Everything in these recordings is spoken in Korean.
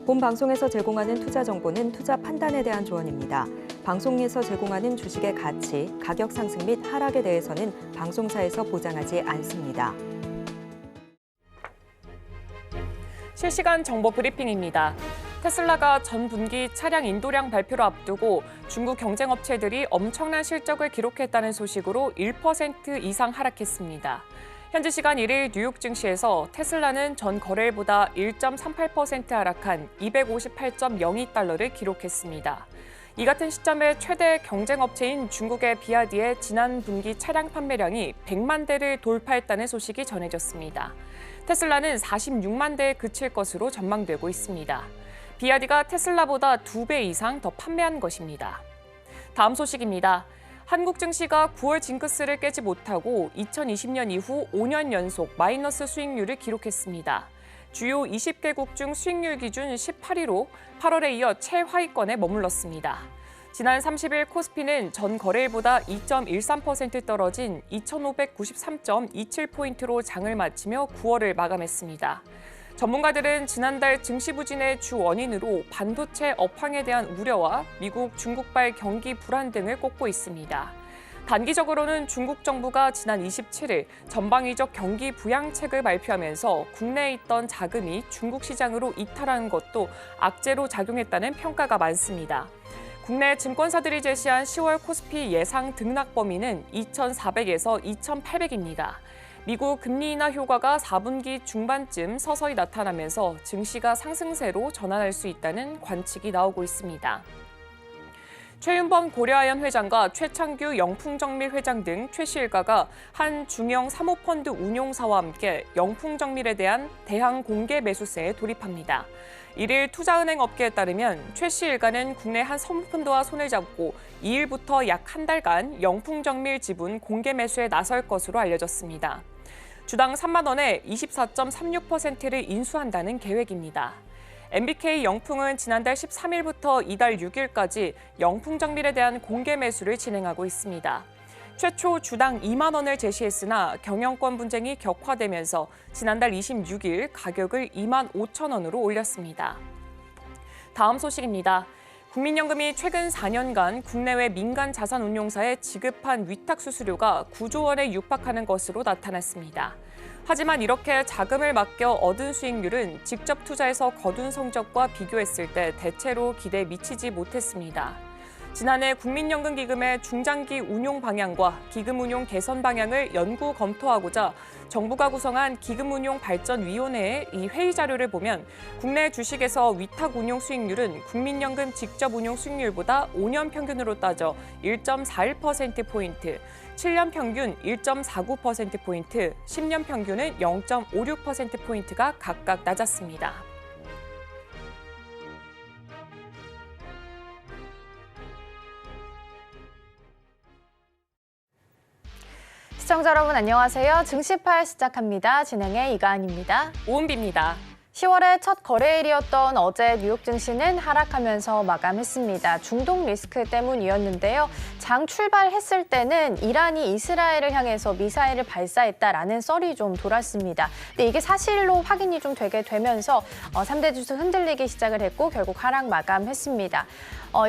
본 방송에서 제공하는 투자 정보는 투자 판단에 대한 조언입니다. 방송에서 제공하는 주식의 가치, 가격 상승 및 하락에 대해서는 방송사에서 보장하지 않습니다. 실시간 정보 브리핑입니다. 테슬라가 전 분기 차량 인도량 발표를 앞두고 중국 경쟁업체들이 엄청난 실적을 기록했다는 소식으로 1% 이상 하락했습니다. 현지 시간 1일 뉴욕 증시에서 테슬라는 전 거래일보다 1.38% 하락한 258.02달러를 기록했습니다. 이 같은 시점에 최대 경쟁업체인 중국의 비아디의 지난 분기 차량 판매량이 100만 대를 돌파했다는 소식이 전해졌습니다. 테슬라는 46만 대에 그칠 것으로 전망되고 있습니다. 비아디가 테슬라보다 2배 이상 더 판매한 것입니다. 다음 소식입니다. 한국 증시가 9월 징크스를 깨지 못하고 2020년 이후 5년 연속 마이너스 수익률을 기록했습니다. 주요 20개국 중 수익률 기준 18위로 8월에 이어 최하위권에 머물렀습니다. 지난 30일 코스피는 전 거래일보다 2.13% 떨어진 2,593.27포인트로 장을 마치며 9월을 마감했습니다. 전문가들은 지난달 증시 부진의 주 원인으로 반도체 업황에 대한 우려와 미국, 중국발 경기 불안 등을 꼽고 있습니다. 단기적으로는 중국 정부가 지난 27일 전방위적 경기 부양책을 발표하면서 국내에 있던 자금이 중국 시장으로 이탈한 것도 악재로 작용했다는 평가가 많습니다. 국내 증권사들이 제시한 10월 코스피 예상 등락 범위는 2,400에서 2,800입니다. 미국 금리 인하 효과가 4분기 중반쯤 서서히 나타나면서 증시가 상승세로 전환할 수 있다는 관측이 나오고 있습니다. 최윤범 고려아연 회장과 최창규 영풍정밀 회장 등 최씨 일가가 한 중형 사모펀드 운용사와 함께 영풍정밀에 대한 대항 공개 매수세에 돌입합니다. 1일 투자은행 업계에 따르면 최씨 일가는 국내 한 사모펀드와 손을 잡고 2일부터 약 한 달간 영풍정밀 지분 공개 매수에 나설 것으로 알려졌습니다. 주당 3만 원에 24.36%를 인수한다는 계획입니다. MBK 영풍은 지난달 13일부터 이달 6일까지 영풍정밀에 대한 공개 매수를 진행하고 있습니다. 최초 주당 2만 원을 제시했으나 경영권 분쟁이 격화되면서 지난달 26일 가격을 2만 5천 원으로 올렸습니다. 다음 소식입니다. 국민연금이 최근 4년간 국내외 민간 자산운용사에 지급한 위탁 수수료가 9조 원에 육박하는 것으로 나타났습니다. 하지만 이렇게 자금을 맡겨 얻은 수익률은 직접 투자해서 거둔 성적과 비교했을 때 대체로 기대에 미치지 못했습니다. 지난해 국민연금기금의 중장기 운용 방향과 기금 운용 개선 방향을 연구 검토하고자 정부가 구성한 기금운용발전위원회의 이 회의 자료를 보면 국내 주식에서 위탁 운용 수익률은 국민연금 직접 운용 수익률보다 5년 평균으로 따져 1.41%포인트, 7년 평균 1.49%포인트, 10년 평균은 0.56%포인트가 각각 낮았습니다. 시청자 여러분 안녕하세요. 증시팔 시작합니다. 진행의 이가은입니다. 오은비입니다. 10월의 첫 거래일이었던 어제 뉴욕 증시는 하락하면서 마감했습니다. 중동 리스크 때문이었는데요. 장 출발했을 때는 이란이 이스라엘을 향해서 미사일을 발사했다라는 썰이 좀 돌았습니다. 근데 이게 사실로 확인이 좀 되게 되면서 3대 지수 흔들리기 시작을 했고 결국 하락 마감했습니다.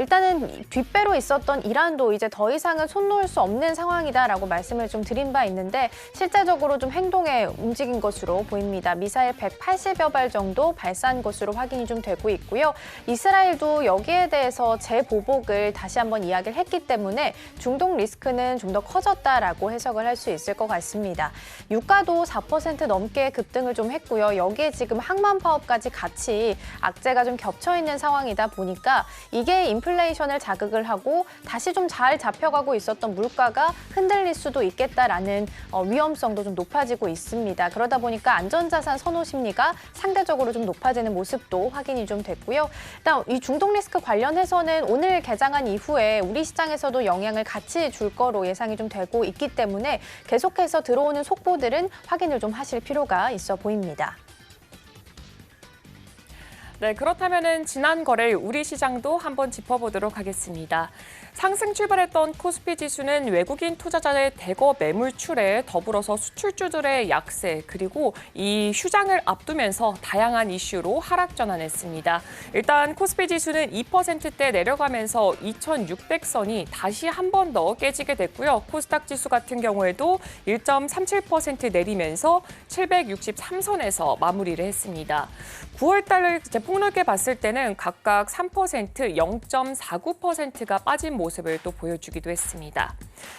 일단은 뒷배로 있었던 이란도 이제 더 이상은 손 놓을 수 없는 상황이다라고 말씀을 좀 드린 바 있는데 실제적으로 좀 행동에 움직인 것으로 보입니다. 미사일 180여 발 정도 발사한 것으로 확인이 좀 되고 있고요. 이스라엘도 여기에 대해서 재보복을 다시 한번 이야기를 했기 때문에 중동 리스크는 좀 더 커졌다라고 해석을 할 수 있을 것 같습니다. 유가도 4% 넘게 급등을 좀 했고요. 여기에 지금 항만 파업까지 같이 악재가 좀 겹쳐 있는 상황이다 보니까 이게 인플레이션을 자극을 하고 다시 좀 잘 잡혀가고 있었던 물가가 흔들릴 수도 있겠다라는 위험성도 좀 높아지고 있습니다. 그러다 보니까 안전자산 선호 심리가 상대적으로 좀 높아지는 모습도 확인이 좀 됐고요. 일단 이 중동 리스크 관련해서는 오늘 개장한 이후에 우리 시장에서도 영향을 같이 줄 거로 예상이 좀 되고 있기 때문에 계속해서 들어오는 속보들은 확인을 좀 하실 필요가 있어 보입니다. 네, 그렇다면은 지난 거래일 우리 시장도 한번 짚어보도록 하겠습니다. 상승 출발했던 코스피 지수는 외국인 투자자의 대거 매물출에 더불어서 수출주들의 약세 그리고 이 휴장을 앞두면서 다양한 이슈로 하락 전환했습니다. 일단 코스피 지수는 2%대 내려가면서 2,600선이 다시 한 번 더 깨지게 됐고요. 코스닥 지수 같은 경우에도 1.37% 내리면서 763선에서 마무리를 했습니다. 9월 달을 폭넓게 봤을 때는 각각 3%, 0.49%가 빠진 모습을 또 보여주기도 했습니다.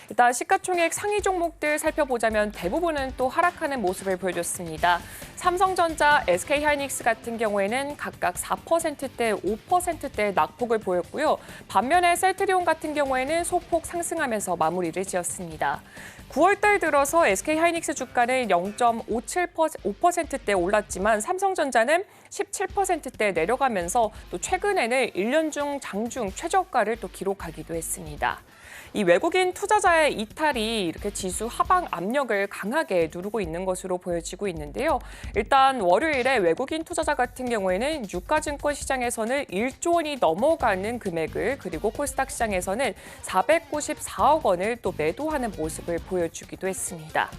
일단 시가총액 상위 종목들 살펴보자면 대부분은 또 하락하는 모습을 보여줬습니다. 삼성전자, SK하이닉스 같은 경우에는 각각 4%대, 5%대 낙폭을 보였고요. 반면에 셀트리온 같은 경우에는 소폭 상승하면서 마무리를 지었습니다. 9월 달 들어서 SK하이닉스 주가는 0.57% 올랐지만 삼성전자는 17%대 내려가면서 또 최근에는 1년 중 장중 최저가를 또 기록하기도 했습니다. 이 외국인 투자자의 이탈이 이렇게 지수 하방 압력을 강하게 누르고 있는 것으로 보여지고 있는데요. 일단 월요일에 외국인 투자자 같은 경우에는 유가증권 시장에서는 1조 원이 넘어가는 금액을 그리고 코스닥 시장에서는 494억 원을 또 매도하는 모습을 보여주기도 했습니다.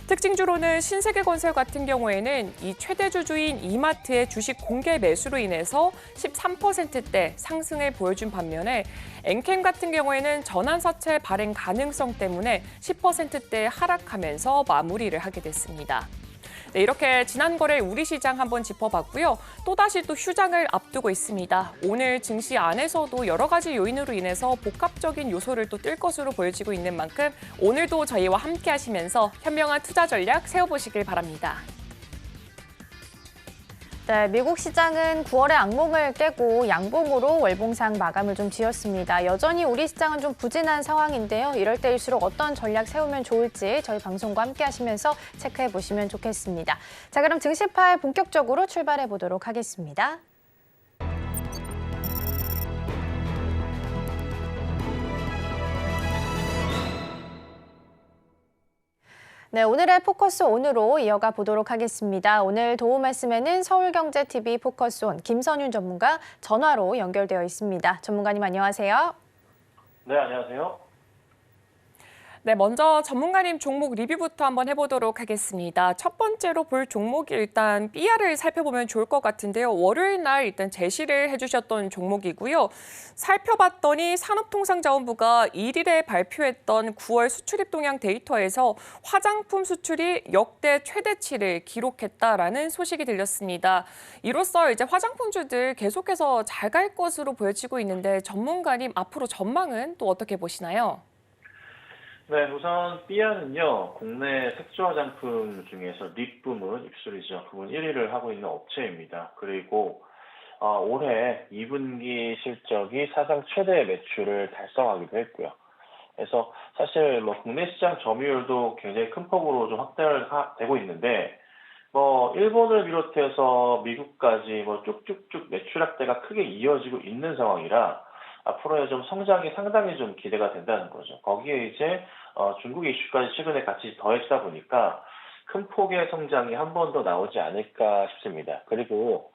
특징주로는 신세계건설 같은 경우에는 이 최대 주주인 이마트의 주식 공개 매수로 인해서 13%대 상승을 보여준 반면에 엔캠 같은 경우에는 전환사채 발행 가능성 때문에 10%대 하락하면서 마무리를 하게 됐습니다. 네, 이렇게 지난 거래 우리 시장 한번 짚어봤고요. 또다시 또 휴장을 앞두고 있습니다. 오늘 증시 안에서도 여러 가지 요인으로 인해서 복합적인 요소를 또 뜰 것으로 보여지고 있는 만큼 오늘도 저희와 함께 하시면서 현명한 투자 전략 세워보시길 바랍니다. 네, 미국 시장은 9월의 악몽을 깨고 양봉으로 월봉상 마감을 좀 지었습니다. 여전히 우리 시장은 좀 부진한 상황인데요. 이럴 때일수록 어떤 전략 세우면 좋을지 저희 방송과 함께 하시면서 체크해 보시면 좋겠습니다. 자, 그럼 증시팔 본격적으로 출발해 보도록 하겠습니다. 네, 오늘의 포커스 온으로 이어가 보도록 하겠습니다. 오늘 도움 말씀에는 서울경제TV 포커스 온 김선윤 전문가 전화로 연결되어 있습니다. 전문가님 안녕하세요. 네, 안녕하세요. 네, 먼저 전문가님 종목 리뷰부터 한번 해보도록 하겠습니다. 첫 번째로 볼 종목이 일단 BR을 살펴보면 좋을 것 같은데요. 월요일 날 일단 제시를 해주셨던 종목이고요. 살펴봤더니 산업통상자원부가 1일에 발표했던 9월 수출입 동향 데이터에서 화장품 수출이 역대 최대치를 기록했다라는 소식이 들렸습니다. 이로써 이제 화장품주들 계속해서 잘 갈 것으로 보여지고 있는데 전문가님 앞으로 전망은 또 어떻게 보시나요? 네, 우선 삐아는요, 국내 색조 화장품 중에서 립 부문, 입술이죠. 부문 1위를 하고 있는 업체입니다. 그리고 올해 2분기 실적이 사상 최대 매출을 달성하기도 했고요. 그래서 사실 국내 시장 점유율도 굉장히 큰 폭으로 좀 확대가 되고 있는데, 일본을 비롯해서 미국까지 쭉쭉쭉 매출 확대가 크게 이어지고 있는 상황이라 앞으로의 좀 성장이 상당히 좀 기대가 된다는 거죠. 거기에 이제 중국 이슈까지 최근에 같이 더해지다 보니까 큰 폭의 성장이 한 번 더 나오지 않을까 싶습니다. 그리고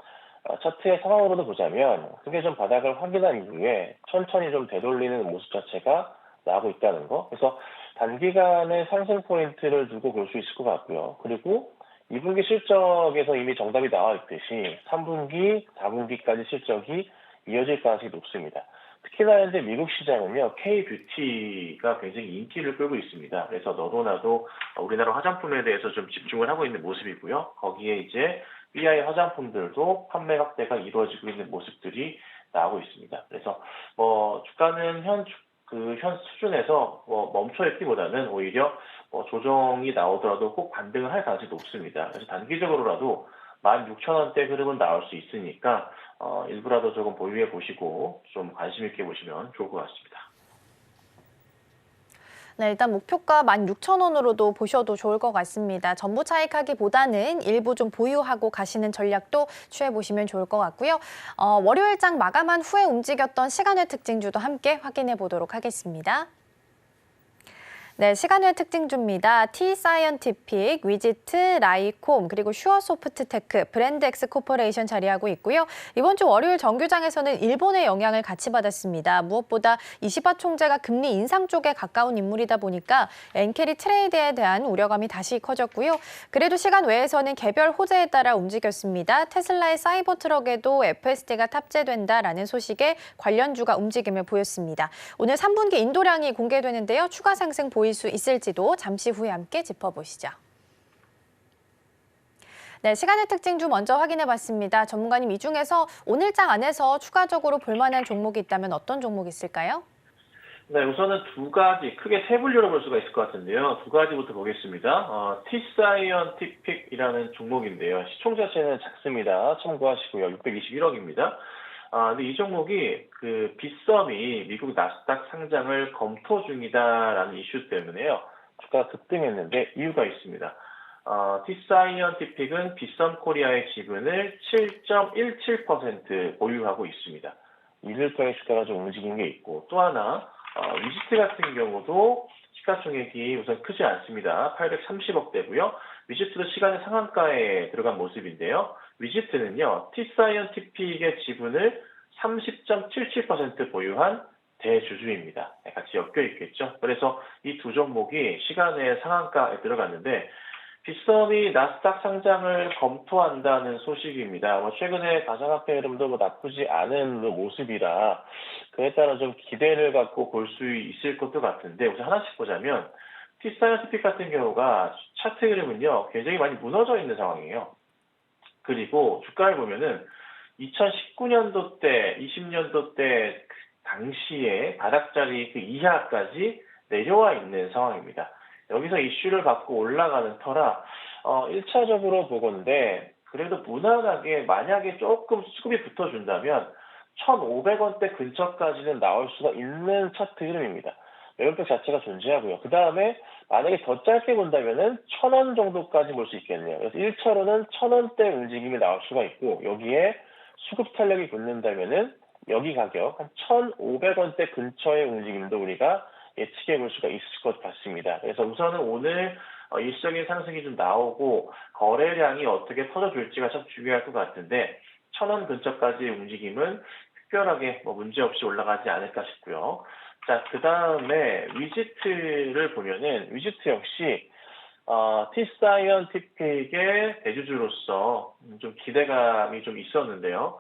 차트의 상황으로도 보자면 크게 좀 바닥을 확인한 이후에 천천히 좀 되돌리는 모습 자체가 나오고 있다는 거. 그래서 단기간에 상승 포인트를 두고 볼 수 있을 것 같고요. 그리고 2분기 실적에서 이미 정답이 나와 있듯이 3분기, 4분기까지 실적이 이어질 가능성이 높습니다. 특히나 현재 미국 시장은요, K-뷰티가 굉장히 인기를 끌고 있습니다. 그래서 너도 나도 우리나라 화장품에 대해서 좀 집중을 하고 있는 모습이고요. 거기에 이제 BI 화장품들도 판매 확대가 이루어지고 있는 모습들이 나오고 있습니다. 그래서 주가는 현 수준에서 멈춰 있기보다는 오히려 조정이 나오더라도 꼭 반등을 할 가능성이 높습니다. 그래서 단기적으로라도 16,000원대 흐름은 나올 수 있으니까 일부라도 조금 보유해 보시고 좀 관심 있게 보시면 좋을 것 같습니다. 네, 일단 목표가 16,000원으로도 보셔도 좋을 것 같습니다. 전부 차익하기보다는 일부 좀 보유하고 가시는 전략도 취해보시면 좋을 것 같고요. 월요일장 마감한 후에 움직였던 시간의 특징주도 함께 확인해 보도록 하겠습니다. 네, 시간의 특징주입니다. T-사이언티픽, 위지트, 라이콤, 그리고 슈어소프트테크, 브랜드엑스 코퍼레이션 자리하고 있고요. 이번 주 월요일 정규장에서는 일본의 영향을 같이 받았습니다. 무엇보다 이시바 총재가 금리 인상 쪽에 가까운 인물이다 보니까 엔캐리 트레이드에 대한 우려감이 다시 커졌고요. 그래도 시간 외에서는 개별 호재에 따라 움직였습니다. 테슬라의 사이버 트럭에도 FSD가 탑재된다라는 소식에 관련주가 움직임을 보였습니다. 오늘 3분기 인도량이 공개되는데요. 추가 상승 보일 수 있을지도 잠시 후에 함께 짚어보시죠. 네, 시간의 특징주 먼저 확인해봤습니다. 전문가님, 이 중에서 오늘장 안에서 추가적으로 볼만한 종목이 있다면 어떤 종목이 있을까요? 네, 우선은 두 가지, 크게 세 분류로 볼 수가 있을 것 같은데요. 두 가지부터 보겠습니다. T-사이언티픽이라는 종목인데요. 시총 자체는 작습니다. 참고하시고요. 621억입니다. 근데 이 종목이 빗썸이 미국 나스닥 상장을 검토 중이다라는 이슈 때문에요. 주가가 급등했는데 이유가 있습니다. T-사이언티픽은 빗썸 코리아의 지분을 7.17% 보유하고 있습니다. 이를 통해 주가가 좀 움직인 게 있고, 또 하나 위지트 같은 경우도 시가총액이 우선 크지 않습니다. 830억대고요. 위지트도 시간의 상한가에 들어간 모습인데요. 위지트는요, T-사이언티픽의 지분을 30.77% 보유한 대주주입니다. 같이 엮여 있겠죠. 그래서 이 두 종목이 시간의 상한가에 들어갔는데, 빗썸이 나스닥 상장을 검토한다는 소식입니다. 최근에 가상화폐 흐름도 나쁘지 않은 모습이라 그에 따라 좀 기대를 갖고 볼 수 있을 것도 같은데, 우선 하나씩 보자면 T-사이언티픽 같은 경우가 차트 흐름은요 굉장히 많이 무너져 있는 상황이에요. 그리고 주가를 보면은 2019년도 때, 20년도 때 당시에 바닥자리 이하까지 내려와 있는 상황입니다. 여기서 이슈를 받고 올라가는 터라 1차적으로 보건데, 그래도 무난하게 만약에 조금 수급이 붙어준다면 1,500원대 근처까지는 나올 수가 있는 차트 흐름입니다. 매물벽 자체가 존재하고요. 그 다음에 만약에 더 짧게 본다면은 1,000원 정도까지 볼 수 있겠네요. 그래서 1차로는 1,000원대 움직임이 나올 수가 있고, 여기에 수급 탄력이 붙는다면은 여기 가격 한 1,500원대 근처의 움직임도 우리가 예측해 볼 수가 있을 것 같습니다. 그래서 우선은 오늘 일시적인 상승이 좀 나오고 거래량이 어떻게 터져줄지가 참 중요할 것 같은데, 1,000원 근처까지의 움직임은 특별하게 문제없이 올라가지 않을까 싶고요. 자, 그 다음에 위지트를 보면은 위지트 역시 T-사이언티픽의 대주주로서 좀 기대감이 좀 있었는데요.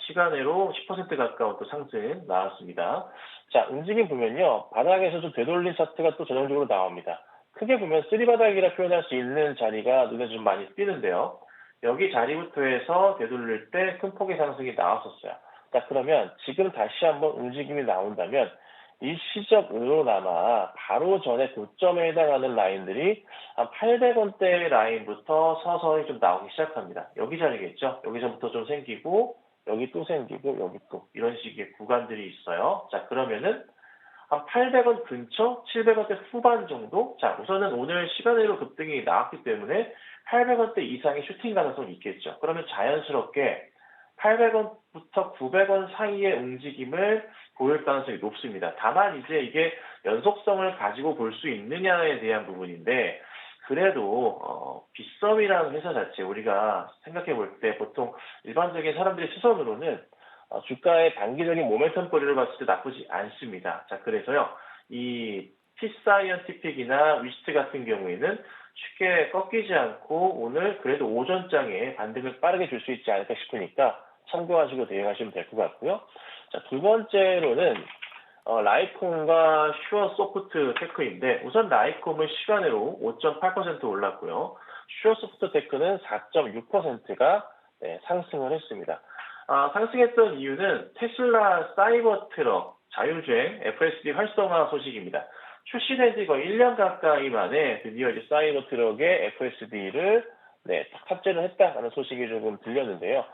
시간으로 10% 가까운 또 상승 나왔습니다. 자, 움직임 보면요. 바닥에서 좀 되돌린 차트가 또 전형적으로 나옵니다. 크게 보면 쓰리바닥이라 표현할 수 있는 자리가 눈에 좀 많이 띄는데요. 여기 자리부터 해서 되돌릴 때 큰 폭의 상승이 나왔었어요. 자, 그러면 지금 다시 한번 움직임이 나온다면 일시적으로나마 바로 전에 고점에 해당하는 라인들이 한 800원대 라인부터 서서히 좀 나오기 시작합니다. 여기 자리겠죠. 여기서부터 좀 생기고 여기 또 생기고 여기 또 이런 식의 구간들이 있어요. 자, 그러면은 한 800원 근처, 700원대 후반 정도? 자, 우선은 오늘 시간으로 급등이 나왔기 때문에 800원대 이상의 슈팅 가능성이 있겠죠. 그러면 자연스럽게 800원부터 900원 사이의 움직임을 보일 가능성이 높습니다. 다만 이제 이게 연속성을 가지고 볼 수 있느냐에 대한 부분인데, 그래도 빗썸이라는 회사 자체 우리가 생각해 볼 때 보통 일반적인 사람들의 시선으로는 주가의 단기적인 모멘텀 거리를 봤을 때 나쁘지 않습니다. 자, 그래서요, 이 T-사이언티픽이나 위스트 같은 경우에는 쉽게 꺾이지 않고 오늘 그래도 오전장에 반등을 빠르게 줄 수 있지 않을까 싶으니까 참고하시고 대응하시면 될 것 같고요. 자, 두 번째로는 라이콤과 슈어소프트테크인데, 우선 라이콤은 시간으로 5.8% 올랐고요. 슈어소프트테크는 4.6%가 상승을 했습니다. 상승했던 이유는 테슬라 사이버 트럭 자율주행 FSD 활성화 소식입니다. 출시된 지 거의 1년 가까이 만에 드디어 이제 사이버 트럭의 FSD를 탑재를 했다라는 소식이 조금 들렸는데요.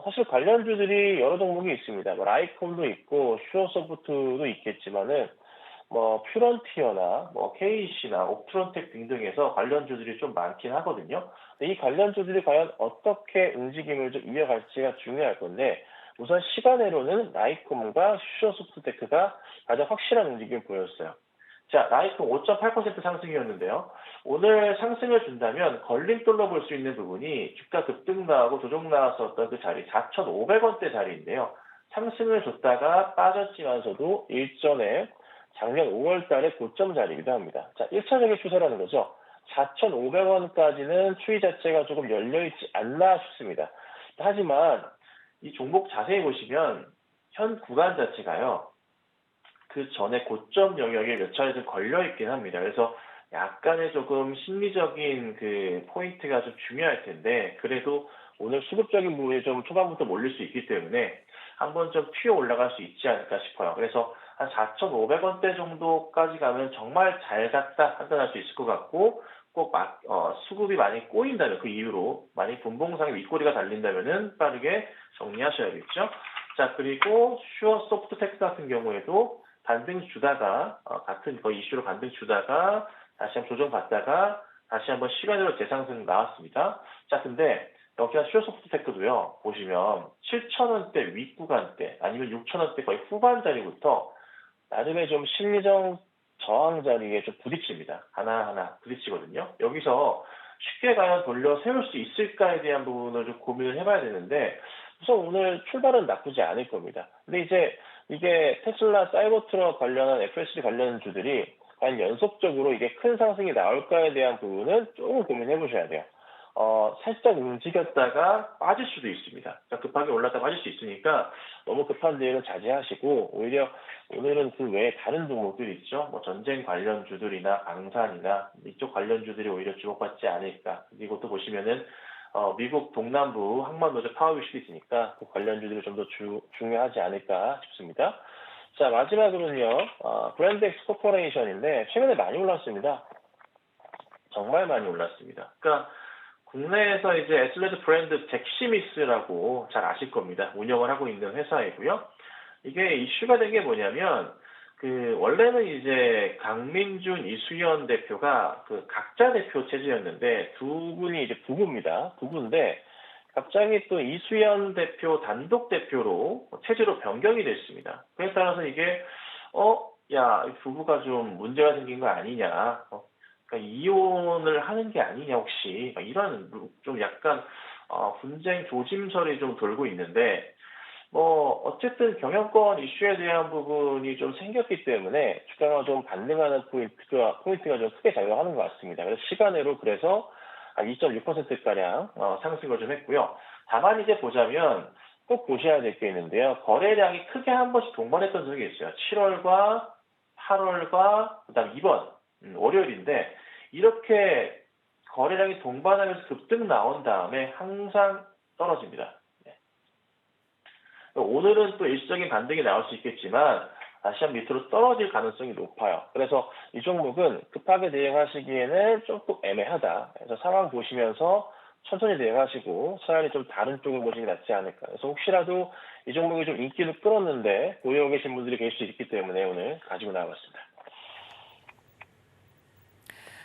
사실 관련주들이 여러 종목이 있습니다. 라이콤도 있고 슈어소프트도 있겠지만은 퓨런티어나 KEC나 옵트론텍 등등에서 관련주들이 좀 많긴 하거든요. 근데 이 관련주들이 과연 어떻게 움직임을 좀 이어갈지가 중요할 건데, 우선 시간으로는 라이콤과 슈어소프트테크가 가장 확실한 움직임을 보였어요. 자, 라이콘 5.8% 상승이었는데요. 오늘 상승을 준다면 걸림돌로 볼 수 있는 부분이 주가 급등 나오고 조정 나왔었던 그 자리, 4,500원대 자리인데요. 상승을 줬다가 빠졌지만서도 일전에 작년 5월 달에 고점 자리이기도 합니다. 자, 1차적인 추세라는 거죠. 4,500원까지는 추이 자체가 조금 열려있지 않나 싶습니다. 하지만 이 종목 자세히 보시면 현 구간 자체가요. 그 전에 고점 영역에 몇 차례 좀 걸려있긴 합니다. 그래서 약간의 조금 심리적인 그 포인트가 좀 중요할 텐데 그래도 오늘 수급적인 부분이 좀 초반부터 몰릴 수 있기 때문에 한번 좀 튀어 올라갈 수 있지 않을까 싶어요. 그래서 한 4,500원대 정도까지 가면 정말 잘 갔다 판단할 수 있을 것 같고 꼭 수급이 많이 꼬인다면 그 이후로 만약 분봉상에 윗꼬리가 달린다면은 빠르게 정리하셔야겠죠. 자, 그리고 슈어 소프트텍스 같은 경우에도 반등 주다가 같은 거의 이슈로 반등 주다가 다시 한번 조정받다가 다시 한번 시간으로 재상승 나왔습니다. 자, 근데 여기가 슈어소프트테크도요. 보시면 7,000원대 윗구간대 아니면 6,000원대 거의 후반 자리부터 나름의 좀 심리적 저항 자리에 좀 부딪힙니다. 하나하나 부딪히거든요. 여기서 쉽게 과연 돌려 세울 수 있을까에 대한 부분을 좀 고민을 해봐야 되는데 우선 오늘 출발은 나쁘지 않을 겁니다. 근데 이제 이게 테슬라 사이버트럭 관련한 FSD 관련 주들이 과연 연속적으로 이게 큰 상승이 나올까에 대한 부분은 조금 고민해 보셔야 돼요. 살짝 움직였다가 빠질 수도 있습니다. 급하게 올랐다가 빠질 수 있으니까 너무 급한 대응은 자제하시고 오히려 오늘은 그 외에 다른 종목들이 있죠. 뭐 전쟁 관련주들이나 방산이나 이쪽 관련주들이 오히려 주목받지 않을까. 그리고 또 보시면은 미국 동남부 항만노조 파워 이슈도 있으니까 그 관련주들이 좀 더 중요하지 않을까 싶습니다. 자, 마지막으로는요. 브랜드엑스 코퍼레이션인데 최근에 많이 올랐습니다. 정말 많이 올랐습니다. 그러니까 국내에서 이제 에슬레드 브랜드 잭시미스라고 잘 아실 겁니다. 운영을 하고 있는 회사이고요. 이게 이슈가 된 게 뭐냐면 원래는 이제 강민준, 이수연 대표가 그 각자 대표 체제였는데 두 분이 이제 부부입니다. 부부인데 갑자기 또 이수연 대표 단독 대표로 체제로 변경이 됐습니다. 그에 따라서 이게 야, 이 부부가 좀 문제가 생긴 거 아니냐. 그러니까 이혼을 하는 게 아니냐 혹시 이런 좀 약간 분쟁 조짐설이 좀 돌고 있는데 어쨌든 경영권 이슈에 대한 부분이 좀 생겼기 때문에 주가가 좀 반등하는 포인트가 좀 크게 작용하는 것 같습니다. 그래서 시간으로 그래서 한 2.6%가량 상승을 좀 했고요. 다만 이제 보자면 꼭 보셔야 될 게 있는데요. 거래량이 크게 한 번씩 동반했던 적이 있어요. 7월과 8월과 그다음 이번 월요일인데 이렇게 거래량이 동반하면서 급등 나온 다음에 항상 떨어집니다. 오늘은 또 일시적인 반등이 나올 수 있겠지만 다시 한번 밑으로 떨어질 가능성이 높아요. 그래서 이 종목은 급하게 대응하시기에는 조금 애매하다. 그래서 상황 보시면서 천천히 대응하시고 차라리 좀 다른 쪽을 보시는 게 낫지 않을까. 그래서 혹시라도 이 종목이 좀 인기를 끌었는데 보유하고 계신 분들이 계실 수 있기 때문에 오늘 가지고 나와봤습니다.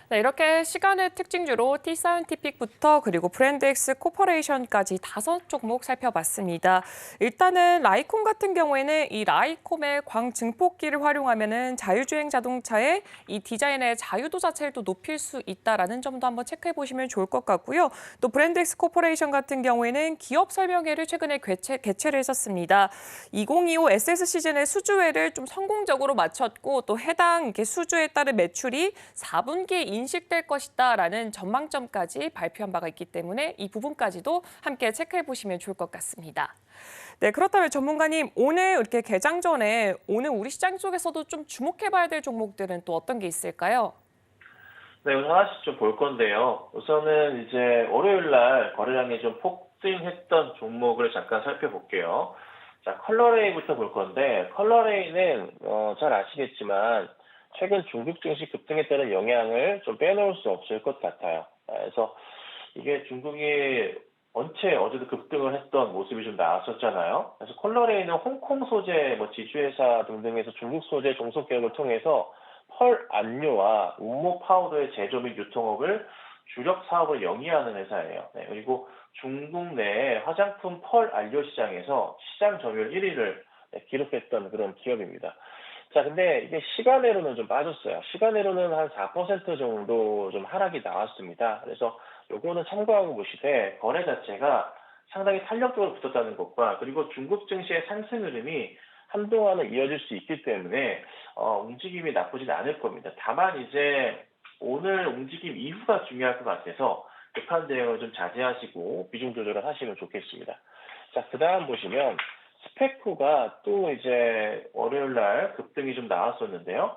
네, 이렇게 시간의 특징주로 T사이언티픽부터 그리고 브랜드엑스 코퍼레이션까지 5종목 살펴봤습니다. 일단은 라이콤 같은 경우에는 이 라이콤의 광증폭기를 활용하면은 자율주행 자동차의 이 디자인의 자유도 자체를 또 높일 수 있다라는 점도 한번 체크해 보시면 좋을 것 같고요. 또 브랜드엑스 코퍼레이션 같은 경우에는 기업 설명회를 최근에 개최를 했었습니다. 2025 SS 시즌의 수주회를 좀 성공적으로 마쳤고 또 해당 이렇게 수주에 따른 매출이 4분기에 인식될 것이다라는 전망점까지 발표한 바가 있기 때문에 이 부분까지도 함께 체크해 보시면 좋을 것 같습니다. 네, 그렇다면 전문가님 오늘 이렇게 개장 전에 오늘 우리 시장 쪽에서도 좀 주목해봐야 될 종목들은 또 어떤 게 있을까요? 네, 오늘 하나씩 좀 볼 건데요. 우선은 이제 월요일 날 거래량이 좀 폭등했던 종목을 잠깐 살펴볼게요. 자, 컬러레이부터 볼 건데 컬러레이는 잘 아시겠지만 최근 중국 증시 급등에 따른 영향을 좀 빼놓을 수 없을 것 같아요. 그래서 이게 중국이 전체 어제도 급등을 했던 모습이 좀 나왔었잖아요. 그래서 컬러레이는 홍콩 소재, 지주회사 등등에서 중국 소재 종속 개혁을 통해서 펄 안료와 운모 파우더의 제조 및 유통업을 주력 사업을 영위하는 회사예요. 네, 그리고 중국 내 화장품 펄 안료 시장에서 시장 점유율 1위를 기록했던 그런 기업입니다. 자, 근데 이게 시간외로는 좀 빠졌어요. 시간외로는 한 4% 정도 좀 하락이 나왔습니다. 그래서 요거는 참고하고 보시되 거래 자체가 상당히 탄력적으로 붙었다는 것과 그리고 중국 증시의 상승 흐름이 한동안은 이어질 수 있기 때문에 움직임이 나쁘진 않을 겁니다. 다만 이제 오늘 움직임 이후가 중요할 것 같아서 급한 대응을 좀 자제하시고 비중 조절을 하시면 좋겠습니다. 자, 그 다음 보시면 스페코가 또 이제 월요일 날 급등이 좀 나왔었는데요.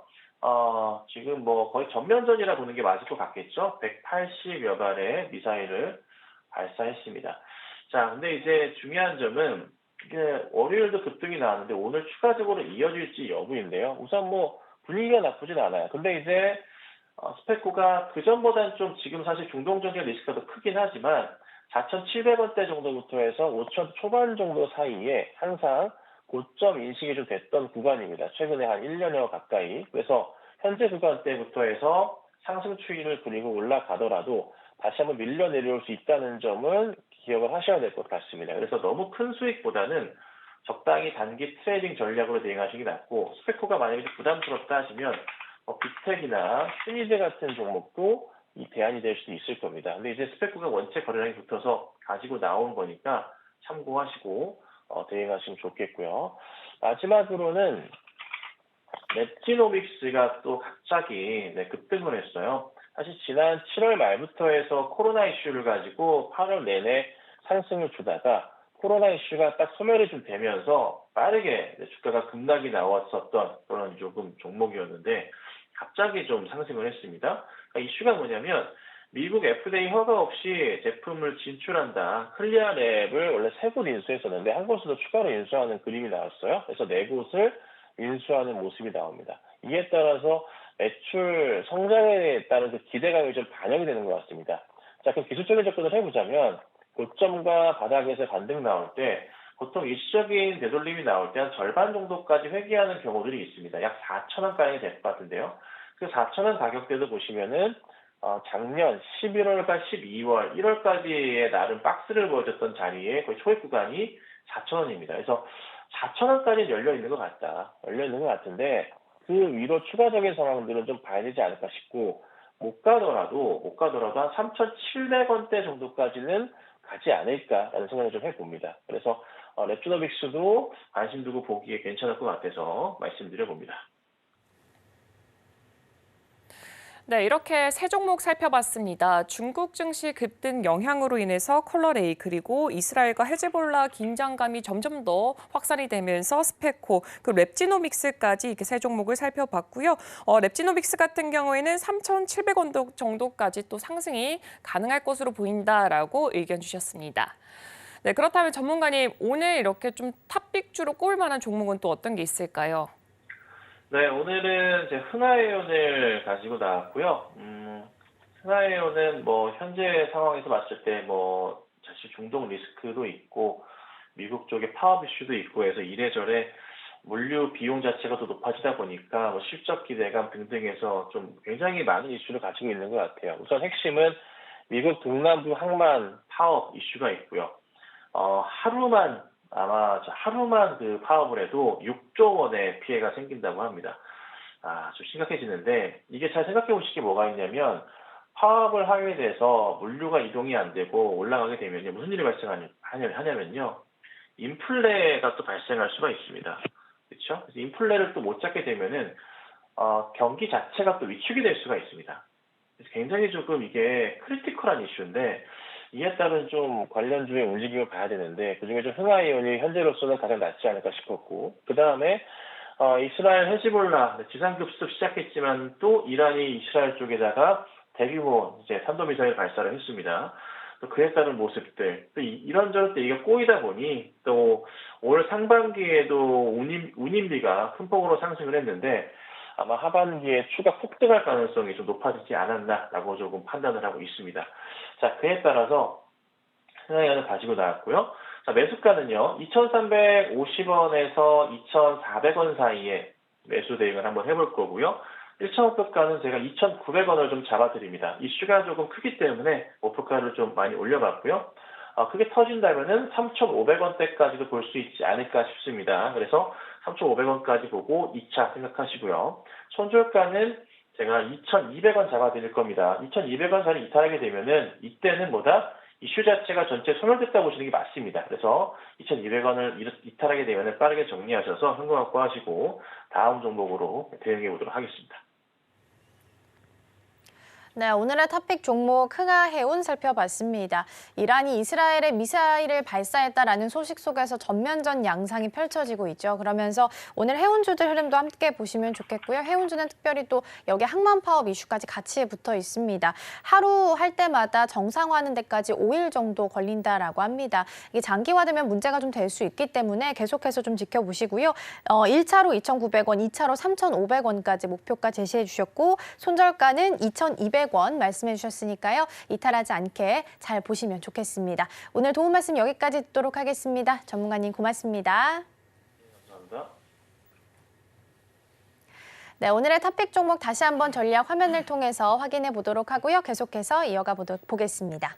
지금 뭐 거의 전면전이라 보는 게 맞을 것 같겠죠? 180여 발의 미사일을 발사했습니다. 자, 근데 이제 중요한 점은 이게 월요일도 급등이 나왔는데 오늘 추가적으로 이어질지 여부인데요. 우선 뭐 분위기가 나쁘진 않아요. 근데 이제 스페코가 그전보다는 좀 지금 사실 중동적인 리스크가 더 크긴 하지만 4,700원대 정도부터 해서 5,000 초반 정도 사이에 항상 고점 인식이 좀 됐던 구간입니다. 최근에 한 1년여 가까이. 그래서 현재 구간대부터 해서 상승 추이를 그리고 올라가더라도 다시 한번 밀려 내려올 수 있다는 점은 기억을 하셔야 될 것 같습니다. 그래서 너무 큰 수익보다는 적당히 단기 트레이딩 전략으로 대응하시는 게 낫고 스페코가 만약에 부담스럽다 하시면 빅텍이나 시리즈 같은 종목도 이 대안이 될 수도 있을 겁니다. 근데 이제 스페코가 원체 거래량이 붙어서 가지고 나온 거니까 참고하시고 대응하시면 좋겠고요. 마지막으로는 랩지노믹스가 또 갑자기 급등을 했어요. 사실 지난 7월 말부터 해서 코로나 이슈를 가지고 8월 내내 상승을 주다가 코로나 이슈가 딱 소멸이 좀 되면서 빠르게 주가가 급락이 나왔었던 그런 조금 종목이었는데 갑자기 좀 상승을 했습니다. 그러니까 이슈가 뭐냐면 미국 FDA 허가 없이 제품을 진출한다. 클리어랩을 원래 3곳 인수했었는데 한 곳으로 추가로 인수하는 그림이 나왔어요. 그래서 4곳을 인수하는 모습이 나옵니다. 이에 따라서 매출 성장에 따른 그 기대감이 좀 반영이 되는 것 같습니다. 자, 그럼 기술적인 접근을 해보자면 고점과 바닥에서 반등 나올 때 보통 일시적인 되돌림이 나올 때 한 절반 정도까지 회귀하는 경우들이 있습니다. 약 4,000원가량이 될 것 같은데요. 그 4,000원 가격대도 보시면은 작년 11월과 12월, 1월까지의 나름 박스를 보여줬던 자리에 거의 초입 구간이 4,000원입니다. 그래서 4,000원까지 열려 있는 것 같다. 열려 있는 것 같은데 그 위로 추가적인 상황들은 좀 봐야 되지 않을까 싶고 못 가더라도 한 3,700원대 정도까지는 가지 않을까라는 생각을 좀 해봅니다. 그래서 랩주노믹스도 관심 두고 보기에 괜찮을 것 같아서 말씀드려봅니다. 네, 이렇게 세 종목 살펴봤습니다. 중국 증시 급등 영향으로 인해서 컬러레이 그리고 이스라엘과 헤즈볼라 긴장감이 점점 더 확산이 되면서 스페코 그리고 랩지노믹스까지 이렇게 세 종목을 살펴봤고요. 랩지노믹스 같은 경우에는 3,700원 정도까지 또 상승이 가능할 것으로 보인다라고 의견 주셨습니다. 네, 그렇다면 전문가님 오늘 이렇게 좀 탑픽주로 꼽을 만한 종목은 또 어떤 게 있을까요? 네, 오늘은 이제 흥하해온을 가지고 나왔고요. 흥하해온은 뭐 현재 상황에서 봤을 때 뭐 사실 중동 리스크도 있고 미국 쪽에 파업 이슈도 있고 해서 이래저래 물류 비용 자체가 더 높아지다 보니까 뭐 실적 기대감 등등해서 좀 굉장히 많은 이슈를 가지고 있는 것 같아요. 우선 핵심은 미국 동남부 항만 파업 이슈가 있고요. 하루만 그 파업을 해도 6조 원의 피해가 생긴다고 합니다. 좀 심각해지는데 이게 잘 생각해 보실 게 뭐가 있냐면 파업을 하게 돼서 물류가 이동이 안 되고 올라가게 되면요. 무슨 일이 발생하냐면요. 인플레가 또 발생할 수가 있습니다. 그렇죠? 그래서 인플레를 또 못 잡게 되면은 경기 자체가 또 위축이 될 수가 있습니다. 그래서 굉장히 조금 이게 크리티컬한 이슈인데 이에 따른 좀 관련주의 움직임을 봐야 되는데 그중에 좀 흥하이온이 현재로서는 가장 낫지 않을까 싶었고 그 다음에 이스라엘 헤즈볼라 지상급습 시작했지만 또 이란이 이스라엘 쪽에다가 대규모 이제 탄도미사일 발사를 했습니다. 또 그에 따른 모습들 또 이런저런 또 이게 꼬이다 보니 또 올 상반기에도 운임비가 큰 폭으로 상승을 했는데 아마 하반기에 추가 폭등할 가능성이 좀 높아지지 않았나라고 조금 판단을 하고 있습니다. 자, 그에 따라서 흥하이온을 가지고 나왔고요. 자, 매수가는요. 2,350원에서 2,400원 사이에 매수 대응을 한번 해볼 거고요. 1차 목표가는 제가 2,900원을 좀 잡아드립니다. 이슈가 조금 크기 때문에 목표가를 좀 많이 올려봤고요. 크게 터진다면은 3,500원대까지도 볼 수 있지 않을까 싶습니다. 그래서 3,500원까지 보고 2차 생각하시고요. 손절가는 제가 2,200원 잡아드릴 겁니다. 2,200원 선을 이탈하게 되면은 이때는 이슈 자체가 전체 소멸됐다고 보시는 게 맞습니다. 그래서 2,200원을 이탈하게 되면은 빠르게 정리하셔서 현금 확보하시고 다음 종목으로 대응해 보도록 하겠습니다. 네, 오늘의 탑픽 종목 흥하해운 살펴봤습니다. 이란이 이스라엘에 미사일을 발사했다라는 소식 속에서 전면전 양상이 펼쳐지고 있죠. 그러면서 오늘 해운주들 흐름도 함께 보시면 좋겠고요. 해운주는 특별히 또 여기 항만 파업 이슈까지 같이 붙어 있습니다. 하루 할 때마다 정상화하는 데까지 5일 정도 걸린다라고 합니다. 이게 장기화되면 문제가 좀 될 수 있기 때문에 계속해서 좀 지켜보시고요. 1차로 2,900원, 2차로 3,500원까지 목표가 제시해 주셨고 손절가는 2,200원 말씀해 주셨으니까요. 이탈하지 않게 잘 보시면 좋겠습니다. 오늘 도움 말씀 여기까지 듣도록 하겠습니다. 전문가님 고맙습니다. 감사합니다. 네, 오늘의 탑픽 종목 다시 한번 전략 화면을 통해서 확인해 보도록 하고요. 계속해서 이어가 보겠습니다.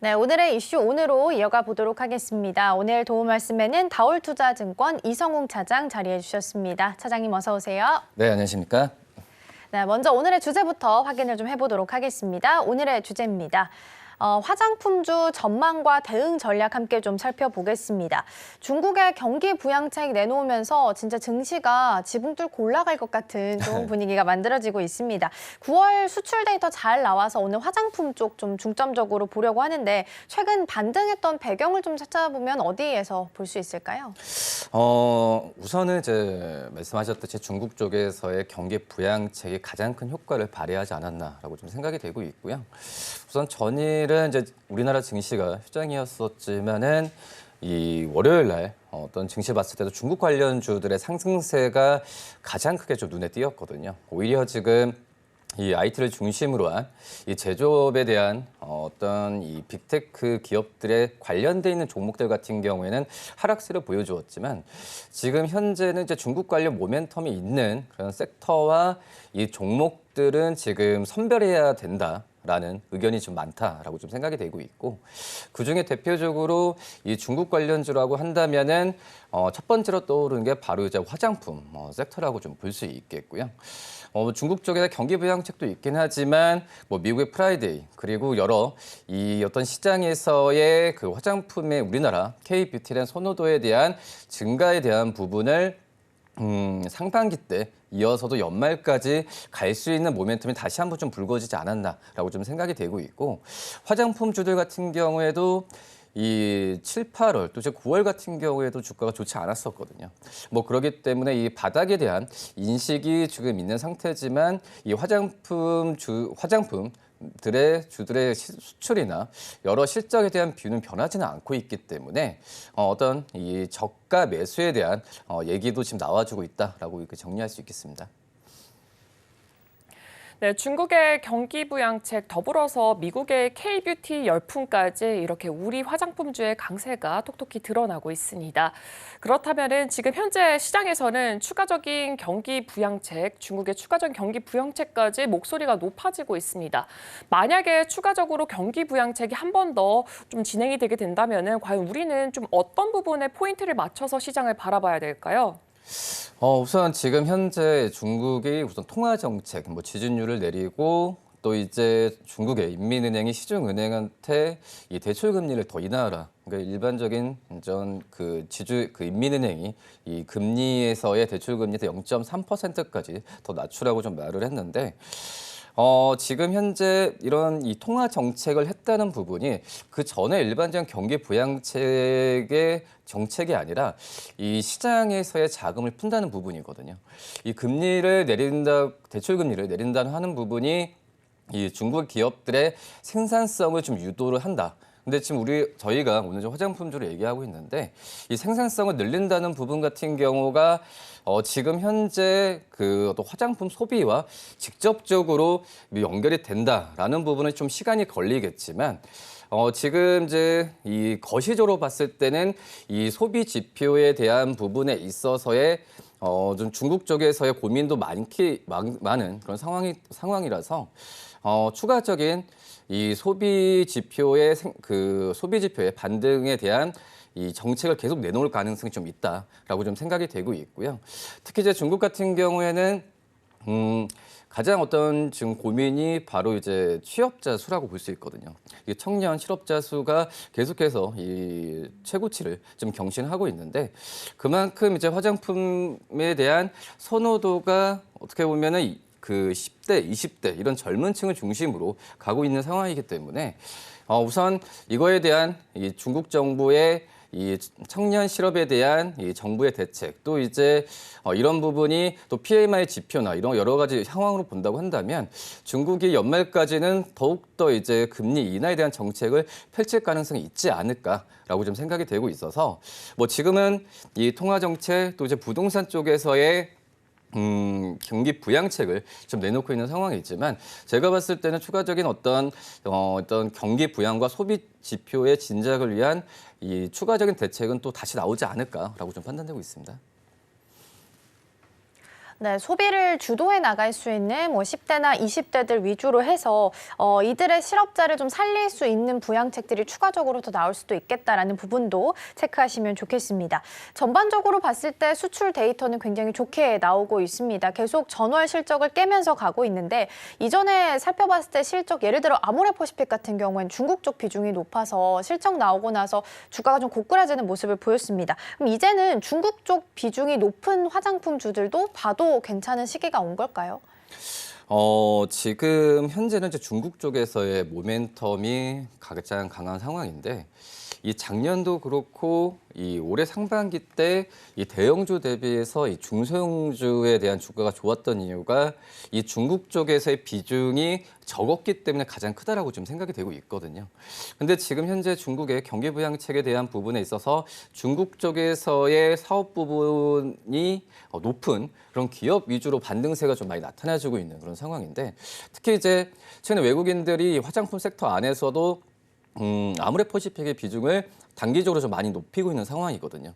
네, 오늘의 이슈 오늘로 이어가 보도록 하겠습니다. 오늘 도움 말씀에는 다올투자증권 이성웅 차장 자리해 주셨습니다. 차장님 어서 오세요. 네, 안녕하십니까? 네, 먼저 오늘의 주제부터 확인을 좀 해보도록 하겠습니다. 오늘의 주제입니다. 화장품주 전망과 대응 전략 함께 좀 살펴보겠습니다. 중국의 경기 부양책 내놓으면서 진짜 증시가 지붕 뚫고 올라갈 것 같은 좋은 분위기가 만들어지고 있습니다. 9월 수출 데이터 잘 나와서 오늘 화장품 쪽 좀 중점적으로 보려고 하는데 최근 반등했던 배경을 좀 찾아보면 어디에서 볼 수 있을까요? 우선은 이제 말씀하셨듯이 중국 쪽에서의 경기 부양책이 가장 큰 효과를 발휘하지 않았나라고 좀 생각이 되고 있고요. 우선 전일은 이제 우리나라 증시가 휴장이었었지만은 이 월요일 날 어떤 증시 봤을 때도 중국 관련주들의 상승세가 가장 크게 좀 눈에 띄었거든요. 오히려 지금 이 IT를 중심으로 한 이 제조업에 대한 어떤 이 빅테크 기업들에 관련돼 있는 종목들 같은 경우에는 하락세를 보여주었지만 지금 현재는 이제 중국 관련 모멘텀이 있는 그런 섹터와 이 종목들은 지금 선별해야 된다라는 의견이 좀 많다라고 좀 생각이 되고 있고 그중에 대표적으로 이 중국 관련주라고 한다면은 첫 번째로 떠오르는 게 바로 이제 화장품 섹터라고 좀 볼 수 있겠고요. 중국 쪽에 경기 부양책도 있긴 하지만 뭐 미국의 프라이데이 그리고 여러 이 어떤 시장에서의 그 화장품의 우리나라 K-뷰티라는 선호도에 대한 증가에 대한 부분을 상반기 때 이어서도 연말까지 갈 수 있는 모멘텀이 다시 한번 좀 불거지지 않았나라고 좀 생각이 되고 있고 화장품주들 같은 경우에도 이 7, 8월 또 이제 9월 같은 경우에도 주가가 좋지 않았었거든요. 뭐 그렇기 때문에 이 바닥에 대한 인식이 지금 있는 상태지만 이 화장품 주들의 수출이나 여러 실적에 대한 뷰는 변하지는 않고 있기 때문에 어떤 이 저가 매수에 대한 얘기도 지금 나와주고 있다라고 이렇게 정리할 수 있겠습니다. 네, 중국의 경기 부양책 더불어서 미국의 K-뷰티 열풍까지 이렇게 우리 화장품주의 강세가 톡톡히 드러나고 있습니다. 그렇다면은 지금 현재 시장에서는 추가적인 경기 부양책, 중국의 추가적인 경기 부양책까지 목소리가 높아지고 있습니다. 만약에 추가적으로 경기 부양책이 한 번 더 좀 진행이 되게 된다면은 과연 우리는 좀 어떤 부분에 포인트를 맞춰서 시장을 바라봐야 될까요? 우선 지금 현재 중국이 우선 통화 정책, 지준율을 내리고 또 이제 중국의 인민은행이 시중은행한테 이 대출 금리를 더 인하하라. 그러니까 일반적인 그 인민은행이 이 금리에서의 대출 금리에서 0.3%까지 더 낮추라고 좀 말을 했는데. 지금 현재 이런 이 통화 정책을 했다는 부분이 그 전에 일반적인 경기 부양책의 정책이 아니라 이 시장에서의 자금을 푼다는 부분이거든요. 이 금리를 내린다, 대출 금리를 내린다는 하는 부분이 이 중국 기업들의 생산성을 좀 유도를 한다. 근데 지금 저희가 오늘 좀 화장품주로 얘기하고 있는데 이 생산성을 늘린다는 부분 같은 경우가 지금 현재 그 또 화장품 소비와 직접적으로 연결이 된다라는 부분은 좀 시간이 걸리겠지만 지금 이제 이 거시적으로 봤을 때는 이 소비 지표에 대한 부분에 있어서의 좀 중국 쪽에서의 고민도 많은 그런 상황이라서 추가적인 이 소비 지표의 반등에 대한 이 정책을 계속 내놓을 가능성이 좀 있다라고 좀 생각이 되고 있고요. 특히 이제 중국 같은 경우에는 가장 어떤 지금 고민이 바로 이제 취업자 수라고 볼 수 있거든요. 이 청년 실업자 수가 계속해서 이 최고치를 좀 경신하고 있는데 그만큼 이제 화장품에 대한 선호도가 어떻게 보면은 그 10대, 20대 이런 젊은 층을 중심으로 가고 있는 상황이기 때문에 우선 이거에 대한 이 중국 정부의 이 청년 실업에 대한 이 정부의 대책 또 이제 이런 부분이 또 PMI 지표나 이런 여러 가지 상황으로 본다고 한다면 중국이 연말까지는 더욱더 이제 금리 인하에 대한 정책을 펼칠 가능성이 있지 않을까라고 좀 생각이 되고 있어서 지금은 이 통화 정책 또 이제 부동산 쪽에서의 경기 부양책을 좀 내놓고 있는 상황이지만 제가 봤을 때는 추가적인 어떤 경기 부양과 소비 지표의 진작을 위한 이 추가적인 대책은 또 다시 나오지 않을까라고 좀 판단되고 있습니다. 네, 소비를 주도해 나갈 수 있는 10대나 20대들 위주로 해서 이들의 실업자를 좀 살릴 수 있는 부양책들이 추가적으로 더 나올 수도 있겠다라는 부분도 체크하시면 좋겠습니다. 전반적으로 봤을 때 수출 데이터는 굉장히 좋게 나오고 있습니다. 계속 전월 실적을 깨면서 가고 있는데 이전에 살펴봤을 때 실적 예를 들어 아모레퍼시픽 같은 경우엔 중국 쪽 비중이 높아서 실적 나오고 나서 주가가 좀 고꾸라지는 모습을 보였습니다. 그럼 이제는 중국 쪽 비중이 높은 화장품주들도 봐도 괜찮은 시기가 온 걸까요? 지금 현재는 이제 중국 쪽에서의 모멘텀이 가장 강한 상황인데 이 작년도 그렇고 이 올해 상반기 때 이 대형주 대비해서 이 중소형주에 대한 주가가 좋았던 이유가 이 중국 쪽에서의 비중이 적었기 때문에 가장 크다라고 좀 생각이 되고 있거든요. 근데 지금 현재 중국의 경기 부양책에 대한 부분에 있어서 중국 쪽에서의 사업 부분이 높은 그런 기업 위주로 반등세가 좀 많이 나타나주고 있는 그런 상황인데 특히 이제 최근에 외국인들이 화장품 섹터 안에서도 아모레퍼시픽의 비중을 단기적으로 좀 많이 높이고 있는 상황이거든요.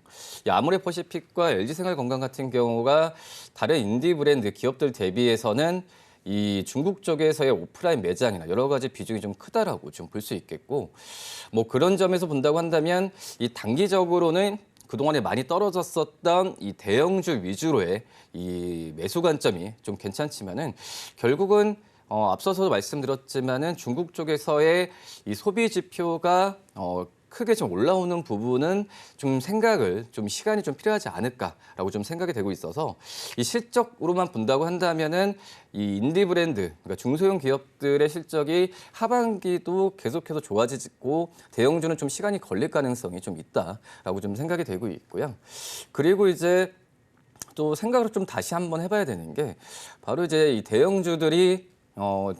이 아모레퍼시픽과 LG생활건강 같은 경우가 다른 인디 브랜드 기업들 대비해서는 이 중국 쪽에서의 오프라인 매장이나 여러 가지 비중이 좀 크다라고 좀 볼 수 있겠고 그런 점에서 본다고 한다면 이 단기적으로는 그동안에 많이 떨어졌었던 이 대형주 위주로의 이 매수 관점이 좀 괜찮지만은 결국은 앞서서도 말씀드렸지만은 중국 쪽에서의 이 소비 지표가 크게 좀 올라오는 부분은 좀 시간이 좀 필요하지 않을까라고 좀 생각이 되고 있어서 이 실적으로만 본다고 한다면은 이 인디 브랜드, 그러니까 중소형 기업들의 실적이 하반기도 계속해서 좋아지고 대형주는 좀 시간이 걸릴 가능성이 좀 있다라고 좀 생각이 되고 있고요. 그리고 이제 또 생각을 좀 다시 한번 해봐야 되는 게 바로 이제 이 대형주들이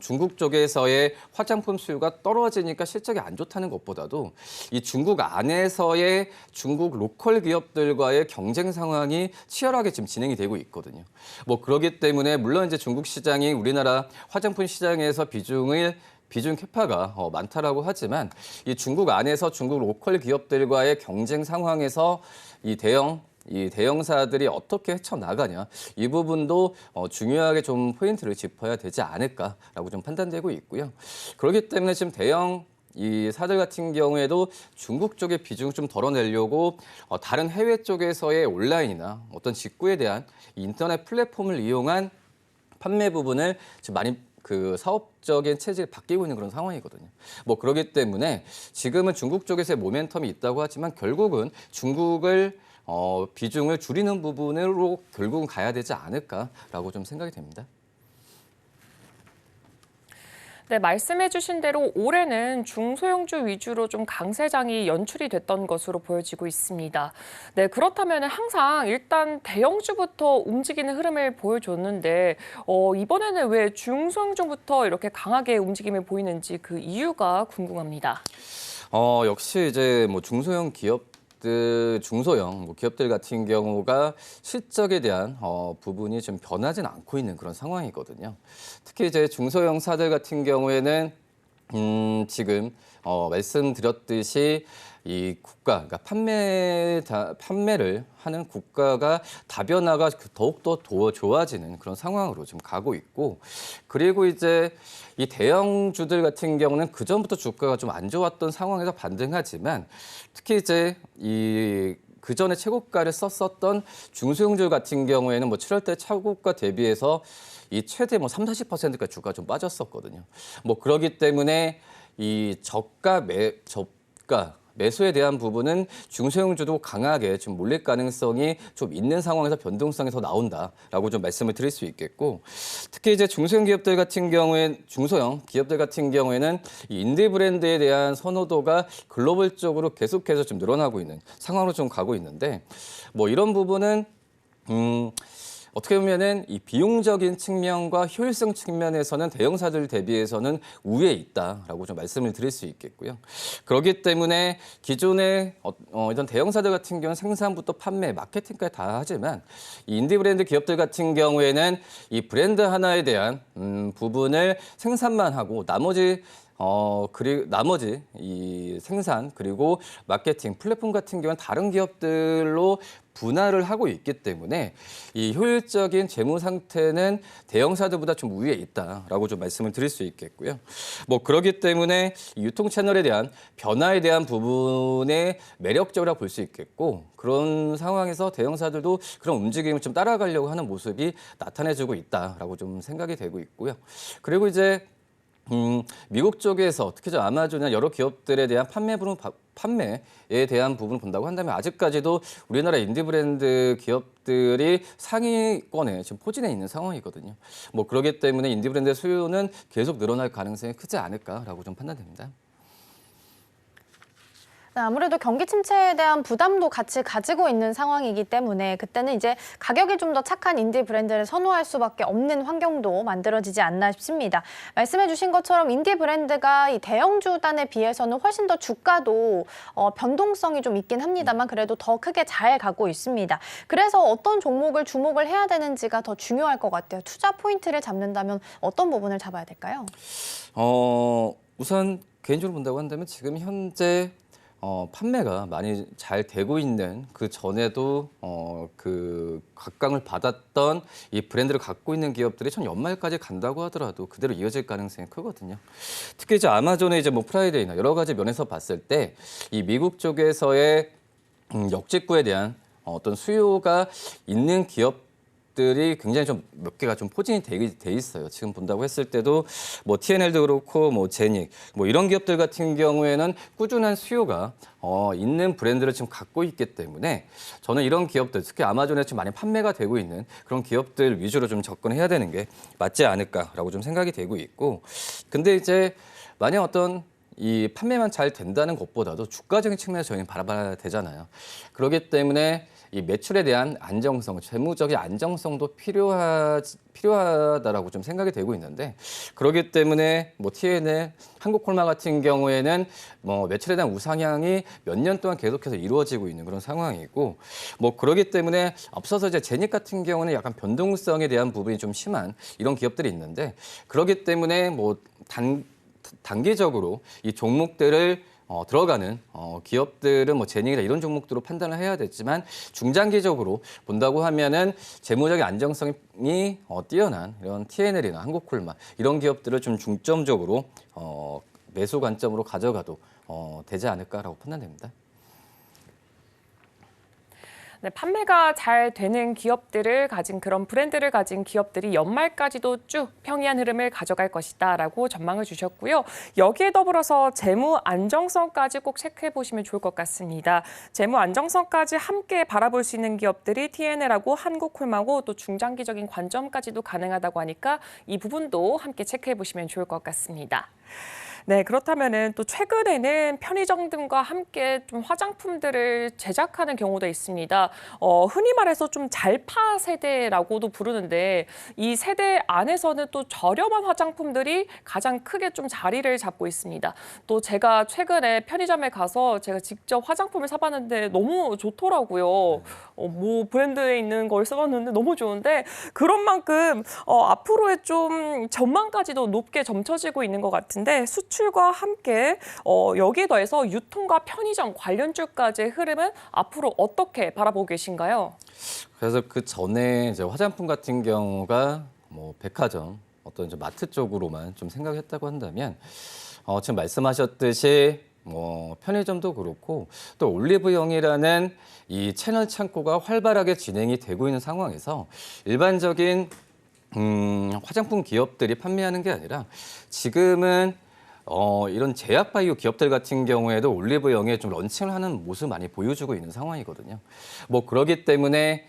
중국 쪽에서의 화장품 수요가 떨어지니까 실적이 안 좋다는 것보다도 이 중국 안에서의 중국 로컬 기업들과의 경쟁 상황이 치열하게 지금 진행이 되고 있거든요. 뭐 그렇기 때문에 물론 이제 중국 시장이 우리나라 화장품 시장에서 비중 캐파가 많다라고 하지만 이 중국 안에서 중국 로컬 기업들과의 경쟁 상황에서 이 대형사들이 어떻게 헤쳐나가냐 이 부분도 중요하게 좀 포인트를 짚어야 되지 않을까라고 좀 판단되고 있고요. 그렇기 때문에 지금 이 사들 같은 경우에도 중국 쪽의 비중을 좀 덜어내려고 다른 해외 쪽에서의 온라인이나 어떤 직구에 대한 인터넷 플랫폼을 이용한 판매 부분을 지금 많이 사업적인 체질이 바뀌고 있는 그런 상황이거든요. 뭐 그렇기 때문에 지금은 중국 쪽에서의 모멘텀이 있다고 하지만 결국은 중국을 비중을 줄이는 부분으로 결국은 가야 되지 않을까라고 좀 생각이 됩니다. 네, 말씀해 주신 대로 올해는 중소형주 위주로 좀 강세장이 연출이 됐던 것으로 보여지고 있습니다. 네, 그렇다면 항상 일단 대형주부터 움직이는 흐름을 보여줬는데 이번에는 왜 중소형주부터 이렇게 강하게 움직임을 보이는지 그 이유가 궁금합니다. 역시 이제 뭐 중소형 기업들 같은 경우가 실적에 대한 부분이 좀 변하진 않고 있는 그런 상황이거든요. 특히 이제 중소형사들 같은 경우에는 지금 말씀드렸듯이 이 국가, 그러니까 판매를 하는 국가가 다변화가 더욱더 좋아지는 그런 상황으로 좀 가고 있고, 그리고 이제 이 대형주들 같은 경우는 그 전부터 주가가 좀 안 좋았던 상황에서 반등하지만, 특히 이제 그 전에 최고가를 썼었던 중소형주 같은 경우에는 뭐 7월 달 최고가 대비해서 이 최대 30-40%까지 주가가 좀 빠졌었거든요. 뭐 그렇기 때문에 이 저가 매수에 대한 부분은 중소형주도 강하게 좀 몰릴 가능성이 좀 있는 상황에서 변동성에서 나온다라고 좀 말씀을 드릴 수 있겠고, 특히 이제 중소형 기업들 같은 경우에는 이 인디 브랜드에 대한 선호도가 글로벌적으로 계속해서 좀 늘어나고 있는 상황으로 좀 가고 있는데, 뭐 이런 부분은 어떻게 보면은 이 비용적인 측면과 효율성 측면에서는 대형사들 대비해서는 우위에 있다라고 좀 말씀을 드릴 수 있겠고요. 그렇기 때문에 기존의 이런 대형사들 같은 경우는 생산부터 판매, 마케팅까지 다 하지만 이 인디 브랜드 기업들 같은 경우에는 이 브랜드 하나에 대한 부분을 생산만 하고 나머지 이 생산 그리고 마케팅 플랫폼 같은 경우는 다른 기업들로 분할을 하고 있기 때문에 이 효율적인 재무 상태는 대형사들보다 좀 우위에 있다라고 좀 말씀을 드릴 수 있겠고요. 뭐 그렇기 때문에 유통 채널에 대한 변화에 대한 부분에 매력적이라고 볼 수 있겠고, 그런 상황에서 대형사들도 그런 움직임을 좀 따라가려고 하는 모습이 나타내주고 있다라고 좀 생각이 되고 있고요. 그리고 이제 미국 쪽에서 특히 저 아마존이나 여러 기업들에 대한 판매에 대한 부분을 본다고 한다면 아직까지도 우리나라 인디 브랜드 기업들이 상위권에 지금 포진해 있는 상황이거든요. 뭐 그렇기 때문에 인디 브랜드 수요는 계속 늘어날 가능성이 크지 않을까라고 좀 판단됩니다. 아무래도 경기 침체에 대한 부담도 같이 가지고 있는 상황이기 때문에 그때는 이제 가격이 좀 더 착한 인디 브랜드를 선호할 수밖에 없는 환경도 만들어지지 않나 싶습니다. 말씀해 주신 것처럼 인디 브랜드가 이 대형주단에 비해서는 훨씬 더 주가도 변동성이 좀 있긴 합니다만 그래도 더 크게 잘 가고 있습니다. 그래서 어떤 종목을 주목을 해야 되는지가 더 중요할 것 같아요. 투자 포인트를 잡는다면 어떤 부분을 잡아야 될까요? 우선 개인적으로 본다고 한다면 지금 현재 판매가 많이 잘 되고 있는 그 전에도 그 각광을 받았던 이 브랜드를 갖고 있는 기업들이 전 연말까지 간다고 하더라도 그대로 이어질 가능성이 크거든요. 특히 이제 아마존의 이제 뭐 프라이데이나 여러 가지 면에서 봤을 때 이 미국 쪽에서의 역직구에 대한 어떤 수요가 있는 기업들이 굉장히 좀 몇 개가 좀 포진이 돼 있어요. 지금 본다고 했을 때도 뭐 TNL도 그렇고 뭐 제닉 뭐 이런 기업들 같은 경우에는 꾸준한 수요가 있는 브랜드를 지금 갖고 있기 때문에 저는 이런 기업들 특히 아마존에 좀 많이 판매가 되고 있는 그런 기업들 위주로 좀 접근해야 되는 게 맞지 않을까라고 좀 생각이 되고 있고, 근데 이제 만약 어떤 이 판매만 잘 된다는 것보다도 주가적인 측면에서 저희는 바라봐야 되잖아요. 그렇기 때문에 이 매출에 대한 안정성, 재무적인 안정성도 필요하다라고 좀 생각이 되고 있는데, 그렇기 때문에 뭐 TNL, 한국콜마 같은 경우에는 뭐 매출에 대한 우상향이 몇 년 동안 계속해서 이루어지고 있는 그런 상황이고, 뭐 그렇기 때문에 앞서서 이제 제닉 같은 경우는 약간 변동성에 대한 부분이 좀 심한 이런 기업들이 있는데, 그렇기 때문에 뭐 단기적으로 이 종목들을 들어가는 기업들은 뭐 제닉이나 이런 종목들로 판단을 해야 되지만, 중장기적으로 본다고 하면은 재무적인 안정성이 뛰어난 이런 TNL이나 한국콜마 이런 기업들을 좀 중점적으로 매수 관점으로 가져가도 되지 않을까라고 판단됩니다. 네, 판매가 잘 되는 기업들을 가진 그런 브랜드를 가진 기업들이 연말까지도 쭉 평이한 흐름을 가져갈 것이다라고 전망을 주셨고요. 여기에 더불어서 재무 안정성까지 꼭 체크해 보시면 좋을 것 같습니다. 재무 안정성까지 함께 바라볼 수 있는 기업들이 TNL하고 한국콜마고 또 중장기적인 관점까지도 가능하다고 하니까 이 부분도 함께 체크해 보시면 좋을 것 같습니다. 네, 그렇다면은 또 최근에는 편의점 등과 함께 좀 화장품들을 제작하는 경우도 있습니다. 흔히 말해서 좀 잘파 세대라고도 부르는데, 이 세대 안에서는 또 저렴한 화장품들이 가장 크게 좀 자리를 잡고 있습니다. 또 제가 최근에 편의점에 가서 제가 직접 화장품을 사봤는데 너무 좋더라고요. 뭐 브랜드에 있는 걸 써봤는데 너무 좋은데, 그런 만큼 앞으로의 좀 전망까지도 높게 점쳐지고 있는 것 같은데, 수출과 함께 여기에 더해서 유통과 편의점 관련주까지의 흐름은 앞으로 어떻게 바라보고 계신가요? 그래서 그 전에 이제 화장품 같은 경우가 뭐 백화점, 어떤 이제 마트 쪽으로만 좀 생각했다고 한다면, 지금 말씀하셨듯이 뭐 편의점도 그렇고 또 올리브영이라는 이 채널 창고가 활발하게 진행이 되고 있는 상황에서 일반적인 화장품 기업들이 판매하는 게 아니라, 지금은 이런 제약 바이오 기업들 같은 경우에도 올리브영에 좀 런칭을 하는 모습 많이 보여주고 있는 상황이거든요. 뭐 그러기 때문에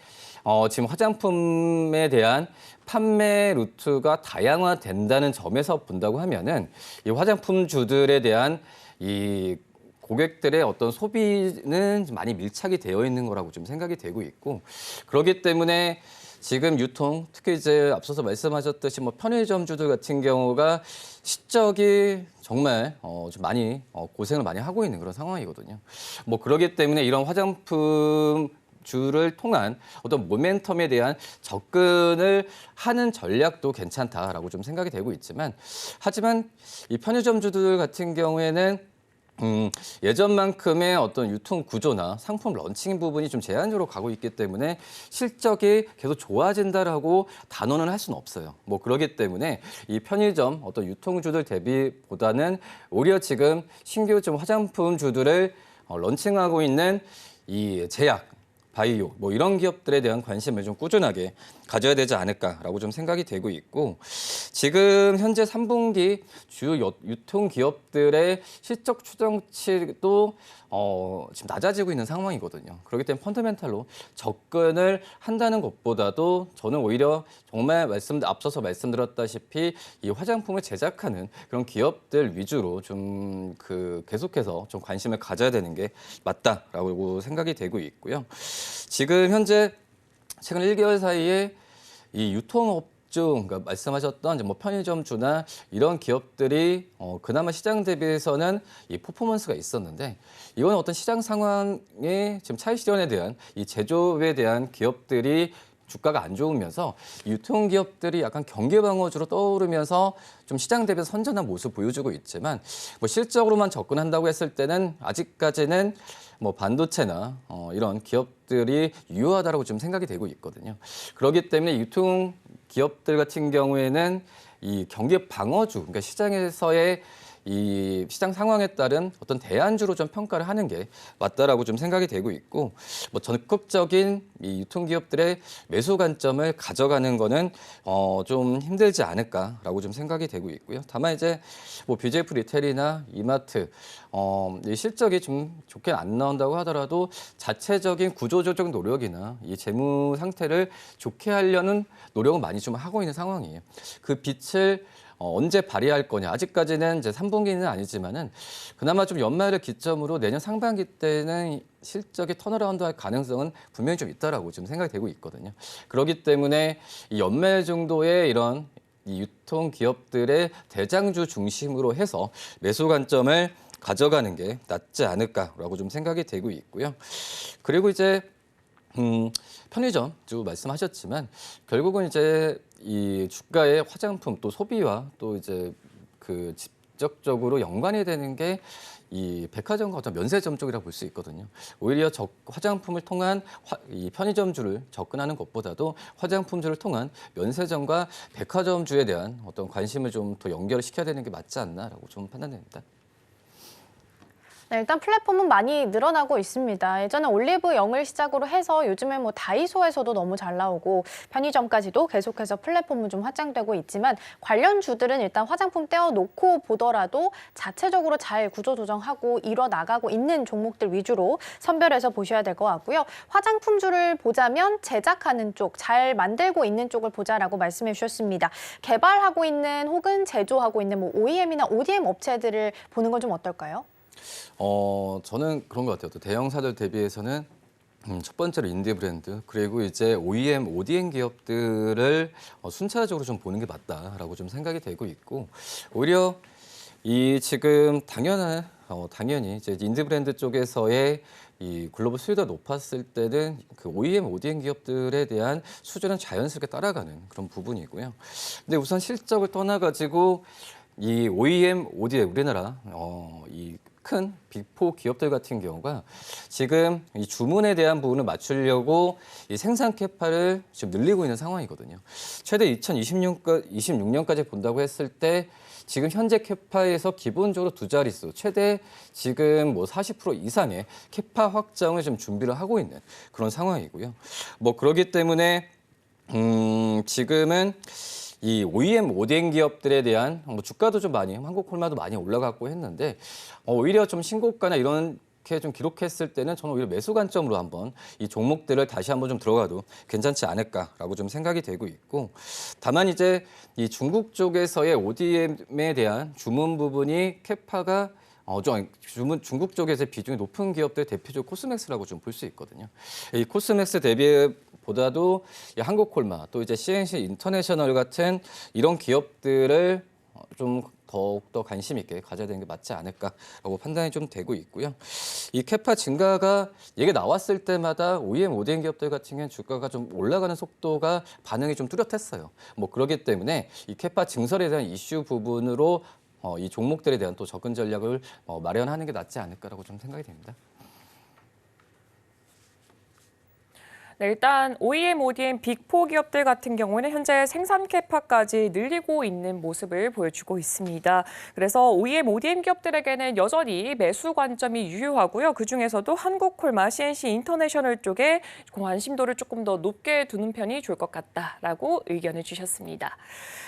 지금 화장품에 대한 판매 루트가 다양화된다는 점에서 본다고 하면은, 이 화장품주들에 대한 이 고객들의 어떤 소비는 많이 밀착이 되어 있는 거라고 좀 생각이 되고 있고, 그렇기 때문에 지금 유통, 특히 이제 앞서서 말씀하셨듯이 뭐 편의점주들 같은 경우가 실적이 정말 좀 많이 고생을 많이 하고 있는 그런 상황이거든요. 뭐 그렇기 때문에 이런 화장품 주를 통한 어떤 모멘텀에 대한 접근을 하는 전략도 괜찮다라고 좀 생각이 되고 있지만, 하지만 이 편의점주들 같은 경우에는 예전만큼의 어떤 유통 구조나 상품 런칭 부분이 좀 제한적으로 가고 있기 때문에 실적이 계속 좋아진다라고 단언을 할 수는 없어요. 뭐 그렇기 때문에 이 편의점 어떤 유통주들 대비보다는 오히려 지금 신규 좀 화장품주들을 런칭하고 있는 이 제약, 바이오 뭐 이런 기업들에 대한 관심을 좀 꾸준하게 가져야 되지 않을까라고 좀 생각이 되고 있고, 지금 현재 3분기 주요 유통 기업들의 실적 추정치도 지금 낮아지고 있는 상황이거든요. 그렇기 때문에 펀더멘탈로 접근을 한다는 것보다도 저는 오히려 정말 앞서서 말씀드렸다시피 이 화장품을 제작하는 그런 기업들 위주로 좀 계속해서 좀 관심을 가져야 되는 게 맞다라고 생각이 되고 있고요. 지금 현재 최근 1개월 사이에 이 유통업종, 그러니까 말씀하셨던 이제 뭐 편의점주나 이런 기업들이 그나마 시장 대비해서는 이 퍼포먼스가 있었는데, 이건 어떤 시장 상황의 지금 차익 실현에 대한 이 제조업에 대한 기업들이 주가가 안 좋으면서 유통기업들이 약간 경기 방어주로 떠오르면서 좀 시장 대비해서 선전한 모습 보여주고 있지만, 뭐 실적으로만 접근한다고 했을 때는 아직까지는 뭐 반도체나 이런 기업들이 유효하다라고 좀 생각이 되고 있거든요. 그렇기 때문에 유통 기업들 같은 경우에는 이 경기 방어주, 그러니까 시장에서의 이 시장 상황에 따른 어떤 대안주로 좀 평가를 하는 게 맞다라고 좀 생각이 되고 있고, 뭐 적극적인 이 유통기업들의 매수 관점을 가져가는 거는 좀 힘들지 않을까라고 좀 생각이 되고 있고요. 다만 이제 뭐 BJF 리테일이나 이마트 이 실적이 좀 좋게 안 나온다고 하더라도 자체적인 구조조정 노력이나 이 재무 상태를 좋게 하려는 노력은 많이 좀 하고 있는 상황이에요. 그 빛을 언제 발휘할 거냐. 아직까지는 이제 3분기는 아니지만은 그나마 좀 연말을 기점으로 내년 상반기 때는 실적이 턴어라운드할 가능성은 분명히 좀 있다라고 지금 생각이 되고 있거든요. 그렇기 때문에 이 연말 정도의 이런 이 유통 기업들의 대장주 중심으로 해서 매수 관점을 가져가는 게 낫지 않을까라고 좀 생각이 되고 있고요. 그리고 이제 편의점주 말씀하셨지만 결국은 이제 이 주가의 화장품 또 소비와 또 이제 그 직접적으로 연관이 되는 게 이 백화점과 어떤 면세점 쪽이라고 볼 수 있거든요. 오히려 화장품을 통한 이 편의점주를 접근하는 것보다도 화장품주를 통한 면세점과 백화점주에 대한 어떤 관심을 좀 더 연결을 시켜야 되는 게 맞지 않나라고 좀 판단됩니다. 네, 일단 플랫폼은 많이 늘어나고 있습니다. 예전에 올리브 영을 시작으로 해서 요즘에 뭐 다이소에서도 너무 잘 나오고 편의점까지도 계속해서 플랫폼은 좀 확장되고 있지만 관련 주들은 일단 화장품 떼어놓고 보더라도 자체적으로 잘 구조조정하고 이뤄나가고 있는 종목들 위주로 선별해서 보셔야 될 것 같고요. 화장품주를 보자면 제작하는 쪽, 잘 만들고 있는 쪽을 보자라고 말씀해 주셨습니다. 개발하고 있는 혹은 제조하고 있는 뭐 OEM이나 ODM 업체들을 보는 건 좀 어떨까요? 저는 그런 것 같아요. 또 대형사들 대비해서는 첫 번째로 인디 브랜드, 그리고 이제 OEM, ODM 기업들을 순차적으로 좀 보는 게 맞다라고 좀 생각이 되고 있고, 오히려 이 지금 당연히 이제 인디 브랜드 쪽에서의 이 글로벌 수요가 높았을 때는 그 OEM, ODM 기업들에 대한 수준은 자연스럽게 따라가는 그런 부분이고요. 근데 우선 실적을 떠나가지고 이 OEM, ODM 우리나라 이 큰 빅4 기업들 같은 경우가 지금 이 주문에 대한 부분을 맞추려고 이 생산 캐파를 지금 늘리고 있는 상황이거든요. 최대 2026년까지 본다고 했을 때 지금 현재 캐파에서 기본적으로 두 자릿수, 최대 지금 뭐 40% 이상의 캐파 확장을 좀 준비를 하고 있는 그런 상황이고요. 뭐 그렇기 때문에 지금은 이 OEM, ODM 기업들에 대한 뭐 주가도 좀 많이, 한국콜마도 많이 올라갔고 했는데 오히려 좀 신고가나 이렇게 좀 기록했을 때는 저는 오히려 매수 관점으로 한번 이 종목들을 다시 한번 좀 들어가도 괜찮지 않을까라고 좀 생각이 되고 있고, 다만 이제 이 중국 쪽에서의 ODM에 대한 주문 부분이 캐파가 중국 쪽에서 비중이 높은 기업들 대표적 코스맥스라고 좀 볼 수 있거든요. 이 코스맥스 대비보다도 이 한국콜마 또 이제 CNC 인터내셔널 같은 이런 기업들을 좀 더욱더 관심 있게 가져야 되는 게 맞지 않을까라고 판단이 좀 되고 있고요. 이 캐파 증가가 얘기 나왔을 때마다 OEM, ODM 기업들 같은 경우는 주가가 좀 올라가는 속도가 반응이 좀 뚜렷했어요. 뭐 그렇기 때문에 이 캐파 증설에 대한 이슈 부분으로 이 종목들에 대한 또 접근 전략을 마련하는 게 낫지 않을까라고 좀 생각이 됩니다. 네, 일단 OEM, ODM 빅4 기업들 같은 경우는 현재 생산 캐파까지 늘리고 있는 모습을 보여주고 있습니다. 그래서 OEM, ODM 기업들에게는 여전히 매수 관점이 유효하고요. 그중에서도 한국콜마, CNC 인터내셔널 쪽에 관심도를 조금 더 높게 두는 편이 좋을 것 같다라고 의견을 주셨습니다.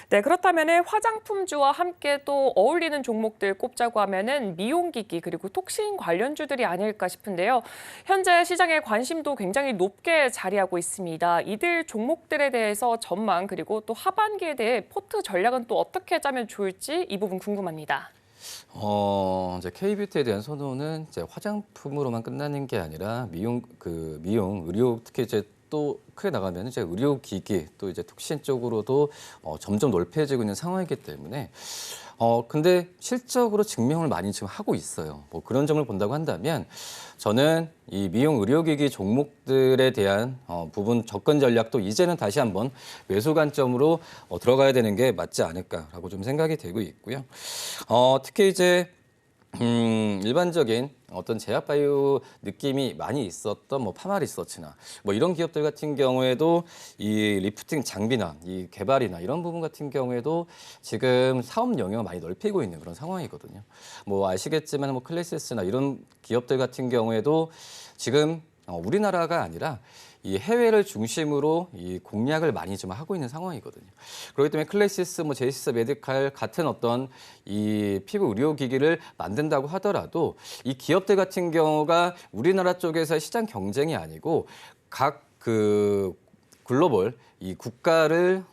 네, 그렇다면 화장품주와 함께 또 어울리는 종목들 꼽자고 하면은 미용기기 그리고 톡신 관련주들이 아닐까 싶은데요. 현재 시장의 관심도 굉장히 높게 자리하고 있습니다. 이들 종목들에 대해서 전망 그리고 또 하반기에 대해 포트 전략은 또 어떻게 짜면 좋을지 이 부분 궁금합니다. 이제 K뷰티에 대한 선호는 이제 화장품으로만 끝나는 게 아니라 미용, 의료, 특히 이제 또 크게 나가면 이제 의료기기 또 이제 톡신 쪽으로도 점점 넓혀지고 있는 상황이기 때문에 근데 실적으로 증명을 많이 지금 하고 있어요. 뭐 그런 점을 본다고 한다면 저는 이 미용 의료기기 종목들에 대한 부분 접근 전략도 이제는 다시 한번 매수 관점으로 들어가야 되는 게 맞지 않을까라고 좀 생각이 되고 있고요. 특히 이제 일반적인 어떤 제약바이오 느낌이 많이 있었던 뭐 파마리서치나 뭐 이런 기업들 같은 경우에도 이 리프팅 장비나 이 개발이나 이런 부분 같은 경우에도 지금 사업 영역을 많이 넓히고 있는 그런 상황이거든요. 뭐 아시겠지만 뭐 클래시스나 이런 기업들 같은 경우에도 지금 우리나라가 아니라 이 해외를 중심으로 이 공략을 많이 좀 하고 있는 상황이거든요. 그렇기 때문에 클래시스, 뭐 제이시스 메디칼 같은 어떤 이 피부 의료기기를 만든다고 하더라도 이 기업들 같은 경우가 우리나라 쪽에서 시장 경쟁이 아니고 각 그 글로벌 이 국가를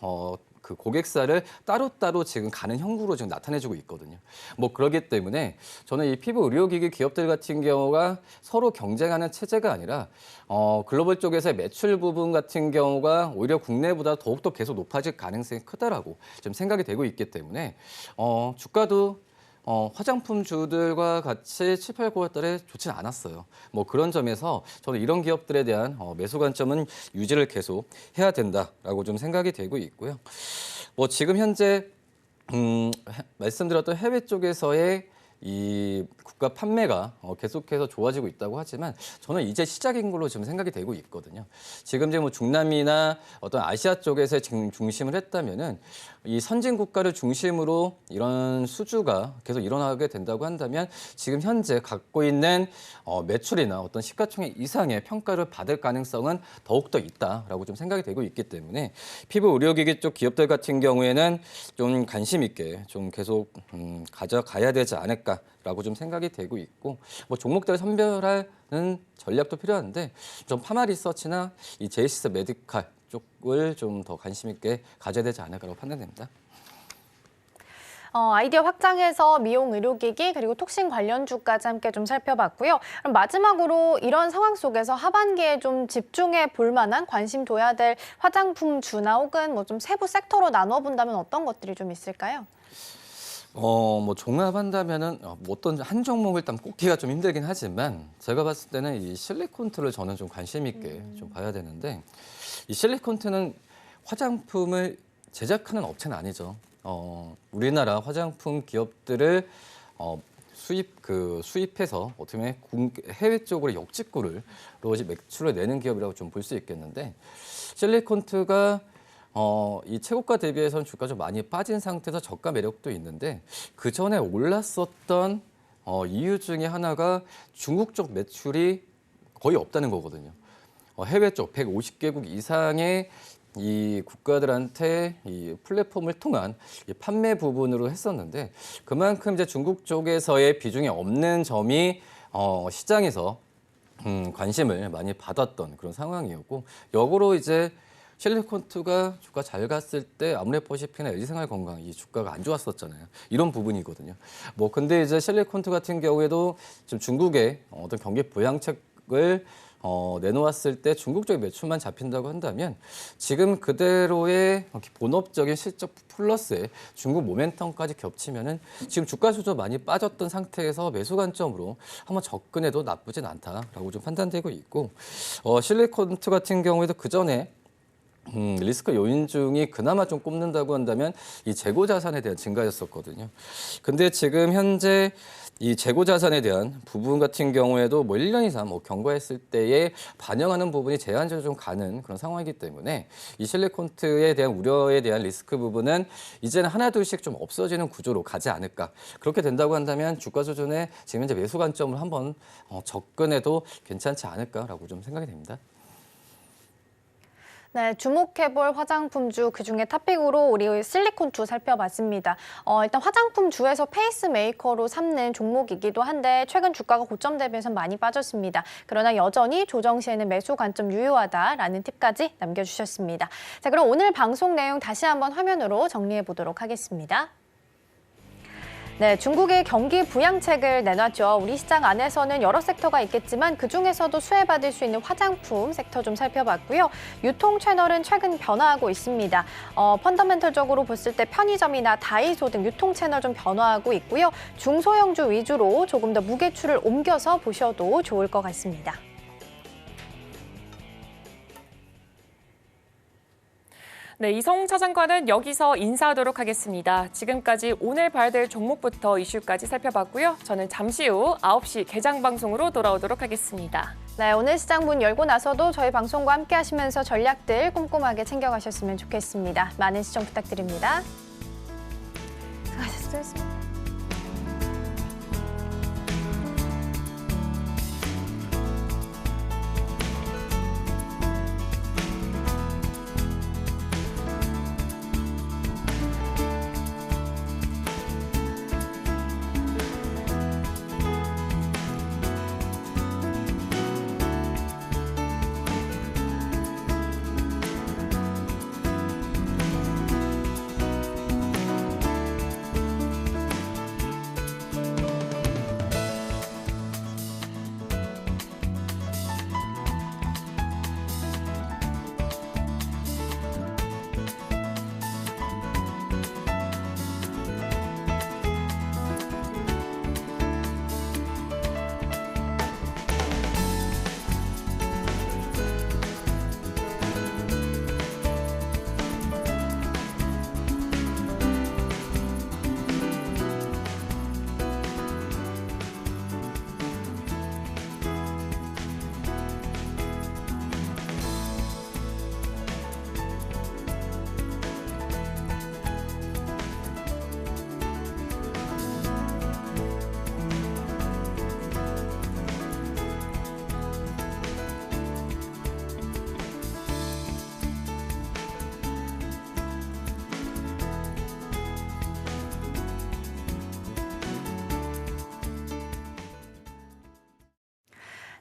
그 고객사를 따로따로 지금 가는 형국으로 지금 나타내주고 있거든요. 뭐 그렇기 때문에 저는 이 피부 의료기기 기업들 같은 경우가 서로 경쟁하는 체제가 아니라 글로벌 쪽에서의 매출 부분 같은 경우가 오히려 국내보다 더욱더 계속 높아질 가능성이 크다라고 좀 생각이 되고 있기 때문에 주가도 화장품주들과 같이 7, 8, 9월 달에 좋지는 않았어요. 뭐 그런 점에서 저는 이런 기업들에 대한 매수 관점은 유지를 계속 해야 된다라고 좀 생각이 되고 있고요. 뭐 지금 현재 말씀드렸던 해외 쪽에서의 이 국가 판매가 계속해서 좋아지고 있다고 하지만 저는 이제 시작인 걸로 지금 생각이 되고 있거든요. 지금 이제 뭐 중남미나 어떤 아시아 쪽에서 중심을 했다면은 이 선진 국가를 중심으로 이런 수주가 계속 일어나게 된다고 한다면 지금 현재 갖고 있는 매출이나 어떤 시가총액 이상의 평가를 받을 가능성은 더욱더 있다라고 좀 생각이 되고 있기 때문에 피부 의료기기 쪽 기업들 같은 경우에는 좀 관심 있게 좀 계속 가져가야 되지 않을까라고 좀 생각이 되고 있고 뭐 종목들을 선별하는 전략도 필요한데 좀 파마 리서치나 이 제이시스 메디칼 쪽을 좀 더 관심 있게 가져야 되지 않을까라고 판단됩니다. 아이디어 확장해서 미용 의료기기 그리고 톡신 관련주까지 함께 좀 살펴봤고요. 그럼 마지막으로 이런 상황 속에서 하반기에 좀 집중해 볼 만한 관심 둬야 될 화장품주나 혹은 뭐 좀 세부 섹터로 나눠 본다면 어떤 것들이 좀 있을까요? 뭐 종합한다면은 뭐 어떤 한 종목을 일단 꼽기가 좀 힘들긴 하지만 제가 봤을 때는 이 실리콘트를 저는 좀 관심 있게 좀 봐야 되는데 이 실리콘트는 화장품을 제작하는 업체는 아니죠. 우리나라 화장품 기업들을 수입해서 어떻게 보면 해외 쪽으로 역직구를 매출을 내는 기업이라고 좀 볼 수 있겠는데 실리콘트가 이 최고가 대비해서는 주가 좀 많이 빠진 상태에서 저가 매력도 있는데 그 전에 올랐었던 이유 중에 하나가 중국 쪽 매출이 거의 없다는 거거든요. 해외 쪽 150개국 이상의 이 국가들한테 이 플랫폼을 통한 이 판매 부분으로 했었는데 그만큼 이제 중국 쪽에서의 비중이 없는 점이 시장에서 관심을 많이 받았던 그런 상황이었고 역으로 이제 실리콘트가 주가 잘 갔을 때 아무래퍼시피나 LG생활건강 이 주가가 안 좋았었잖아요. 이런 부분이거든요. 뭐 근데 이제 실리콘트 같은 경우에도 지금 중국의 어떤 경기 부양책을 내놓았을 때 중국 쪽의 매출만 잡힌다고 한다면 지금 그대로의 본업적인 실적 플러스에 중국 모멘텀까지 겹치면은 지금 주가 수조 많이 빠졌던 상태에서 매수 관점으로 한번 접근해도 나쁘진 않다라고 좀 판단되고 있고 실리콘트 같은 경우에도 그 전에 리스크 요인 중에 그나마 좀 꼽는다고 한다면 이 재고 자산에 대한 증가였었거든요. 근데 지금 현재 이 재고 자산에 대한 부분 같은 경우에도 뭐 1년 이상 경과했을 때에 반영하는 부분이 제한적으로 좀 가는 그런 상황이기 때문에 이 실리콘트에 대한 우려에 대한 리스크 부분은 이제는 하나둘씩 좀 없어지는 구조로 가지 않을까. 그렇게 된다고 한다면 주가 수준에 지금 현재 매수 관점을 한번 접근해도 괜찮지 않을까라고 좀 생각이 됩니다. 네, 주목해볼 화장품주 그중에 탑픽으로 우리 실리콘주 살펴봤습니다. 일단 화장품주에서 페이스메이커로 삼는 종목이기도 한데 최근 주가가 고점 대비해서 많이 빠졌습니다. 그러나 여전히 조정 시에는 매수 관점 유효하다라는 팁까지 남겨주셨습니다. 자, 그럼 오늘 방송 내용 다시 한번 화면으로 정리해 보도록 하겠습니다. 네, 중국의 경기 부양책을 내놨죠. 우리 시장 안에서는 여러 섹터가 있겠지만 그중에서도 수혜받을 수 있는 화장품 섹터 좀 살펴봤고요. 유통 채널은 최근 변화하고 있습니다. 펀더멘털적으로 봤을 때 편의점이나 다이소 등 유통 채널 좀 변화하고 있고요. 중소형주 위주로 조금 더 무게추를 옮겨서 보셔도 좋을 것 같습니다. 네, 이성 차장과는 여기서 인사하도록 하겠습니다. 지금까지 오늘 봐야 될 종목부터 이슈까지 살펴봤고요. 저는 잠시 후 9시 개장 방송으로 돌아오도록 하겠습니다. 네, 오늘 시장 문 열고 나서도 저희 방송과 함께 하시면서 전략들 꼼꼼하게 챙겨가셨으면 좋겠습니다. 많은 시청 부탁드립니다. 수고하셨습니다.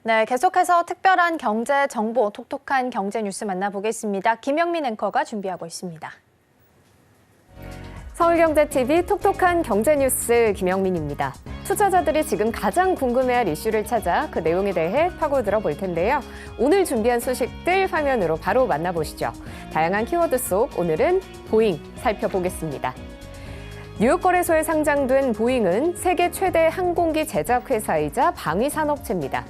네, 계속해서 특별한 경제 정보, 톡톡한 경제 뉴스 만나보겠습니다. 김영민 앵커가 준비하고 있습니다. 서울경제TV 톡톡한 경제뉴스 김영민입니다. 투자자들이 지금 가장 궁금해할 이슈를 찾아 그 내용에 대해 파고들어 볼 텐데요. 오늘 준비한 소식들 화면으로 바로 만나보시죠. 다양한 키워드 속 오늘은 보잉 살펴보겠습니다. 뉴욕 거래소에 상장된 보잉은 세계 최대 항공기 제작 회사이자 방위 산업체입니다.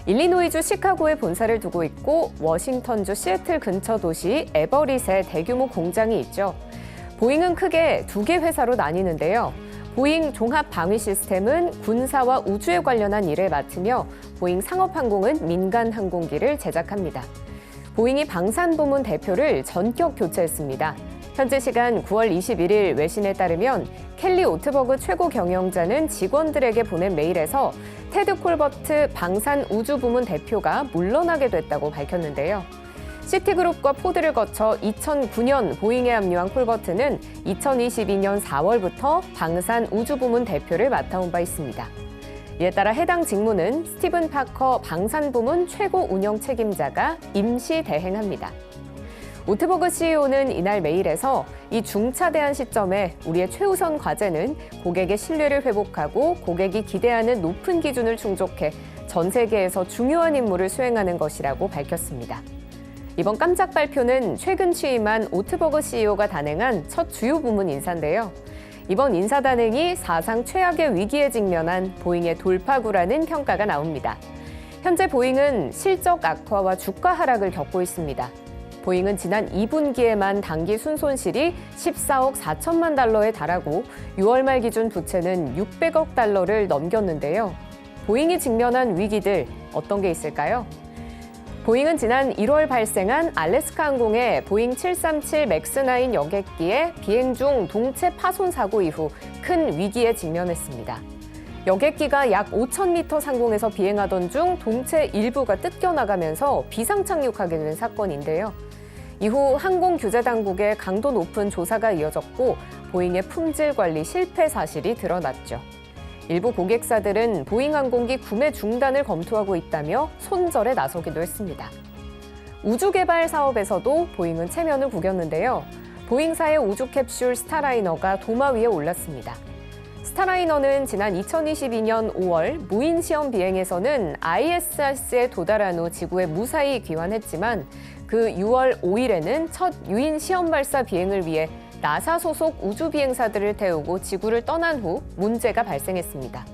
일리노이주 시카고에 본사를 두고 있고 워싱턴주 시애틀 근처 도시 에버릿에 대규모 공장이 있죠. 보잉은 크게 두 개 회사로 나뉘는데요. 보잉 종합 방위 시스템은 군사와 우주에 관련한 일을 맡으며 보잉 상업항공은 민간 항공기를 제작합니다. 보잉이 방산부문 대표를 전격 교체했습니다. 현재 시간 9월 21일 외신에 따르면 켈리 오트버그 최고 경영자는 직원들에게 보낸 메일에서 테드 콜버트 방산 우주 부문 대표가 물러나게 됐다고 밝혔는데요. 시티그룹과 포드를 거쳐 2009년 보잉에 합류한 콜버트는 2022년 4월부터 방산 우주 부문 대표를 맡아온 바 있습니다. 이에 따라 해당 직무는 스티븐 파커 방산 부문 최고 운영 책임자가 임시 대행합니다. 오트버그 CEO는 이날 메일에서 이 중차대한 시점에 우리의 최우선 과제는 고객의 신뢰를 회복하고 고객이 기대하는 높은 기준을 충족해 전 세계에서 중요한 임무를 수행하는 것이라고 밝혔습니다. 이번 깜짝 발표는 최근 취임한 오트버그 CEO가 단행한 첫 주요 부문 인사인데요. 이번 인사 단행이 사상 최악의 위기에 직면한 보잉의 돌파구라는 평가가 나옵니다. 현재 보잉은 실적 악화와 주가 하락을 겪고 있습니다. 보잉은 지난 2분기에만 단기 순손실이 14억 4천만 달러에 달하고 6월 말 기준 부채는 600억 달러를 넘겼는데요. 보잉이 직면한 위기들 어떤 게 있을까요? 보잉은 지난 1월 발생한 알래스카 항공의 보잉 737 맥스9 여객기의 비행 중 동체 파손 사고 이후 큰 위기에 직면했습니다. 여객기가 약 5,000m 상공에서 비행하던 중 동체 일부가 뜯겨나가면서 비상 착륙하게 된 사건인데요. 이후 항공규제당국의 강도 높은 조사가 이어졌고 보잉의 품질 관리 실패 사실이 드러났죠. 일부 고객사들은 보잉 항공기 구매 중단을 검토하고 있다며 손절에 나서기도 했습니다. 우주 개발 사업에서도 보잉은 체면을 구겼는데요. 보잉사의 우주 캡슐 스타라이너가 도마 위에 올랐습니다. 스타라이너는 지난 2022년 5월 무인 시험 비행에서는 ISS에 도달한 후 지구에 무사히 귀환했지만 그 6월 5일에는 첫 유인 시험 발사 비행을 위해 나사 소속 우주 비행사들을 태우고 지구를 떠난 후 문제가 발생했습니다.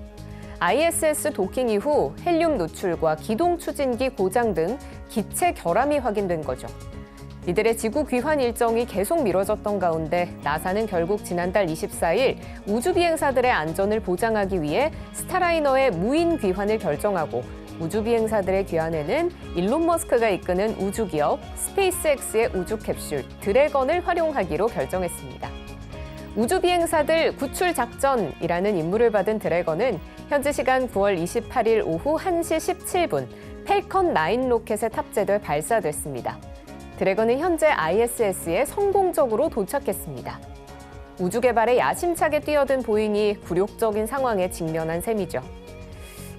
ISS 도킹 이후 헬륨 노출과 기동 추진기 고장 등 기체 결함이 확인된 거죠. 이들의 지구 귀환 일정이 계속 미뤄졌던 가운데 나사는 결국 지난달 24일 우주 비행사들의 안전을 보장하기 위해 스타라이너의 무인 귀환을 결정하고 우주 비행사들의 귀환에는 일론 머스크가 이끄는 우주 기업 스페이스X의 우주 캡슐 드래건을 활용하기로 결정했습니다. 우주 비행사들 구출 작전이라는 임무를 받은 드래건은 현지 시간 9월 28일 오후 1시 17분 펠컨 9 로켓에 탑재돼 발사됐습니다. 드래건은 현재 ISS에 성공적으로 도착했습니다. 우주 개발에 야심차게 뛰어든 보잉이 굴욕적인 상황에 직면한 셈이죠.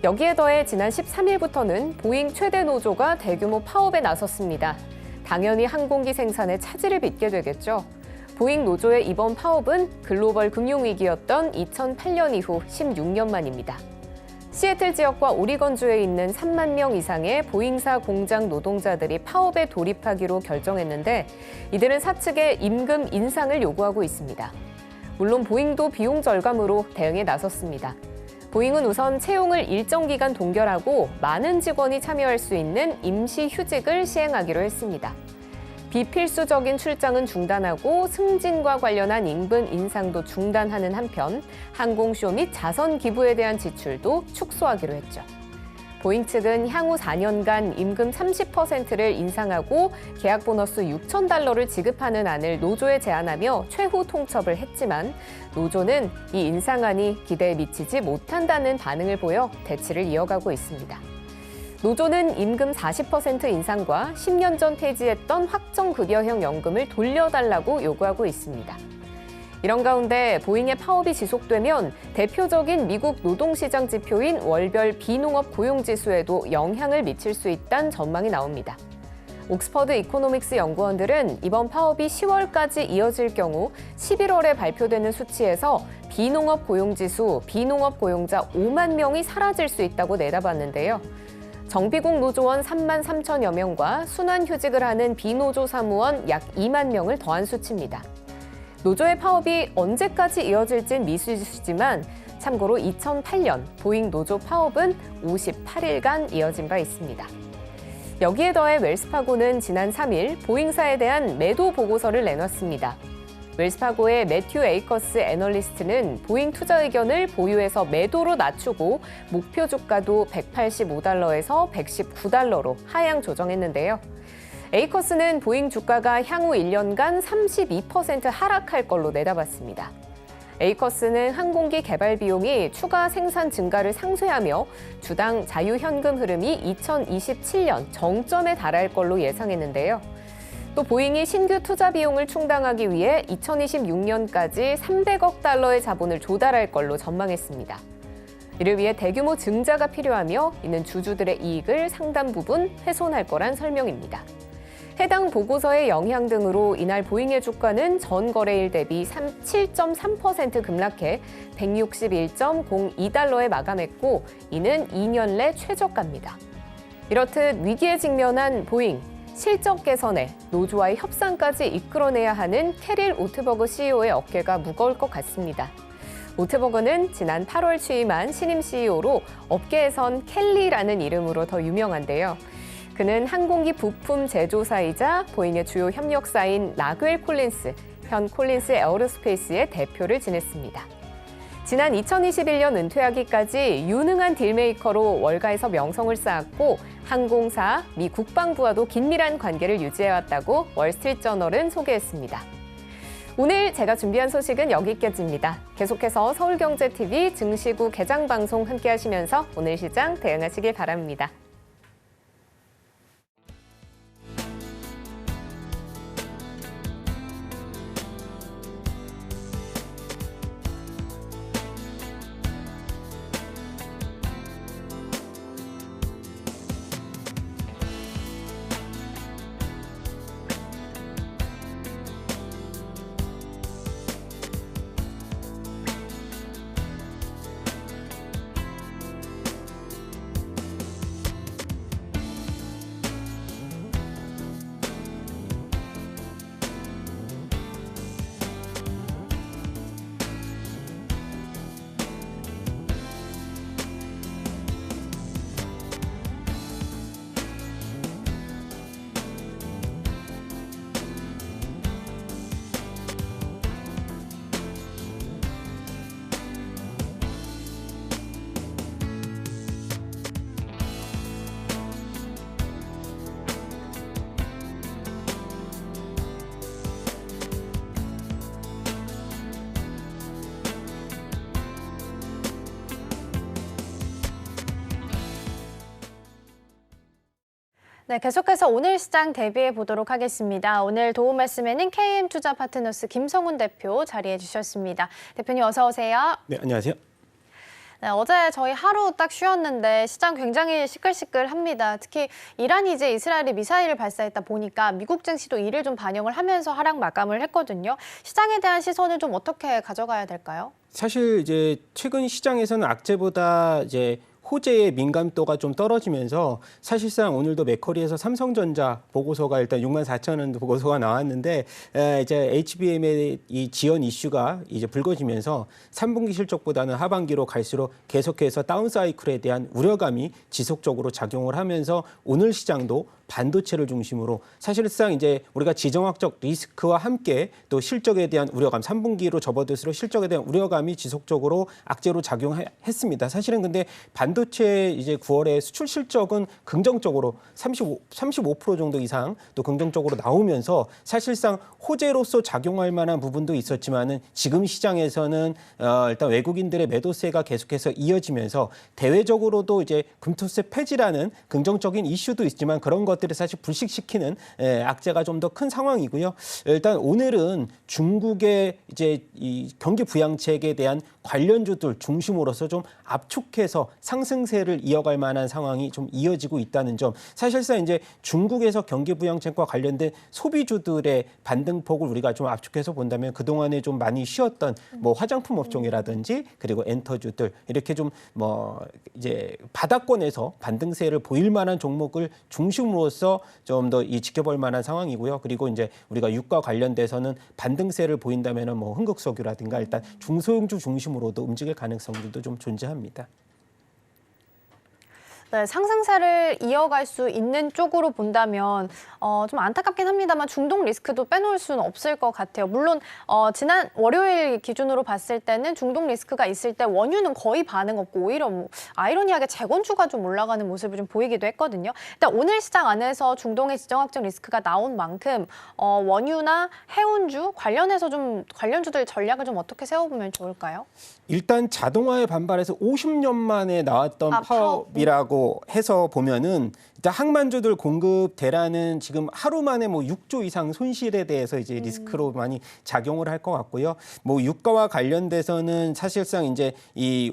여기에 더해 지난 13일부터는 보잉 최대 노조가 대규모 파업에 나섰습니다. 당연히 항공기 생산에 차질을 빚게 되겠죠. 보잉 노조의 이번 파업은 글로벌 금융위기였던 2008년 이후 16년 만입니다. 시애틀 지역과 오리건주에 있는 3만 명 이상의 보잉사 공장 노동자들이 파업에 돌입하기로 결정했는데 이들은 사측에 임금 인상을 요구하고 있습니다. 물론 보잉도 비용 절감으로 대응에 나섰습니다. 보잉은 우선 채용을 일정 기간 동결하고 많은 직원이 참여할 수 있는 임시 휴직을 시행하기로 했습니다. 비필수적인 출장은 중단하고 승진과 관련한 임금 인상도 중단하는 한편 항공쇼 및 자선 기부에 대한 지출도 축소하기로 했죠. 보잉 측은 향후 4년간 임금 30%를 인상하고 계약 보너스 $6,000를 지급하는 안을 노조에 제안하며 최후 통첩을 했지만 노조는 이 인상안이 기대에 미치지 못한다는 반응을 보여 대치를 이어가고 있습니다. 노조는 임금 40% 인상과 10년 전 폐지했던 확정급여형 연금을 돌려달라고 요구하고 있습니다. 이런 가운데 보잉의 파업이 지속되면 대표적인 미국 노동시장 지표인 월별 비농업 고용지수에도 영향을 미칠 수 있다는 전망이 나옵니다. 옥스퍼드 이코노믹스 연구원들은 이번 파업이 10월까지 이어질 경우 11월에 발표되는 수치에서 비농업 고용지수, 비농업 고용자 5만 명이 사라질 수 있다고 내다봤는데요. 정비공 노조원 3만 3천여 명과 순환휴직을 하는 비노조 사무원 약 2만 명을 더한 수치입니다. 노조의 파업이 언제까지 이어질진 미지수지만 참고로 2008년 보잉 노조 파업은 58일간 이어진 바 있습니다. 여기에 더해 웰스파고는 지난 3일 보잉사에 대한 매도 보고서를 내놨습니다. 웰스파고의 매튜 에이커스 애널리스트는 보잉 투자 의견을 보유해서 매도로 낮추고 목표 주가도 185달러에서 119달러로 하향 조정했는데요. 에이커스는 보잉 주가가 향후 1년간 32% 하락할 걸로 내다봤습니다. 에이커스는 항공기 개발 비용이 추가 생산 증가를 상쇄하며 주당 자유현금 흐름이 2027년 정점에 달할 걸로 예상했는데요. 또 보잉이 신규 투자 비용을 충당하기 위해 2026년까지 300억 달러의 자본을 조달할 걸로 전망했습니다. 이를 위해 대규모 증자가 필요하며 이는 주주들의 이익을 상당 부분 훼손할 거란 설명입니다. 해당 보고서의 영향 등으로 이날 보잉의 주가는 전 거래일 대비 7.3% 급락해 161.02달러에 마감했고 이는 2년 내 최저가입니다. 이렇듯 위기에 직면한 보잉, 실적 개선에 노조와의 협상까지 이끌어내야 하는 캐릴 오트버그 CEO의 어깨가 무거울 것 같습니다. 오트버그는 지난 8월 취임한 신임 CEO로 업계에선 켈리라는 이름으로 더 유명한데요. 그는 항공기 부품 제조사이자 보잉의 주요 협력사인 라그웰 콜린스, 현 콜린스 에어로스페이스의 대표를 지냈습니다. 지난 2021년 은퇴하기까지 유능한 딜메이커로 월가에서 명성을 쌓았고 항공사, 미 국방부와도 긴밀한 관계를 유지해왔다고 월스트리트저널은 소개했습니다. 오늘 제가 준비한 소식은 여기까지입니다. 계속해서 서울경제TV 증시구 개장방송 함께하시면서 오늘 시장 대응하시길 바랍니다. 네, 계속해서 오늘 시장 대비해 보도록 하겠습니다. 오늘 도움 말씀에는 KM투자파트너스 김성훈 대표 자리해 주셨습니다. 대표님 어서 오세요. 네, 안녕하세요. 네, 어제 저희 하루 딱 쉬었는데 시장 굉장히 시끌시끌합니다. 특히 이란이 이제 이스라엘에 미사일을 발사했다 보니까 미국 증시도 이를 좀 반영을 하면서 하락 마감을 했거든요. 시장에 대한 시선을 좀 어떻게 가져가야 될까요? 사실 이제 최근 시장에서는 악재보다 이제 호재의 민감도가 좀 떨어지면서 사실상 오늘도 맥커리에서 삼성전자 보고서가 일단 64,000원 보고서가 나왔는데 이제 HBM의 이 지연 이슈가 이제 불거지면서 3분기 실적보다는 하반기로 갈수록 계속해서 다운 사이클에 대한 우려감이 지속적으로 작용을 하면서 오늘 시장도 반도체를 중심으로 사실상 이제 우리가 지정학적 리스크와 함께 또 실적에 대한 우려감, 3분기로 접어들수록 실적에 대한 우려감이 지속적으로 악재로 작용했습니다. 사실은 근데 반도체 이제 9월에 수출 실적은 긍정적으로 35% 정도 이상 또 긍정적으로 나오면서 사실상 호재로서 작용할 만한 부분도 있었지만은 지금 시장에서는 일단 외국인들의 매도세가 계속해서 이어지면서 대외적으로도 이제 금투세 폐지라는 긍정적인 이슈도 있지만 그런 것들 것들을 사실 불식시키는 악재가 좀 더 큰 상황이고요. 일단 오늘은 중국의 이제 이 경기 부양책에 대한 관련주들 중심으로서 좀 압축해서 상승세를 이어갈 만한 상황이 좀 이어지고 있다는 점. 사실상 이제 중국에서 경기 부양책과 관련된 소비주들의 반등폭을 우리가 좀 압축해서 본다면 그동안에 좀 많이 쉬었던 뭐 화장품 업종이라든지 그리고 엔터주들 이렇게 좀 뭐 이제 바닥권에서 반등세를 보일 만한 종목을 중심으로서 좀 더 이 지켜볼 만한 상황이고요. 그리고 이제 우리가 유가 관련돼서는 반등세를 보인다면은 뭐 흥국석유라든가 일단 중소형주 중심으로도 움직일 가능성들도 좀 존재합니다. 네, 상승세를 이어갈 수 있는 쪽으로 본다면 좀 안타깝긴 합니다만 중동 리스크도 빼놓을 수는 없을 것 같아요. 물론 지난 월요일 기준으로 봤을 때는 중동 리스크가 있을 때 원유는 거의 반응 없고 오히려 뭐 아이러니하게 재건주가 좀 올라가는 모습을 좀 보이기도 했거든요. 일단 오늘 시장 안에서 중동의 지정학적 리스크가 나온 만큼 원유나 해운주 관련해서 좀 관련주들 전략을 좀 어떻게 세워보면 좋을까요? 일단 자동화에 반발해서 50년 만에 나왔던 파업이라고 해서 보면은 일단 항만주들 공급 대란은 지금 하루 만에 뭐 6조 이상 손실에 대해서 이제 리스크로 많이 작용을 할 것 같고요. 뭐 유가와 관련돼서는 사실상 이제 이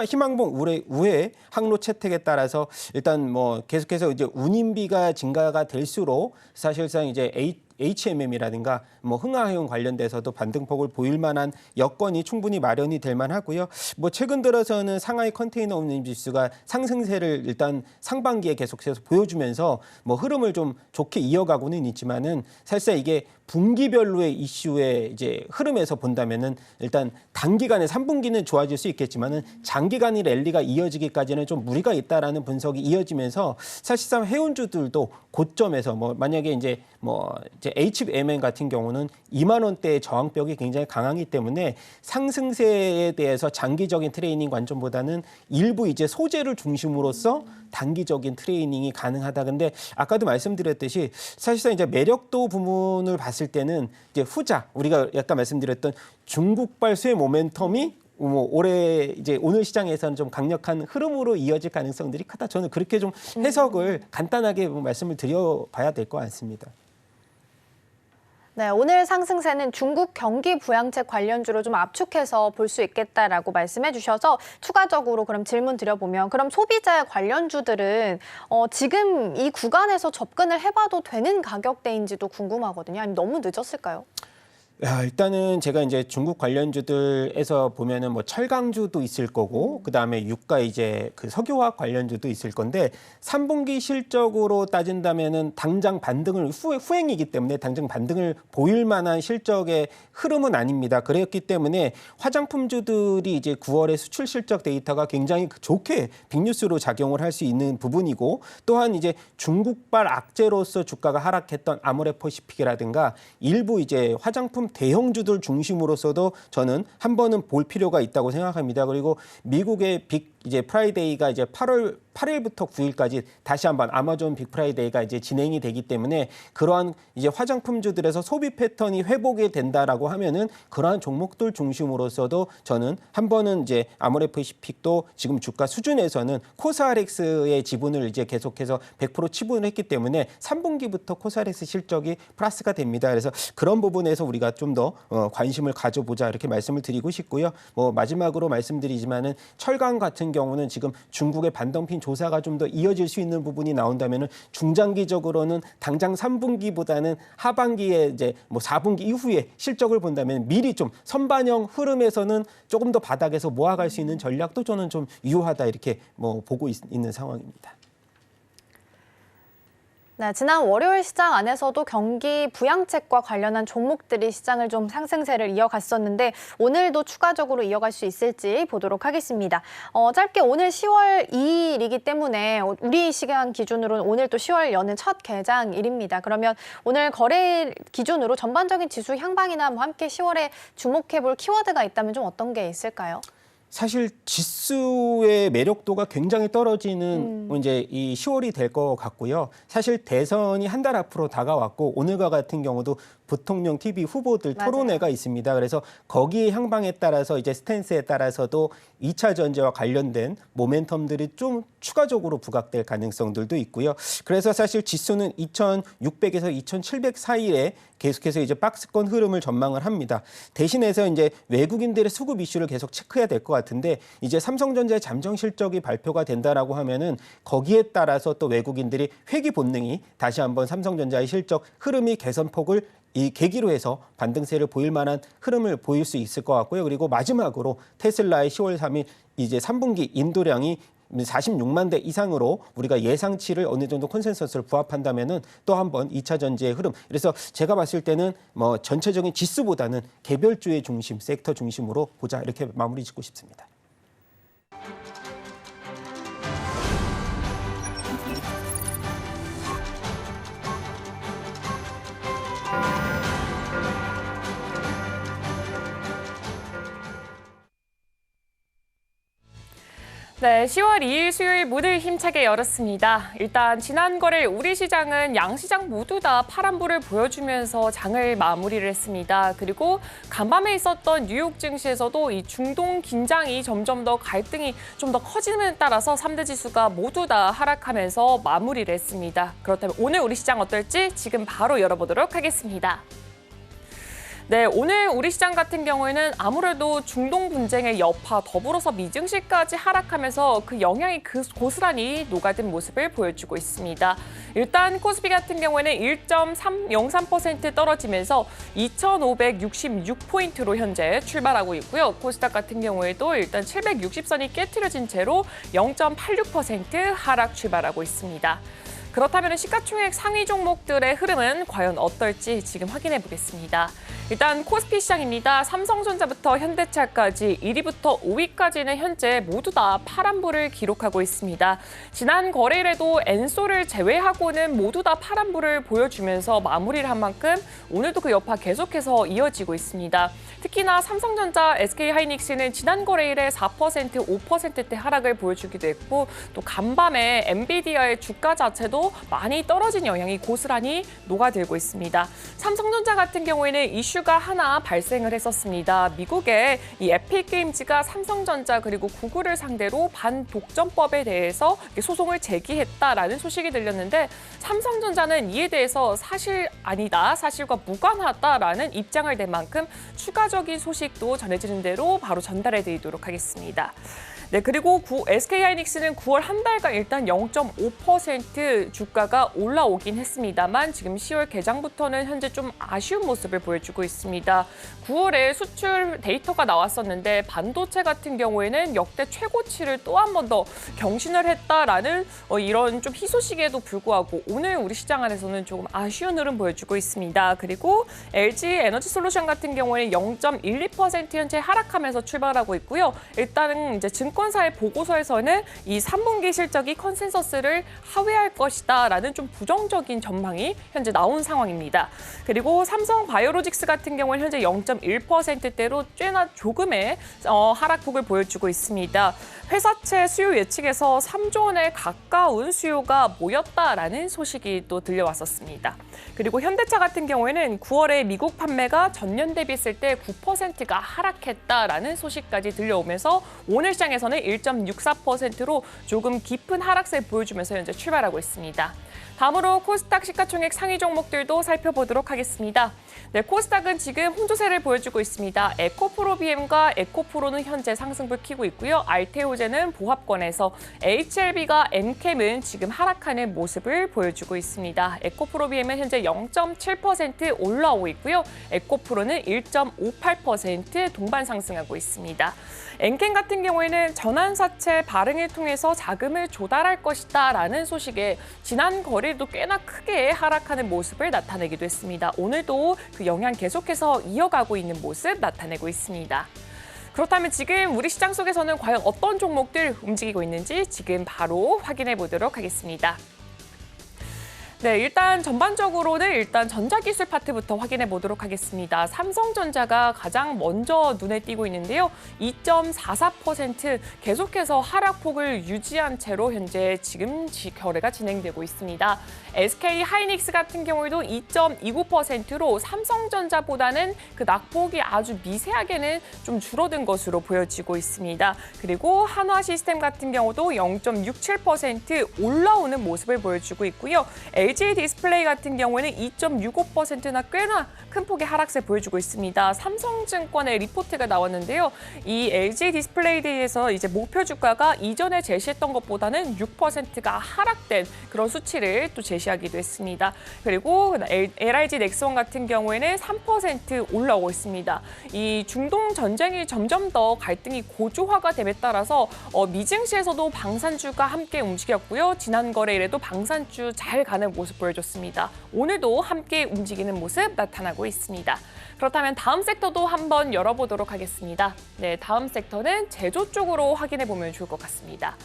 희망봉 우회 항로 채택에 따라서 일단 뭐 계속해서 이제 운임비가 증가가 될수록 사실상 이제 HMM이라든가 뭐 흥하해운 관련돼서도 반등폭을 보일 만한 여건이 충분히 마련이 될 만하고요. 뭐 최근 들어서는 상하이 컨테이너 운임 지수가 상승세를 일단 상반기에 계속해서 보여주면서 뭐 흐름을 좀 좋게 이어가고는 있지만은 사실상 이게 분기별로의 이슈의 이제 흐름에서 본다면은 일단 단기간에 3분기는 좋아질 수 있겠지만은 장기간의 랠리가 이어지기까지는 좀 무리가 있다라는 분석이 이어지면서 사실상 해운주들도 고점에서 뭐 만약에 이제 HMM 같은 경우는 2만 원대의 저항벽이 굉장히 강하기 때문에 상승세에 대해서 장기적인 트레이닝 관점보다는 일부 이제 소재를 중심으로서 단기적인 트레이닝이 가능하다. 근데 아까도 말씀드렸듯이 사실상 이제 매력도 부분을 봤을 때는 이제 후자 우리가 약간 말씀드렸던 중국발 수혜 모멘텀이 뭐 올해 이제 오늘 시장에서는 좀 강력한 흐름으로 이어질 가능성들이 크다. 저는 그렇게 좀 해석을 간단하게 말씀을 드려봐야 될 것 같습니다. 네, 오늘 상승세는 중국 경기 부양책 관련주로 좀 압축해서 볼 수 있겠다라고 말씀해 주셔서 추가적으로 그럼 질문 드려보면 그럼 소비자 관련주들은 지금 이 구간에서 접근을 해봐도 되는 가격대인지도 궁금하거든요. 아니면 너무 늦었을까요? 일단은 제가 이제 중국 관련주들에서 보면은 뭐 철강주도 있을 거고 그다음에 유가 이제 그 석유화학 관련주도 있을 건데 3분기 실적으로 따진다면은 당장 반등을 후행이기 때문에 당장 반등을 보일 만한 실적의 흐름은 아닙니다. 그랬기 때문에 화장품주들이 이제 9월에 수출 실적 데이터가 굉장히 좋게 빅뉴스로 작용을 할 수 있는 부분이고 또한 이제 중국발 악재로서 주가가 하락했던 아모레퍼시픽이라든가 일부 이제 화장품 대형주들 중심으로서도 저는 한 번은 볼 필요가 있다고 생각합니다. 그리고 미국의 빅 이제 프라이데이가 이제 8일부터 9일까지 다시 한번 아마존 빅 프라이데이가 이제 진행이 되기 때문에 그러한 이제 화장품주들에서 소비 패턴이 회복이 된다라고 하면은 그러한 종목들 중심으로서도 저는 한 번은 이제 아모레퍼시픽도 지금 주가 수준에서는 코스알엑스의 지분을 이제 계속해서 100% 치분을 했기 때문에 3분기부터 코스알엑스 실적이 플러스가 됩니다. 그래서 그런 부분에서 우리가 좀 더 관심을 가져보자 이렇게 말씀을 드리고 싶고요. 뭐 마지막으로 말씀드리지만은 철강 같은 경우는 지금 중국의 반덤핑 조사가 좀 더 이어질 수 있는 부분이 나온다면은 중장기적으로는 당장 3분기보다는 하반기에 이제 뭐 4분기 이후에 실적을 본다면 미리 좀 선반영 흐름에서는 조금 더 바닥에서 모아갈 수 있는 전략도 저는 좀 유효하다 이렇게 뭐 보고 있는 상황입니다. 네, 지난 월요일 시장 안에서도 경기 부양책과 관련한 종목들이 시장을 좀 상승세를 이어갔었는데 오늘도 추가적으로 이어갈 수 있을지 보도록 하겠습니다. 짧게 오늘 10월 2일이기 때문에 우리 시간 기준으로는 오늘 또 10월 여는 첫 개장일입니다. 그러면 오늘 거래 기준으로 전반적인 지수 향방이나 뭐 함께 10월에 주목해볼 키워드가 있다면 좀 어떤 게 있을까요? 사실 지수의 매력도가 굉장히 떨어지는 이제 이 10월이 될 것 같고요. 사실 대선이 한 달 앞으로 다가왔고 오늘과 같은 경우도 부통령 TV 후보들 맞아요. 토론회가 있습니다. 그래서 거기에 향방에 따라서 이제 스탠스에 따라서도 2차 전지와 관련된 모멘텀들이 좀 추가적으로 부각될 가능성들도 있고요. 그래서 사실 지수는 2,600에서 2,700 사이에 계속해서 이제 박스권 흐름을 전망을 합니다. 대신해서 이제 외국인들의 수급 이슈를 계속 체크해야 될 것 같은데 이제 삼성전자의 잠정 실적이 발표가 된다라고 하면은 거기에 따라서 또 외국인들이 회귀 본능이 다시 한번 삼성전자의 실적 흐름이 개선폭을 이 계기로 해서 반등세를 보일 만한 흐름을 보일 수 있을 것 같고요. 그리고 마지막으로 테슬라의 10월 3일 이제 3분기 인도량이 46만 대 이상으로 우리가 예상치를 어느 정도 콘센서스를 부합한다면은 또 한 번 2차 전지의 흐름. 그래서 제가 봤을 때는 뭐 전체적인 지수보다는 개별주의 중심, 섹터 중심으로 보자 이렇게 마무리 짓고 싶습니다. 네, 10월 2일 수요일 문을 힘차게 열었습니다. 일단 지난 거래일 우리 시장은 양시장 모두 다 파란불을 보여주면서 장을 마무리를 했습니다. 그리고 간밤에 있었던 뉴욕 증시에서도 이 중동 긴장이 점점 더 갈등이 좀 더 커짐에 따라서 3대 지수가 모두 다 하락하면서 마무리를 했습니다. 그렇다면 오늘 우리 시장 어떨지 지금 바로 열어보도록 하겠습니다. 네, 오늘 우리 시장 같은 경우에는 아무래도 중동 분쟁의 여파 더불어서 미증시까지 하락하면서 그 영향이 고스란히 녹아든 모습을 보여주고 있습니다. 일단 코스피 같은 경우에는 1.03% 떨어지면서 2,566포인트로 현재 출발하고 있고요. 코스닥 같은 경우에도 일단 760선이 깨트려진 채로 0.86% 하락 출발하고 있습니다. 그렇다면 시가총액 상위 종목들의 흐름은 과연 어떨지 지금 확인해 보겠습니다. 일단 코스피 시장입니다. 삼성전자부터 현대차까지 1위부터 5위까지는 현재 모두 다 파란불을 기록하고 있습니다. 지난 거래일에도 엔소를 제외하고는 모두 다 파란불을 보여주면서 마무리를 한 만큼 오늘도 그 여파 계속해서 이어지고 있습니다. 특히나 삼성전자, SK하이닉스는 지난 거래일에 4%, 5%대 하락을 보여주기도 했고 또 간밤에 엔비디아의 주가 자체도 많이 떨어진 영향이 고스란히 녹아들고 있습니다. 삼성전자 같은 경우에는 이슈가 하나 발생을 했었습니다. 미국의 이 에픽게임즈가 삼성전자 그리고 구글을 상대로 반독점법에 대해서 소송을 제기했다라는 소식이 들렸는데 삼성전자는 이에 대해서 사실 아니다, 사실과 무관하다라는 입장을 낸 만큼 추가적인 소식도 전해지는 대로 바로 전달해 드리도록 하겠습니다. 네, 그리고 SK하이닉스는 9월 한 달간 일단 0.5% 주가가 올라오긴 했습니다만 지금 10월 개장부터는 현재 좀 아쉬운 모습을 보여주고 있습니다. 9월에 수출 데이터가 나왔었는데 반도체 같은 경우에는 역대 최고치를 또 한 번 더 경신을 했다라는 이런 좀 희소식에도 불구하고 오늘 우리 시장 안에서는 조금 아쉬운 흐름 보여주고 있습니다. 그리고 LG 에너지솔루션 같은 경우에는 0.12% 현재 하락하면서 출발하고 있고요. 일단은 이제 증권사의 보고서에서는 이 3분기 실적이 컨센서스를 하회할 것이다라는 좀 부정적인 전망이 현재 나온 상황입니다. 그리고 삼성 바이오로직스 같은 경우는 현재 0.1%대로 꽤나 조금의 하락폭을 보여주고 있습니다. 회사채 수요 예측에서 3조 원에 가까운 수요가 모였다라는 소식이 또 들려왔었습니다. 그리고 현대차 같은 경우에는 9월에 미국 판매가 전년 대비했을 때 9%가 하락했다라는 소식까지 들려오면서 오늘 시장에서는 1.64%로 조금 깊은 하락세를 보여주면서 현재 출발하고 있습니다. 다음으로 코스닥 시가총액 상위 종목들도 살펴보도록 하겠습니다. 네, 코스닥은 지금 혼조세를 보여주고 있습니다. 에코프로비엠과 에코프로는 현재 상승불 켜고 있고요. 알테오제는 보합권에서 HLB가 엔캠은 지금 하락하는 모습을 보여주고 있습니다. 에코프로비엠은 현재 0.7% 올라오고 있고요. 에코프로는 1.58% 동반 상승하고 있습니다. 엔캠 같은 경우에는 전환사채 발행을 통해서 자금을 조달할 것이다라는 소식에 지난 거래도 꽤나 크게 하락하는 모습을 나타내기도 했습니다. 오늘도 그 영향 계속해서 이어가고 있는 모습 나타내고 있습니다. 그렇다면 지금 우리 시장 속에서는 과연 어떤 종목들 움직이고 있는지 지금 바로 확인해 보도록 하겠습니다. 네, 일단 전반적으로는 전자기술 파트부터 확인해 보도록 하겠습니다. 삼성전자가 가장 먼저 눈에 띄고 있는데요. 2.44% 계속해서 하락폭을 유지한 채로 현재 지금 거래가 진행되고 있습니다. SK 하이닉스 같은 경우에도 2.29%로 삼성전자보다는 그 낙폭이 아주 미세하게는 좀 줄어든 것으로 보여지고 있습니다. 그리고 한화시스템 같은 경우도 0.67% 올라오는 모습을 보여주고 있고요. LG 디스플레이 같은 경우에는 2.65%나 꽤나 큰 폭의 하락세 보여주고 있습니다. 삼성증권의 리포트가 나왔는데요. 이 LG 디스플레이에 대해서 이제 목표 주가가 이전에 제시했던 것보다는 6%가 하락된 그런 수치를 또 제시하기도 했습니다. 그리고 LIG 넥스원 같은 경우에는 3% 올라오고 있습니다. 이 중동 전쟁이 점점 더 갈등이 고조화가 됨에 따라서 미증시에서도 방산주가 함께 움직였고요. 지난 거래일에도 방산주 잘 가는 모습 보여줬습니다. 오늘도 함께 움직이는 모습 나타나고 있습니다. 그렇다면 다음 섹터도 한번 열어보도록 하겠습니다. 네, 다음 섹터는 제조 쪽으로 확인해 보면 좋을 것 같습니다.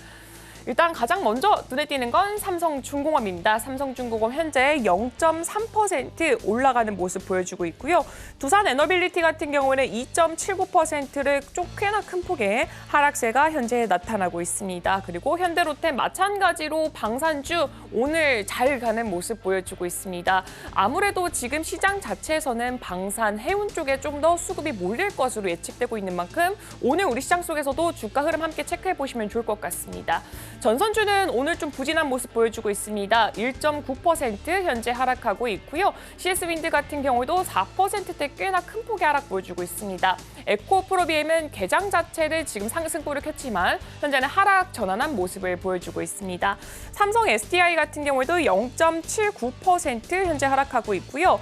일단 가장 먼저 눈에 띄는 건 삼성중공업입니다. 삼성중공업 현재 0.3% 올라가는 모습 보여주고 있고요. 두산 에너빌리티 같은 경우는 2.79%를 좀 꽤나 큰 폭의 하락세가 현재 나타나고 있습니다. 그리고 현대로템 마찬가지로 방산주 오늘 잘 가는 모습 보여주고 있습니다. 아무래도 지금 시장 자체에서는 방산, 해운 쪽에 좀 더 수급이 몰릴 것으로 예측되고 있는 만큼 오늘 우리 시장 속에서도 주가 흐름 함께 체크해 보시면 좋을 것 같습니다. 전선주는 오늘 좀 부진한 모습 보여주고 있습니다. 1.9% 현재 하락하고 있고요. CS윈드 같은 경우도 4%대 꽤나 큰 폭의 하락 보여주고 있습니다. 에코프로비엠은 개장 자체를 지금 상승골을 켰지만 현재는 하락 전환한 모습을 보여주고 있습니다. 삼성 SDI 같은 경우에도 0.79% 현재 하락하고 있고요.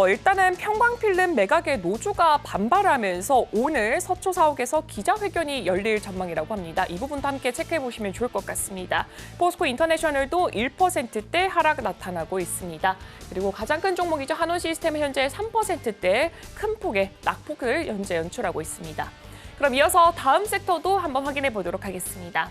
일단은 평광필름 매각의 노조가 반발하면서 오늘 서초 사옥에서 기자회견이 열릴 전망이라고 합니다. 이 부분도 함께 체크해 보시면 좋을 것 같습니다. 포스코 인터내셔널도 1%대 하락 나타나고 있습니다. 그리고 가장 큰 종목이죠. 한원시스템은 현재 3%대 큰 폭의 낙폭을 현재 연출하고 있습니다. 그럼 이어서 다음 섹터도 한번 확인해 보도록 하겠습니다.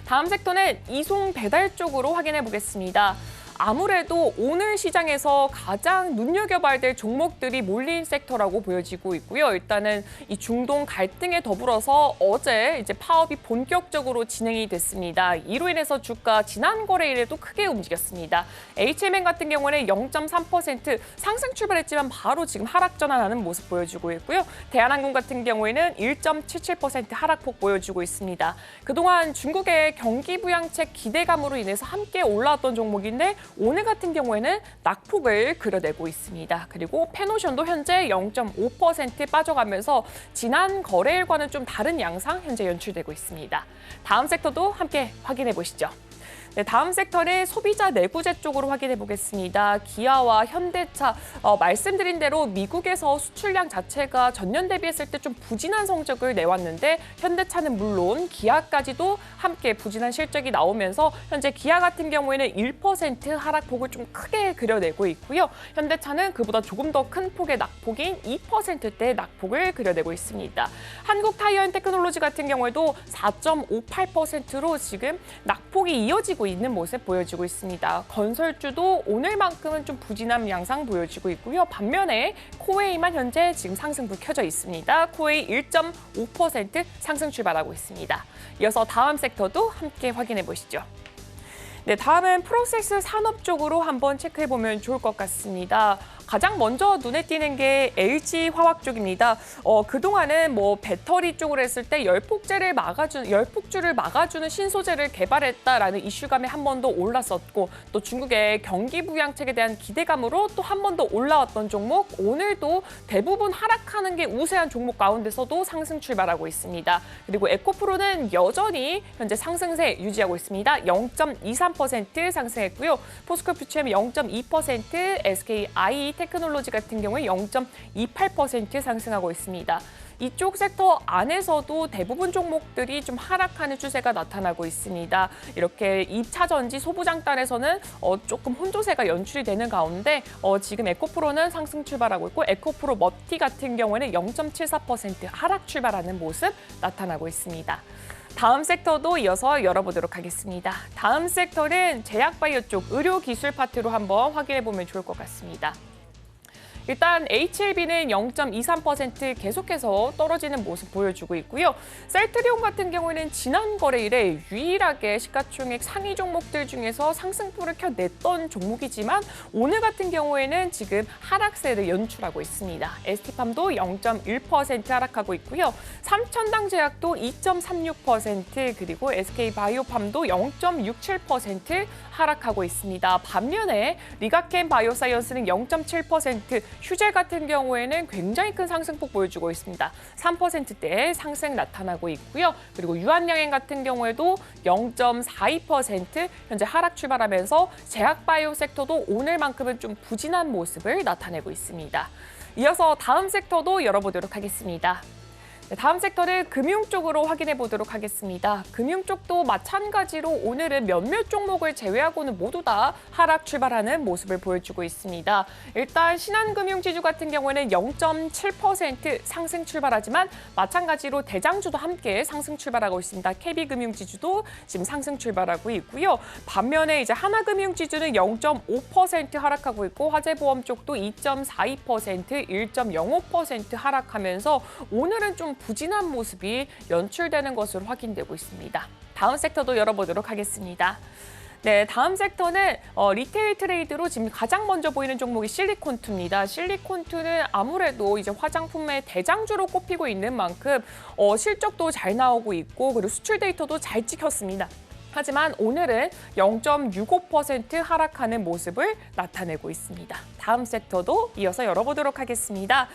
다음 섹터는 이송 배달 쪽으로 확인해 보겠습니다. 아무래도 오늘 시장에서 가장 눈여겨봐야 될 종목들이 몰린 섹터라고 보여지고 있고요. 일단은 이 중동 갈등에 더불어서 어제 이제 파업이 본격적으로 진행이 됐습니다. 이로 인해서 주가 지난 거래일에도 크게 움직였습니다. HMN 같은 경우는 0.3% 상승 출발했지만 바로 지금 하락 전환하는 모습 보여주고 있고요. 대한항공 같은 경우에는 1.77% 하락폭 보여주고 있습니다. 그동안 중국의 경기 부양책 기대감으로 인해서 함께 올라왔던 종목인데 오늘 같은 경우에는 낙폭을 그려내고 있습니다. 그리고 페노션도 현재 0.5% 빠져가면서 지난 거래일과는 좀 다른 양상 현재 연출되고 있습니다. 다음 섹터도 함께 확인해 보시죠. 네, 다음 섹터는 소비자 내구재 쪽으로 확인해 보겠습니다. 기아와 현대차, 말씀드린 대로 미국에서 수출량 자체가 전년 대비했을 때 좀 부진한 성적을 내왔는데 현대차는 물론 기아까지도 함께 부진한 실적이 나오면서 현재 기아 같은 경우에는 1% 하락폭을 좀 크게 그려내고 있고요. 현대차는 그보다 조금 더 큰 폭의 낙폭인 2%대 낙폭을 그려내고 있습니다. 한국타이어앤테크놀로지 같은 경우에도 4.58%로 지금 낙폭이 이어지고 있는 모습 보여지고 있습니다. 건설주도 오늘만큼은 좀 부진한 양상 보여지고 있고요. 반면에 코웨이만 현재 지금 상승불 켜져 있습니다. 코웨이 1.5% 상승 출발하고 있습니다. 이어서 다음 섹터도 함께 확인해 보시죠. 네, 다음은 프로세스 산업 쪽으로 한번 체크해 보면 좋을 것 같습니다. 가장 먼저 눈에 띄는 게 LG 화학 쪽입니다. 그동안은 뭐 배터리 쪽으로 했을 때 열폭주를 막아주는 신소재를 개발했다라는 이슈감에 한 번 더 올랐었고 또 중국의 경기 부양책에 대한 기대감으로 또 한 번 더 올라왔던 종목 오늘도 대부분 하락하는 게 우세한 종목 가운데서도 상승 출발하고 있습니다. 그리고 에코프로는 여전히 현재 상승세 유지하고 있습니다. 0.23% 상승했고요. 포스코 퓨처엠 0.2%, SK IT 테크놀로지 같은 경우에 0.28% 상승하고 있습니다. 이쪽 섹터 안에서도 대부분 종목들이 좀 하락하는 추세가 나타나고 있습니다. 이렇게 2차 전지 소부장단에서는 조금 혼조세가 연출이 되는 가운데 지금 에코프로는 상승 출발하고 있고 에코프로 머티 같은 경우에는 0.74% 하락 출발하는 모습 나타나고 있습니다. 다음 섹터도 이어서 열어보도록 하겠습니다. 다음 섹터는 제약바이오 쪽 의료기술 파트로 한번 확인해 보면 좋을 것 같습니다. 일단 HLB는 0.23% 계속해서 떨어지는 모습 보여주고 있고요. 셀트리온 같은 경우에는 지난 거래일에 유일하게 시가총액 상위 종목들 중에서 상승폭을 켜냈던 종목이지만 오늘 같은 경우에는 지금 하락세를 연출하고 있습니다. ST팜도 0.1% 하락하고 있고요. 삼천당제약도 2.36% 그리고 SK바이오팜도 0.67% 하락하고 있습니다. 반면에 리가켄 바이오사이언스는 0.7%, 휴젤 같은 경우에는 굉장히 큰 상승폭 보여주고 있습니다. 3%대의 상승 나타나고 있고요. 그리고 유한양행 같은 경우에도 0.42% 현재 하락 출발하면서 제약바이오 섹터도 오늘만큼은 좀 부진한 모습을 나타내고 있습니다. 이어서 다음 섹터도 열어보도록 하겠습니다. 네, 다음 섹터는 금융 쪽으로 확인해 보도록 하겠습니다. 금융 쪽도 마찬가지로 오늘은 몇몇 종목을 제외하고는 모두 다 하락 출발하는 모습을 보여주고 있습니다. 일단 신한금융지주 같은 경우에는 0.7% 상승 출발하지만 마찬가지로 대장주도 함께 상승 출발하고 있습니다. KB금융지주도 지금 상승 출발하고 있고요. 반면에 이제 하나금융지주는 0.5% 하락하고 있고 화재보험 쪽도 2.42%, 1.05% 하락하면서 오늘은 좀 부진한 모습이 연출되는 것으로 확인되고 있습니다. 다음 섹터도 열어보도록 하겠습니다. 네, 다음 섹터는 리테일 트레이드로 지금 가장 먼저 보이는 종목이 실리콘투입니다. 실리콘투는 아무래도 이제 화장품의 대장주로 꼽히고 있는 만큼 실적도 잘 나오고 있고 그리고 수출 데이터도 잘 찍혔습니다. 하지만 오늘은 0.65% 하락하는 모습을 나타내고 있습니다. 다음 섹터도 이어서 열어보도록 하겠습니다.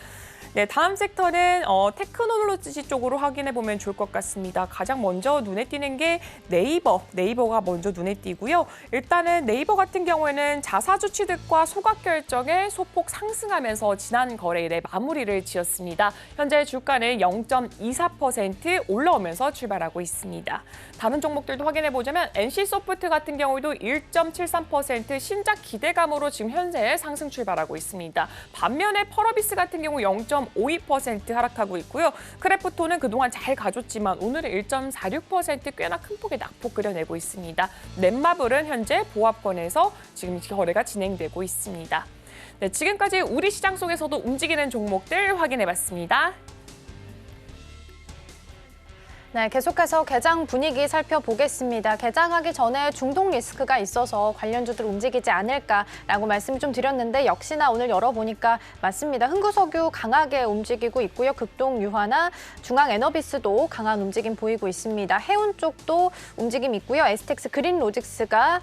네, 다음 섹터는 테크놀로지 쪽으로 확인해 보면 좋을 것 같습니다. 가장 먼저 눈에 띄는 게 네이버가 먼저 눈에 띄고요. 일단은 네이버 같은 경우에는 자사주 취득과 소각 결정에 소폭 상승하면서 지난 거래일에 마무리를 지었습니다. 현재 주가는 0.24% 올라오면서 출발하고 있습니다. 다른 종목들도 확인해 보자면 NC소프트 같은 경우에도 1.73% 신작 기대감으로 지금 현재 상승 출발하고 있습니다. 반면에 펄어비스 같은 경우 0.52% 하락하고 있고요. 크래프톤은 그동안 잘 가졌지만 오늘은 1.46% 꽤나 큰 폭의 낙폭 그려내고 있습니다. 넷마블은 현재 보합권에서 지금 거래가 진행되고 있습니다. 네, 지금까지 우리 시장 속에서도 움직이는 종목들 확인해봤습니다. 네, 계속해서 개장 분위기 살펴보겠습니다. 개장하기 전에 중동 리스크가 있어서 관련주들 움직이지 않을까라고 말씀 좀 드렸는데 역시나 오늘 열어보니까 맞습니다. 흥구석유 강하게 움직이고 있고요. 극동유화나 중앙에너비스도 강한 움직임 보이고 있습니다. 해운 쪽도 움직임 있고요. 에스텍스 그린로직스가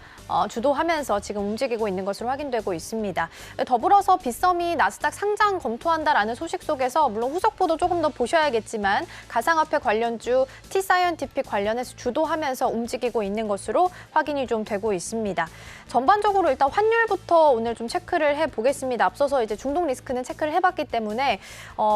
주도하면서 지금 움직이고 있는 것으로 확인되고 있습니다. 더불어서 빗썸이 나스닥 상장 검토한다라는 소식 속에서 물론 후속보도 조금 더 보셔야겠지만 가상화폐 관련주 T사이언티픽 관련해서 주도하면서 움직이고 있는 것으로 확인이 좀 되고 있습니다. 전반적으로 일단 환율부터 오늘 좀 체크를 해보겠습니다. 앞서서 이제 중동 리스크는 체크를 해봤기 때문에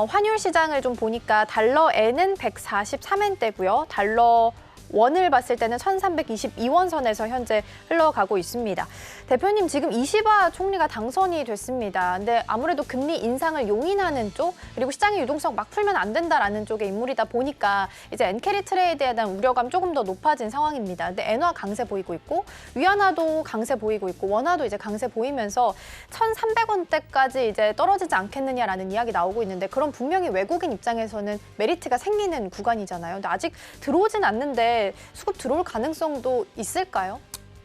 환율 시장을 좀 보니까 달러에는 143엔대고요. 달러 원을 봤을 때는 1322원 선에서 현재 흘러가고 있습니다. 대표님, 지금 이시바 총리가 당선이 됐습니다. 근데 아무래도 금리 인상을 용인하는 쪽, 그리고 시장의 유동성 막 풀면 안 된다라는 쪽의 인물이다 보니까 이제 엔캐리 트레이드에 대한 우려감 조금 더 높아진 상황입니다. 근데 엔화 강세 보이고 있고, 위안화도 강세 보이고 있고, 원화도 이제 강세 보이면서 1,300원대까지 이제 떨어지지 않겠느냐라는 이야기 나오고 있는데, 그럼 분명히 외국인 입장에서는 메리트가 생기는 구간이잖아요. 근데 아직 들어오진 않는데 수급 들어올 가능성도 있을까요?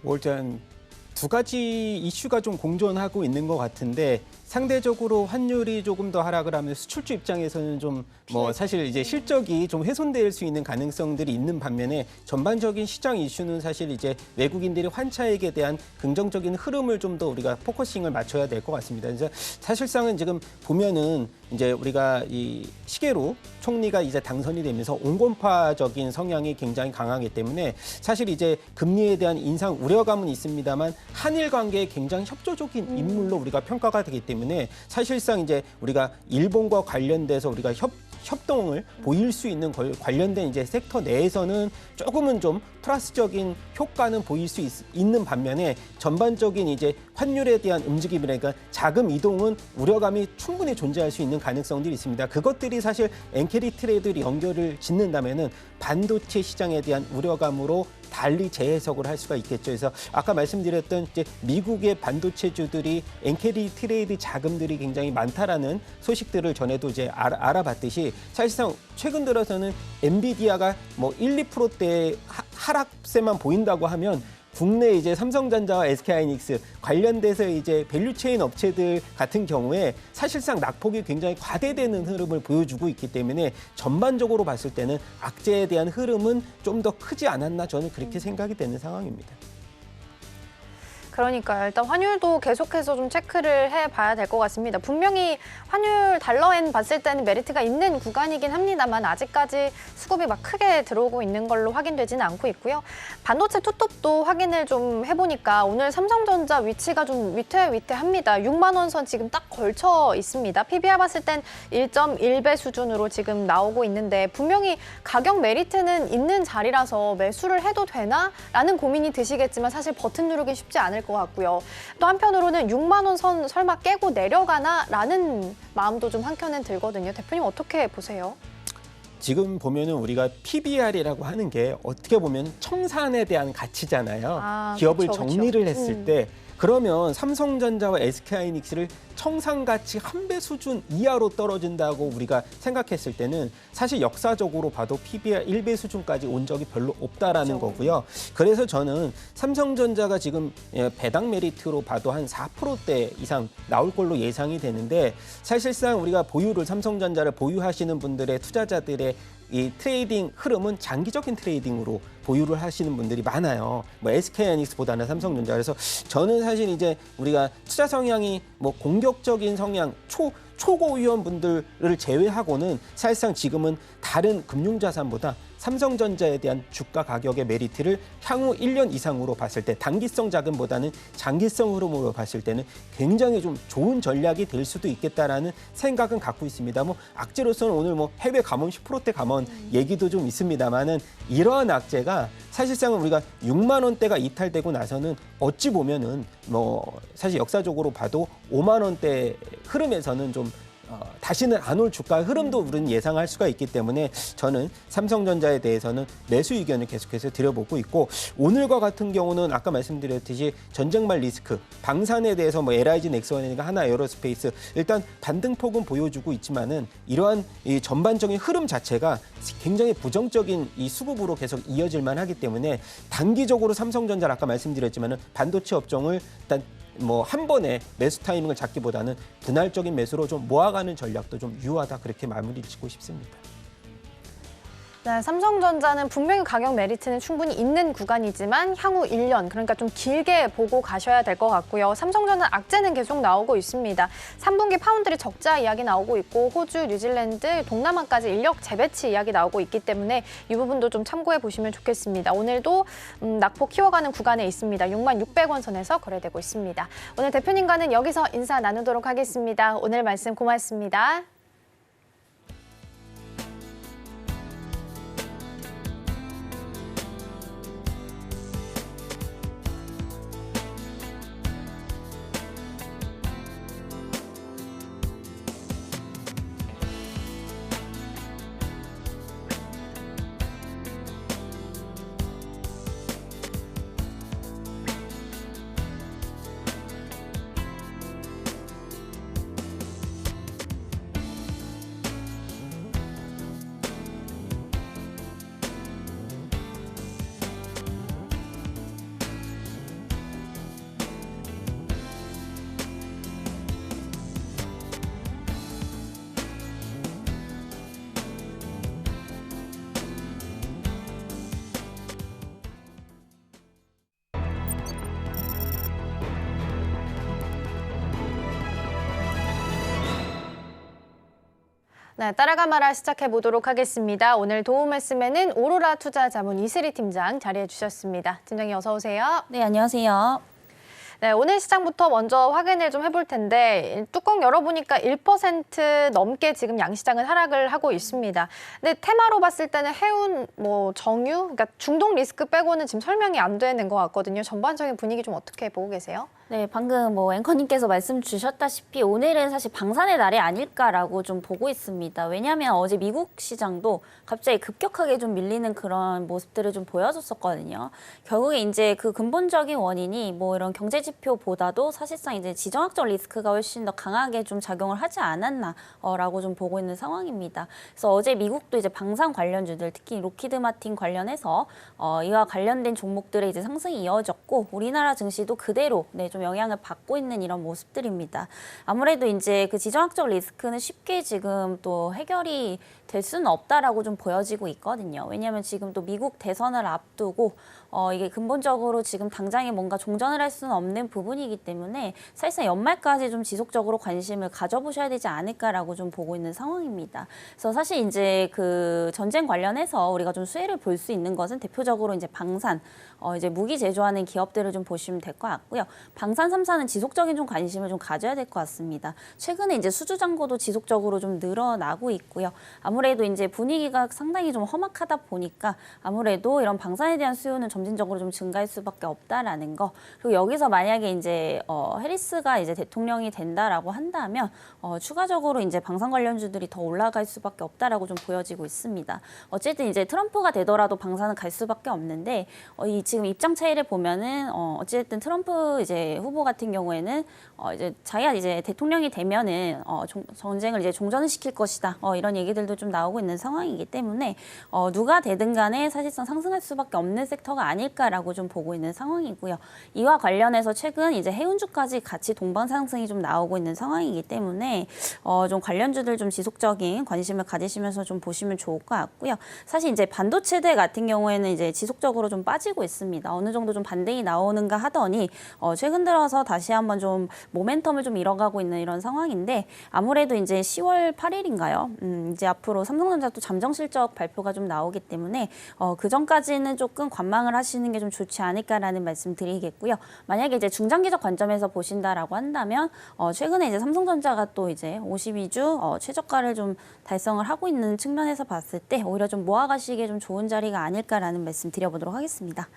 일단 두 가지 이슈가 좀 공존하고 있는 것 같은데 상대적으로 환율이 조금 더 하락을 하면 수출주 입장에서는 좀 사실 이제 실적이 좀 훼손될 수 있는 가능성들이 있는 반면에 전반적인 시장 이슈는 사실 이제 외국인들이 환차익에 대한 긍정적인 흐름을 좀 더 우리가 포커싱을 맞춰야 될 것 같습니다. 그래서 사실상은 지금 보면은 이제 우리가 이 시게루 총리가 이제 당선이 되면서 온건파적인 성향이 굉장히 강하기 때문에 사실 이제 금리에 대한 인상 우려감은 있습니다만 한일 관계에 굉장히 협조적인 인물로 우리가 평가가 되기 때문에 사실상 이제 우리가 일본과 관련돼서 우리가 협동을 보일 수 있는 관련된 이제 섹터 내에서는 조금은 좀 플러스적인 효과는 보일 수 있는 반면에 전반적인 이제 환율에 대한 움직임이니까 자금 이동은 우려감이 충분히 존재할 수 있는 가능성들이 있습니다. 그것들이 사실 엔캐리 트레이드를 연결을 짓는다면은 반도체 시장에 대한 우려감으로 달리 재해석을 할 수가 있겠죠. 그래서 아까 말씀드렸던 이제 미국의 반도체주들이 엔캐리 트레이드 자금들이 굉장히 많다라는 소식들을 전에도 이제 알아봤듯이 사실상 최근 들어서는 엔비디아가 뭐 1, 2%대의 하락세만 보인다고 하면 국내 이제 삼성전자와 SK하이닉스 관련돼서 이제 밸류체인 업체들 같은 경우에 사실상 낙폭이 굉장히 과대되는 흐름을 보여주고 있기 때문에 전반적으로 봤을 때는 악재에 대한 흐름은 좀 더 크지 않았나 저는 그렇게 생각이 되는 상황입니다. 그러니까요. 일단 환율도 계속해서 좀 체크를 해봐야 될 것 같습니다. 분명히 환율 달러엔 봤을 때는 메리트가 있는 구간이긴 합니다만 아직까지 수급이 막 크게 들어오고 있는 걸로 확인되지는 않고 있고요. 반도체 투톱도 확인을 좀 해보니까 오늘 삼성전자 위치가 좀 위태합니다. 6만 원 선 지금 딱 걸쳐 있습니다. PBR 봤을 땐 1.1배 수준으로 지금 나오고 있는데 분명히 가격 메리트는 있는 자리라서 매수를 해도 되나? 라는 고민이 드시겠지만 사실 버튼 누르기 쉽지 않을 것 같고요. 또 한편으로는 6만 원 선 설마 깨고 내려가나라는 마음도 좀 한켠엔 들거든요. 대표님 어떻게 보세요? 지금 보면은 우리가 PBR이라고 하는 게 어떻게 보면 청산에 대한 가치잖아요. 기업을 그쵸. 정리를 했을 때 그러면 삼성전자와 SK하이닉스를 청산가치 1배 수준 이하로 떨어진다고 우리가 생각했을 때는 사실 역사적으로 봐도 PBR 1배 수준까지 온 적이 별로 없다라는 거고요. 그래서 저는 삼성전자가 지금 배당 메리트로 봐도 한 4%대 이상 나올 걸로 예상이 되는데 사실상 우리가 삼성전자를 보유하시는 분들의 투자자들의 이 트레이딩 흐름은 장기적인 트레이딩으로 보유를 하시는 분들이 많아요. 뭐 SK하이닉스보다는 삼성전자. 그래서 저는 사실 이제 우리가 투자 성향이 뭐 공격적인 성향, 초고위험 분들을 제외하고는 사실상 지금은 다른 금융자산보다 삼성전자에 대한 주가 가격의 메리트를 향후 1년 이상으로 봤을 때 단기성 자금보다는 장기성 흐름으로 봤을 때는 굉장히 좀 좋은 전략이 될 수도 있겠다라는 생각은 갖고 있습니다. 뭐 악재로서는 오늘 뭐 해외 감원 10%대 감원 얘기도 좀 있습니다만은 이러한 악재가 사실상은 우리가 6만 원대가 이탈되고 나서는 어찌 보면은 뭐 사실 역사적으로 봐도 5만 원대 흐름에서는 좀 다시는 안 올 주가 흐름도 우리는 예상할 수가 있기 때문에 저는 삼성전자에 대해서는 매수 의견을 계속해서 드려보고 있고 오늘과 같은 경우는 아까 말씀드렸듯이 전쟁말 리스크, 방산에 대해서 뭐 LIG 넥스원이니까 하나 에어로스페이스 일단 반등폭은 보여주고 있지만은 이러한 이 전반적인 흐름 자체가 굉장히 부정적인 이 수급으로 계속 이어질만 하기 때문에 단기적으로 삼성전자를 아까 말씀드렸지만은 반도체 업종을 일단 뭐 한 번에 매수 타이밍을 잡기보다는 분할적인 매수로 좀 모아가는 전략도 좀 유효하다 그렇게 마무리 짓고 싶습니다. 네, 삼성전자는 분명히 가격 메리트는 충분히 있는 구간이지만 향후 1년, 그러니까 좀 길게 보고 가셔야 될 것 같고요. 삼성전자 악재는 계속 나오고 있습니다. 3분기 파운드리 적자 이야기 나오고 있고 호주, 뉴질랜드, 동남아까지 인력 재배치 이야기 나오고 있기 때문에 이 부분도 좀 참고해 보시면 좋겠습니다. 오늘도 낙폭 키워가는 구간에 있습니다. 6만 600원 선에서 거래되고 있습니다. 오늘 대표님과는 여기서 인사 나누도록 하겠습니다. 오늘 말씀 고맙습니다. 네, 따라가 말아 시작해 보도록 하겠습니다. 오늘 도움 말씀에는 오로라 투자자문 이슬희 팀장 자리해 주셨습니다. 팀장님 어서 오세요. 네, 안녕하세요. 네, 오늘 시장부터 먼저 확인을 좀 해볼 텐데 뚜껑 열어보니까 1% 넘게 지금 양시장은 하락을 하고 있습니다. 근데 테마로 봤을 때는 해운, 정유, 그러니까 중동 리스크 빼고는 지금 설명이 안 되는 것 같거든요. 전반적인 분위기 좀 어떻게 보고 계세요? 네, 방금 앵커님께서 말씀 주셨다시피 오늘은 사실 방산의 날이 아닐까라고 좀 보고 있습니다. 왜냐하면 어제 미국 시장도 갑자기 급격하게 좀 밀리는 그런 모습들을 좀 보여줬었거든요. 결국에 이제 그 근본적인 원인이 이런 경제 지표보다도 사실상 이제 지정학적 리스크가 훨씬 더 강하게 좀 작용을 하지 않았나라고 좀 보고 있는 상황입니다. 그래서 어제 미국도 이제 방산 관련주들, 특히 로키드 마틴 관련해서 이와 관련된 종목들의 이제 상승이 이어졌고 우리나라 증시도 그대로 좀 영향을 받고 있는 이런 모습들입니다. 아무래도 이제 그 지정학적 리스크는 쉽게 지금 또 해결이 될 수는 없다라고 좀 보여지고 있거든요. 왜냐하면 지금 또 미국 대선을 앞두고 이게 근본적으로 지금 당장에 뭔가 종전을 할 수는 없는 부분이기 때문에 사실상 연말까지 좀 지속적으로 관심을 가져보셔야 되지 않을까라고 좀 보고 있는 상황입니다. 그래서 사실 이제 그 전쟁 관련해서 우리가 좀 수혜를 볼 수 있는 것은 대표적으로 이제 방산, 이제 무기 제조하는 기업들을 좀 보시면 될 것 같고요. 방산 3사는 지속적인 좀 관심을 좀 가져야 될 것 같습니다. 최근에 이제 수주 잔고도 지속적으로 좀 늘어나고 있고요. 아무래도 이제 분위기가 상당히 좀 험악하다 보니까 아무래도 이런 방산에 대한 수요는 점진적으로 좀 증가할 수밖에 없다라는 거. 그리고 여기서 만약에 이제 해리스가 이제 대통령이 된다라고 한다면 추가적으로 이제 방산 관련주들이 더 올라갈 수밖에 없다라고 좀 보여지고 있습니다. 어쨌든 이제 트럼프가 되더라도 방산은 갈 수밖에 없는데 지금 입장 차이를 보면은 어쨌든 트럼프 이제 후보 같은 경우에는 이제 자기가 이제 대통령이 되면은 전쟁을 이제 종전을 시킬 것이다. 이런 얘기들도 좀 나오고 있는 상황이기 때문에 누가 되든 간에 사실상 상승할 수밖에 없는 섹터가 아닐까라고 좀 보고 있는 상황이고요. 이와 관련해서 최근 이제 해운주까지 같이 동반 상승이 좀 나오고 있는 상황이기 때문에 좀 관련주들 좀 지속적인 관심을 가지시면서 좀 보시면 좋을 것 같고요. 사실 이제 반도체들 같은 경우에는 이제 지속적으로 좀 빠지고 있습니다. 어느 정도 좀 반등이 나오는가 하더니 최근 들어서 다시 한번 좀 모멘텀을 좀 잃어가고 있는 이런 상황인데 아무래도 이제 10월 8일인가요? 이제 앞으로 삼성전자 또 잠정 실적 발표가 좀 나오기 때문에 그 전까지는 조금 관망을 하시는 게 좀 좋지 않을까라는 말씀 드리겠고요. 만약에 이제 중장기적 관점에서 보신다라고 한다면 최근에 이제 삼성전자가 또 이제 52주 최저가를 좀 달성을 하고 있는 측면에서 봤을 때 오히려 좀 모아가시기에 좀 좋은 자리가 아닐까라는 말씀 드려보도록 하겠습니다.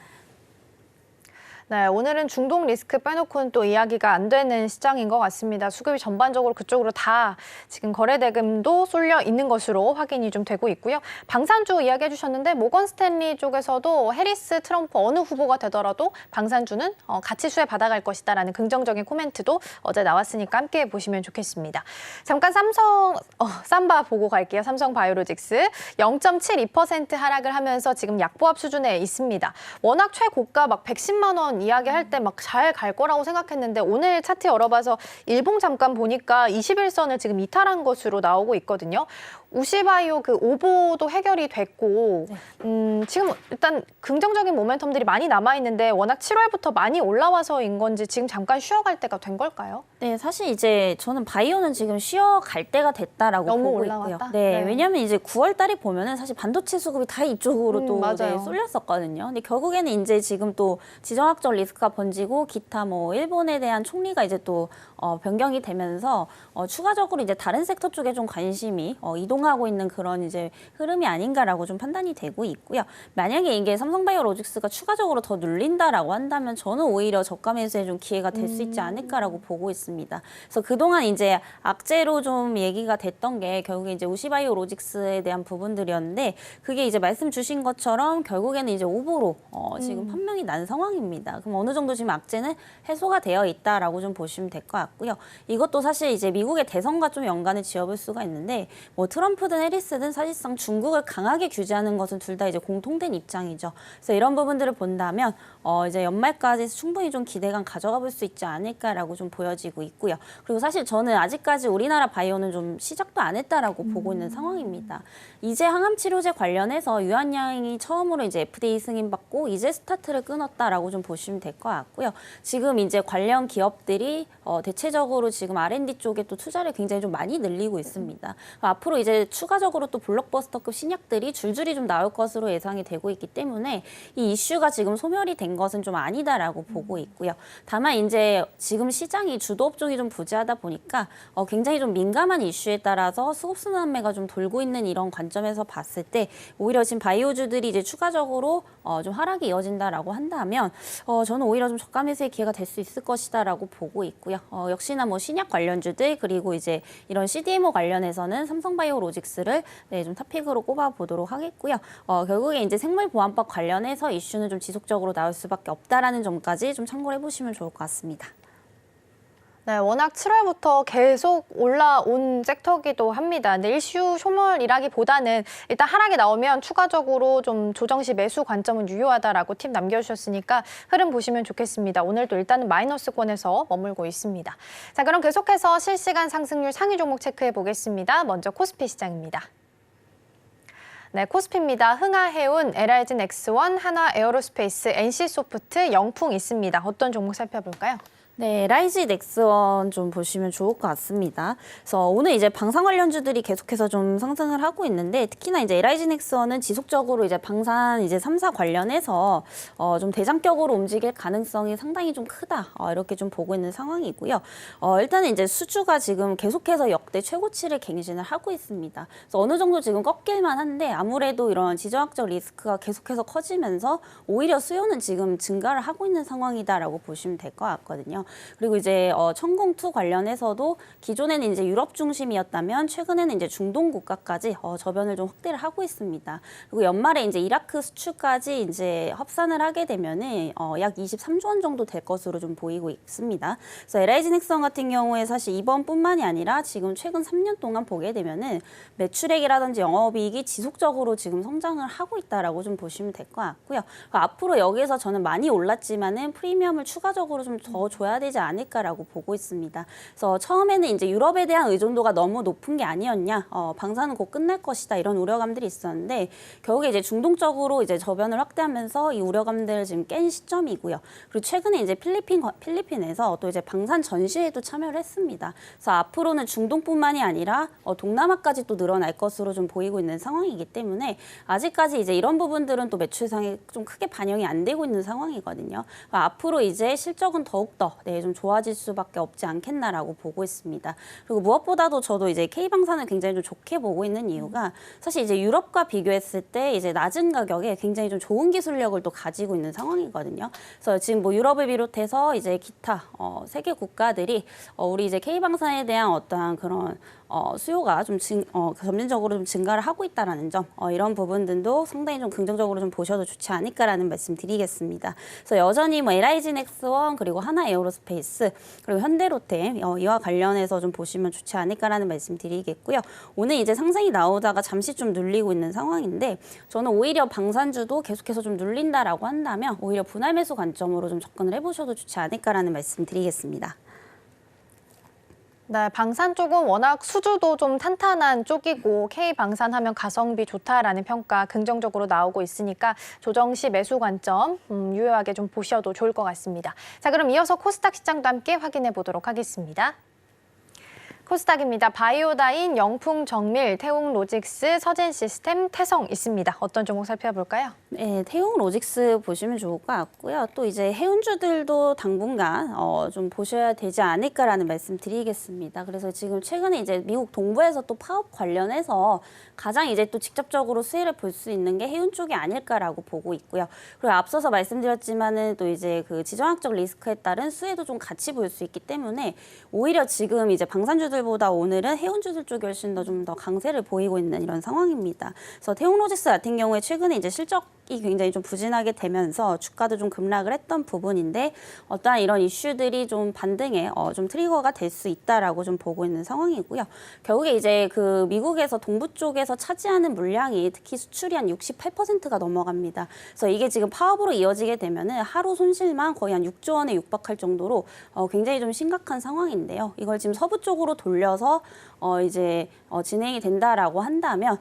네, 오늘은 중동 리스크 빼놓고는 또 이야기가 안 되는 시장인 것 같습니다. 수급이 전반적으로 그쪽으로 다 지금 거래 대금도 쏠려 있는 것으로 확인이 좀 되고 있고요. 방산주 이야기해 주셨는데 모건 스탠리 쪽에서도 해리스, 트럼프 어느 후보가 되더라도 방산주는 같이 수혜 받아갈 것이다라는 긍정적인 코멘트도 어제 나왔으니까 함께 보시면 좋겠습니다. 잠깐 삼바 보고 갈게요. 삼성바이오로직스 0.72% 하락을 하면서 지금 약보합 수준에 있습니다. 워낙 최고가 막 110만 원 이야기할 때 막 잘 갈 거라고 생각했는데 오늘 차트 열어봐서 일봉 잠깐 보니까 21선을 지금 이탈한 것으로 나오고 있거든요. 우시바이오 그 오보도 해결이 됐고 지금 일단 긍정적인 모멘텀들이 많이 남아있는데 워낙 7월부터 많이 올라와서인 건지 지금 잠깐 쉬어갈 때가 된 걸까요? 네, 사실 이제 저는 바이오는 지금 쉬어갈 때가 됐다라고 너무 보고 올라왔다? 있고요. 네, 왜냐하면 이제 9월 달에 보면은 사실 반도체 수급이 다 이쪽으로 또 맞아요. 쏠렸었거든요. 근데 결국에는 이제 지금 또 지정학적 리스크가 번지고 기타 일본에 대한 총리가 이제 또 변경이 되면서 추가적으로 이제 다른 섹터 쪽에 좀 관심이 이동하고 있는 그런 이제 흐름이 아닌가라고 좀 판단이 되고 있고요. 만약에 이게 삼성바이오로직스가 추가적으로 더 눌린다라고 한다면 저는 오히려 저가 매수에 좀 기회가 될 수 있지 않을까라고 보고 있습니다. 그래서 그동안 이제 악재로 좀 얘기가 됐던 게 결국에 이제 우시바이오로직스에 대한 부분들이었는데 그게 이제 말씀 주신 것처럼 결국에는 이제 오보로 지금 판명이 난 상황입니다. 그럼 어느 정도 지금 악재는 해소가 되어 있다라고 좀 보시면 될 것 같고요. 이것도 사실 이제 미국의 대선과 좀 연관을 지어볼 수가 있는데 트럼프든 해리스든 사실상 중국을 강하게 규제하는 것은 둘 다 이제 공통된 입장이죠. 그래서 이런 부분들을 본다면 이제 연말까지 충분히 좀 기대감 가져가 볼 수 있지 않을까라고 좀 보여지고 있고요. 그리고 사실 저는 아직까지 우리나라 바이오는 좀 시작도 안 했다라고 보고 있는 상황입니다. 이제 항암 치료제 관련해서 유한양이 처음으로 이제 FDA 승인받고 이제 스타트를 끊었다라고 좀 보시면 될 것 같고요. 지금 이제 관련 기업들이 대체적으로 지금 R&D 쪽에 또 투자를 굉장히 좀 많이 늘리고 있습니다. 앞으로 이제 이제 추가적으로 또 블록버스터급 신약들이 줄줄이 좀 나올 것으로 예상이 되고 있기 때문에 이 이슈가 지금 소멸이 된 것은 좀 아니다라고 보고 있고요. 다만 이제 지금 시장이 주도 업종이 좀 부재하다 보니까 굉장히 좀 민감한 이슈에 따라서 수급순환매가 좀 돌고 있는 이런 관점에서 봤을 때 오히려 지금 바이오주들이 이제 추가적으로 좀 하락이 이어진다라고 한다면 저는 오히려 좀 저가 매수의 기회가 될 수 있을 것이다라고 보고 있고요. 역시나 뭐 신약 관련주들 그리고 이제 이런 CDMO 관련해서는 삼성바이오로직스를 네, 좀 탑픽으로 꼽아보도록 하겠고요. 결국에 이제 생물보안법 관련해서 이슈는 좀 지속적으로 나올 수밖에 없다라는 점까지 좀 참고를 해보시면 좋을 것 같습니다. 네, 워낙 7월부터 계속 올라온 섹터기도 합니다. 근데 이슈 소멸이라기보다는 일단 하락이 나오면 추가적으로 좀 조정 시 매수 관점은 유효하다라고 팁 남겨주셨으니까 흐름 보시면 좋겠습니다. 오늘도 일단은 마이너스권에서 머물고 있습니다. 자, 그럼 계속해서 실시간 상승률 상위 종목 체크해 보겠습니다. 먼저 코스피 시장입니다. 네, 코스피입니다. 흥하해운, LRG넥스원, 한화에어로스페이스, NC소프트, 영풍 있습니다. 어떤 종목 살펴볼까요? 네, LIG 넥스원 좀 보시면 좋을 것 같습니다. 그래서 오늘 이제 방산 관련주들이 계속해서 좀 상승을 하고 있는데 특히나 이제 LIG 넥스원은 지속적으로 이제 방산 이제 3사 관련해서 좀 대장격으로 움직일 가능성이 상당히 좀 크다. 이렇게 좀 보고 있는 상황이고요. 일단은 이제 수주가 지금 계속해서 역대 최고치를 갱신을 하고 있습니다. 그래서 어느 정도 지금 꺾일만 한데 아무래도 이런 지정학적 리스크가 계속해서 커지면서 오히려 수요는 지금 증가를 하고 있는 상황이다라고 보시면 될 것 같거든요. 그리고 이제 천공2 관련해서도 기존에는 이제 유럽 중심이었다면 최근에는 이제 중동 국가까지 저변을 좀 확대를 하고 있습니다. 그리고 연말에 이제 이라크 수출까지 이제 합산을 하게 되면은 약 23조 원 정도 될 것으로 좀 보이고 있습니다. 그래서 LIG넥스원 같은 경우에 사실 이번뿐만이 아니라 지금 최근 3년 동안 보게 되면은 매출액이라든지 영업이익이 지속적으로 지금 성장을 하고 있다라고 좀 보시면 될 것 같고요. 앞으로 여기에서 저는 많이 올랐지만은 프리미엄을 추가적으로 좀 더 줘야 되지 않을까라고 보고 있습니다. 그래서 처음에는 이제 유럽에 대한 의존도가 너무 높은 게 아니었냐, 방사는 곧 끝날 것이다 이런 우려감들이 있었는데 결국에 이제 중동적으로 이제 저변을 확대하면서 이 우려감들을 지금 깬 시점이고요. 그리고 최근에 이제 필리핀에서 또 이제 방산 전시회에도 참여를 했습니다. 그래서 앞으로는 중동뿐만이 아니라 동남아까지 또 늘어날 것으로 좀 보이고 있는 상황이기 때문에 아직까지 이제 이런 부분들은 또 매출상에 좀 크게 반영이 안 되고 있는 상황이거든요. 앞으로 이제 실적은 더욱더 좀 좋아질 수밖에 없지 않겠나라고 보고 있습니다. 그리고 무엇보다도 저도 이제 K방산을 굉장히 좀 좋게 보고 있는 이유가 사실 이제 유럽과 비교했을 때 이제 낮은 가격에 굉장히 좀 좋은 기술력을 또 가지고 있는 상황이거든요. 그래서 지금 뭐 유럽을 비롯해서 이제 기타 세계 국가들이 우리 이제 K방산에 대한 어떠한 그런 수요가 좀 점진적으로 좀 증가를 하고 있다라는 점, 이런 부분들도 상당히 좀 긍정적으로 좀 보셔도 좋지 않을까라는 말씀 드리겠습니다. 그래서 여전히 뭐 LIG넥스원 그리고 하나에어로스페이스 그리고 현대로템 이와 관련해서 좀 보시면 좋지 않을까라는 말씀 드리겠고요. 오늘 이제 상승이 나오다가 잠시 좀 눌리고 있는 상황인데 저는 오히려 방산주도 계속해서 좀 눌린다라고 한다면 오히려 분할 매수 관점으로 좀 접근을 해보셔도 좋지 않을까라는 말씀 드리겠습니다. 네, 방산 쪽은 워낙 수주도 좀 탄탄한 쪽이고 K방산하면 가성비 좋다라는 평가 긍정적으로 나오고 있으니까 조정 시 매수 관점 유효하게 좀 보셔도 좋을 것 같습니다. 자, 그럼 이어서 코스닥 시장도 함께 확인해 보도록 하겠습니다. 코스닥입니다. 바이오다인, 영풍정밀, 태웅로직스, 서진시스템, 태성 있습니다. 어떤 종목 살펴볼까요? 네, 태웅로직스 보시면 좋을 것 같고요. 또 이제 해운주들도 당분간 좀 보셔야 되지 않을까라는 말씀 드리겠습니다. 그래서 지금 최근에 이제 미국 동부에서 또 파업 관련해서 가장 이제 또 직접적으로 수혜를 볼 수 있는 게 해운 쪽이 아닐까라고 보고 있고요. 그리고 앞서서 말씀드렸지만은 또 이제 그 지정학적 리스크에 따른 수혜도 좀 같이 볼 수 있기 때문에 오히려 지금 이제 방산주들보다 오늘은 해운주들 쪽이 훨씬 더 좀 더 강세를 보이고 있는 이런 상황입니다. 그래서 태웅로직스 같은 경우에 최근에 이제 실적이 굉장히 좀 부진하게 되면서 주가도 좀 급락을 했던 부분인데 어떠한 이런 이슈들이 좀 반등에 좀 트리거가 될 수 있다라고 좀 보고 있는 상황이고요. 결국에 이제 그 미국에서 동부 쪽에서 차지하는 물량이 특히 수출이 한 68%가 넘어갑니다. 그래서 이게 지금 파업으로 이어지게 되면은 하루 손실만 거의 한 6조 원에 육박할 정도로 굉장히 좀 심각한 상황인데요. 이걸 지금 서부 쪽으로 돌려서 이제 진행이 된다라고 한다면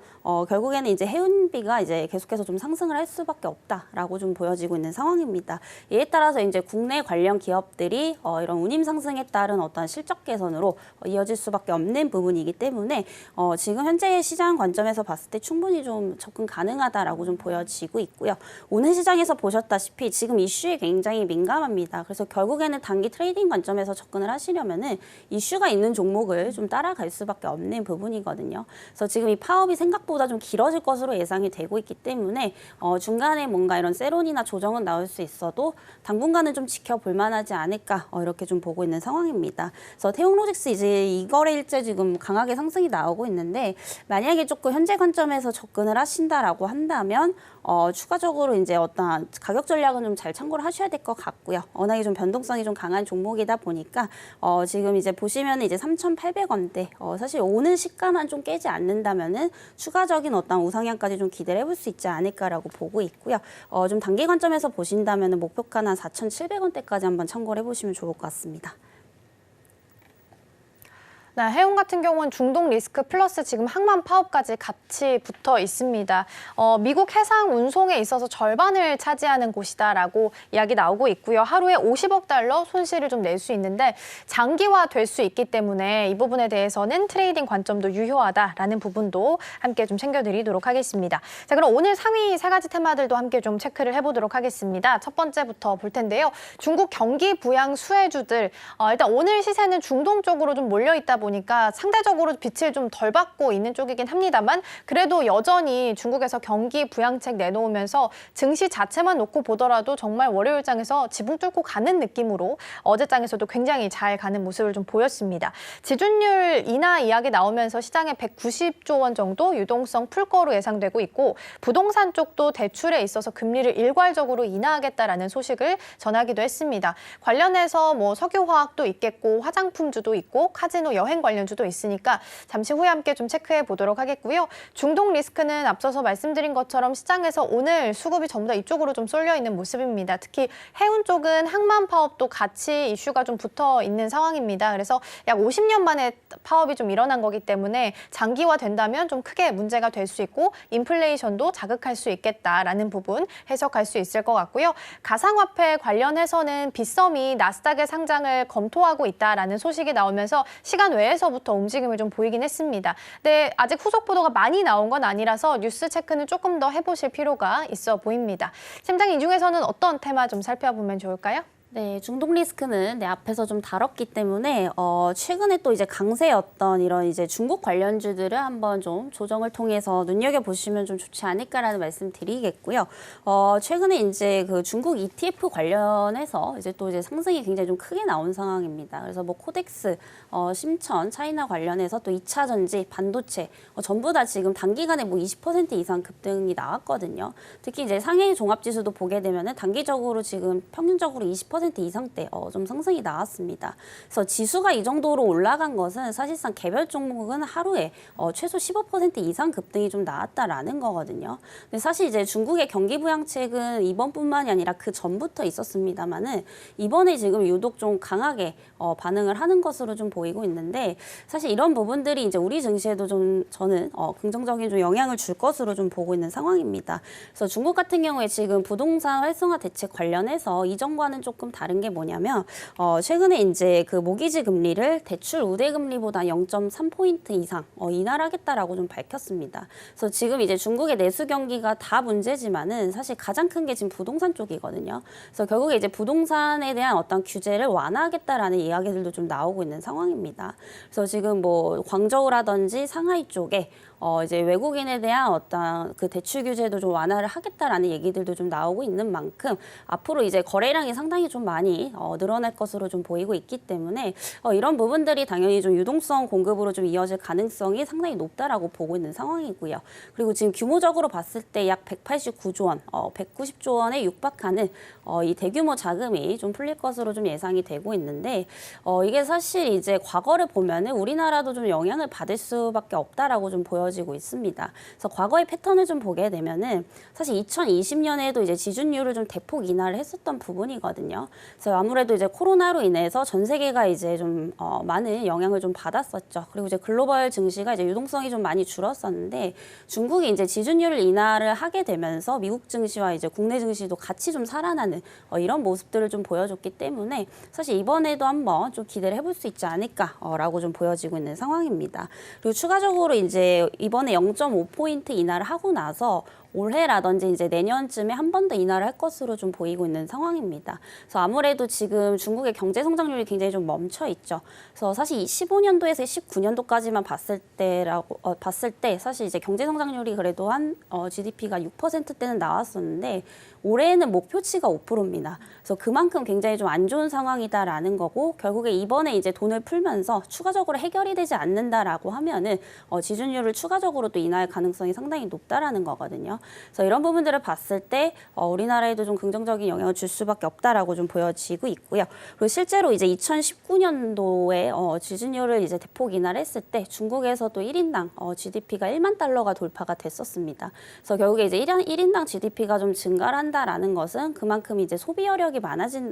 결국에는 이제 해운비가 이제 계속해서 좀 상승을 할 수밖에 없다라고 좀 보여지고 있는 상황입니다. 이에 따라서 이제 국내 관련 기업들이 이런 운임 상승에 따른 어떤 실적 개선으로 이어질 수밖에 없는 부분이기 때문에 지금 현재 시장 관점에서 봤을 때 충분히 좀 접근 가능하다라고 좀 보여지고 있고요. 오늘 시장에서 보셨다시피 지금 이슈에 굉장히 민감합니다. 그래서 결국에는 단기 트레이딩 관점에서 접근을 하시려면은 이슈가 있는 종목을 좀 따라갈 수밖에 없는 부분이거든요. 그래서 지금 이 파업이 생각보다 좀 길어질 것으로 예상이 되고 있기 때문에 중간에 뭔가 이런 세론이나 조정은 나올 수 있어도 당분간은 좀 지켜볼 만하지 않을까 이렇게 좀 보고 있는 상황입니다. 그래서 태용로직스 이제 2거래일째 지금 강하게 상승이 나오고 있는데 만약에 조금 현재 관점에서 접근을 하신다라고 한다면 추가적으로 이제 어떤 가격 전략은 좀 잘 참고를 하셔야 될 것 같고요. 워낙에 좀 변동성이 좀 강한 종목이다 보니까 지금 이제 보시면 이제 3,800원대 사실 오는 시가만 좀 깨지 않는다면은 추가적인 어떤 우상향까지 좀 기대를 해볼 수 있지 않을까라고 보고 있고요. 좀 단기 관점에서 보신다면은 목표가는 한 4,700원대까지 한번 참고를 해보시면 좋을 것 같습니다. 네, 해운 같은 경우는 중동 리스크 플러스 지금 항만 파업까지 같이 붙어 있습니다. 미국 해상 운송에 있어서 절반을 차지하는 곳이다라고 이야기 나오고 있고요. 하루에 50억 달러 손실을 좀 낼 수 있는데 장기화 될 수 있기 때문에 이 부분에 대해서는 트레이딩 관점도 유효하다라는 부분도 함께 좀 챙겨드리도록 하겠습니다. 자, 그럼 오늘 상위 세 가지 테마들도 함께 좀 체크를 해보도록 하겠습니다. 첫 번째부터 볼 텐데요. 중국 경기 부양 수혜주들 일단 오늘 시세는 중동 쪽으로 좀 몰려 있다 보니까 상대적으로 빛을 좀 덜 받고 있는 쪽이긴 합니다만 그래도 여전히 중국에서 경기 부양책 내놓으면서 증시 자체만 놓고 보더라도 정말 월요일장에서 지붕 뚫고 가는 느낌으로 어제장에서도 굉장히 잘 가는 모습을 좀 보였습니다. 지준율 인하 이야기 나오면서 시장에 190조 원 정도 유동성 풀 거로 예상되고 있고 부동산 쪽도 대출에 있어서 금리를 일괄적으로 인하하겠다라는 소식을 전하기도 했습니다. 관련해서 뭐 석유화학도 있겠고 화장품주도 있고 카지노 여행 관련주도 있으니까 잠시 후에 함께 좀 체크해 보도록 하겠고요. 중동 리스크는 앞서서 말씀드린 것처럼 시장에서 오늘 수급이 전부 다 이쪽으로 좀 쏠려 있는 모습입니다. 특히 해운 쪽은 항만 파업도 같이 이슈가 좀 붙어 있는 상황입니다. 그래서 약 50년 만에 파업이 좀 일어난 거기 때문에 장기화 된다면 좀 크게 문제가 될 수 있고 인플레이션도 자극할 수 있겠다라는 부분 해석할 수 있을 것 같고요. 가상화폐 관련해서는 빗썸이 나스닥의 상장을 검토하고 있다라는 소식이 나오면서 시간 외에서부터 움직임을 좀 보이긴 했습니다. 근데 아직 후속 보도가 많이 나온 건 아니라서 뉴스 체크는 조금 더 해보실 필요가 있어 보입니다. 팀장님, 이 중에서는 어떤 테마 좀 살펴보면 좋을까요? 네, 중동 리스크는 앞에서 좀 다뤘기 때문에 최근에 또 이제 강세였던 이런 이제 중국 관련주들을 한번 좀 조정을 통해서 눈여겨보시면 좀 좋지 않을까라는 말씀 드리겠고요. 최근에 이제 그 중국 ETF 관련해서 이제 또 이제 상승이 굉장히 좀 크게 나온 상황입니다. 그래서 뭐 코덱스, 심천, 차이나 관련해서 또 2차 전지, 반도체 전부 다 지금 단기간에 뭐 20% 이상 급등이 나왔거든요. 특히 이제 상해 종합지수도 보게 되면은 단기적으로 지금 평균적으로 20% 이상대 좀 상승이 나왔습니다. 그래서 지수가 이 정도로 올라간 것은 사실상 개별 종목은 하루에 최소 15% 이상 급등이 좀 나왔다라는 거거든요. 근데 사실 이제 중국의 경기 부양책은 이번뿐만이 아니라 그 전부터 있었습니다만은 이번에 지금 유독 좀 강하게 반응을 하는 것으로 좀 보이고 있는데 사실 이런 부분들이 이제 우리 증시에도 좀 저는 긍정적인 좀 영향을 줄 것으로 좀 보고 있는 상황입니다. 그래서 중국 같은 경우에 지금 부동산 활성화 대책 관련해서 이전과는 조금 다른 게 뭐냐면 최근에 이제 그 모기지 금리를 대출 우대 금리보다 0.3포인트 이상 인하를 하겠다라고 좀 밝혔습니다. 그래서 지금 이제 중국의 내수 경기가 다 문제지만은 사실 가장 큰 게 지금 부동산 쪽이거든요. 그래서 결국에 이제 부동산에 대한 어떤 규제를 완화하겠다라는 이야기들도 좀 나오고 있는 상황입니다. 그래서 지금 뭐 광저우라든지 상하이 쪽에 이제 외국인에 대한 어떤 그 대출 규제도 좀 완화를 하겠다라는 얘기들도 좀 나오고 있는 만큼 앞으로 이제 거래량이 상당히 좀 많이 늘어날 것으로 좀 보이고 있기 때문에 이런 부분들이 당연히 좀 유동성 공급으로 좀 이어질 가능성이 상당히 높다라고 보고 있는 상황이고요. 그리고 지금 규모적으로 봤을 때 약 189조 원, 190조 원에 육박하는 이 대규모 자금이 좀 풀릴 것으로 좀 예상이 되고 있는데 이게 사실 이제 과거를 보면은 우리나라도 좀 영향을 받을 수밖에 없다라고 좀 보여지고 보여지고 있습니다. 그래서 과거의 패턴을 좀 보게 되면은 사실 2020년에도 이제 지준율을 좀 대폭 인하를 했었던 부분이거든요. 그래서 아무래도 이제 코로나로 인해서 전 세계가 이제 좀 많은 영향을 좀 받았었죠. 그리고 이제 글로벌 증시가 이제 유동성이 좀 많이 줄었었는데 중국이 이제 지준율을 인하를 하게 되면서 미국 증시와 이제 국내 증시도 같이 좀 살아나는 이런 모습들을 좀 보여줬기 때문에 사실 이번에도 한번 좀 기대를 해볼 수 있지 않을까라고 좀 보여지고 있는 상황입니다. 그리고 추가적으로 이제 이번에 0.5포인트 인하를 하고 나서 올해라든지 이제 내년쯤에 한 번 더 인하를 할 것으로 좀 보이고 있는 상황입니다. 그래서 아무래도 지금 중국의 경제 성장률이 굉장히 좀 멈춰 있죠. 그래서 사실 15년도에서 19년도까지만 봤을 때 사실 이제 경제 성장률이 그래도 한 GDP가 6%대는 나왔었는데 올해는 목표치가 5%입니다. 그래서 그만큼 굉장히 좀 안 좋은 상황이다라는 거고 결국에 이번에 이제 돈을 풀면서 추가적으로 해결이 되지 않는다라고 하면은 지준율을 추가적으로 또 인하할 가능성이 상당히 높다라는 거거든요. 그래서 이런 부분들을 봤을 때 우리나라에도 좀 긍정적인 영향을 줄 수밖에 없다라고 좀 보여지고 있고요. 그리고 실제로 이제 2019년도에 지준율을 이제 대폭 인하를 했을 때 중국에서도 1인당 GDP가 1만 달러가 돌파가 됐었습니다. 그래서 결국에 이제 1인당 GDP가 좀 증가를 한다라는 것은 그만큼 이제 소비 여력이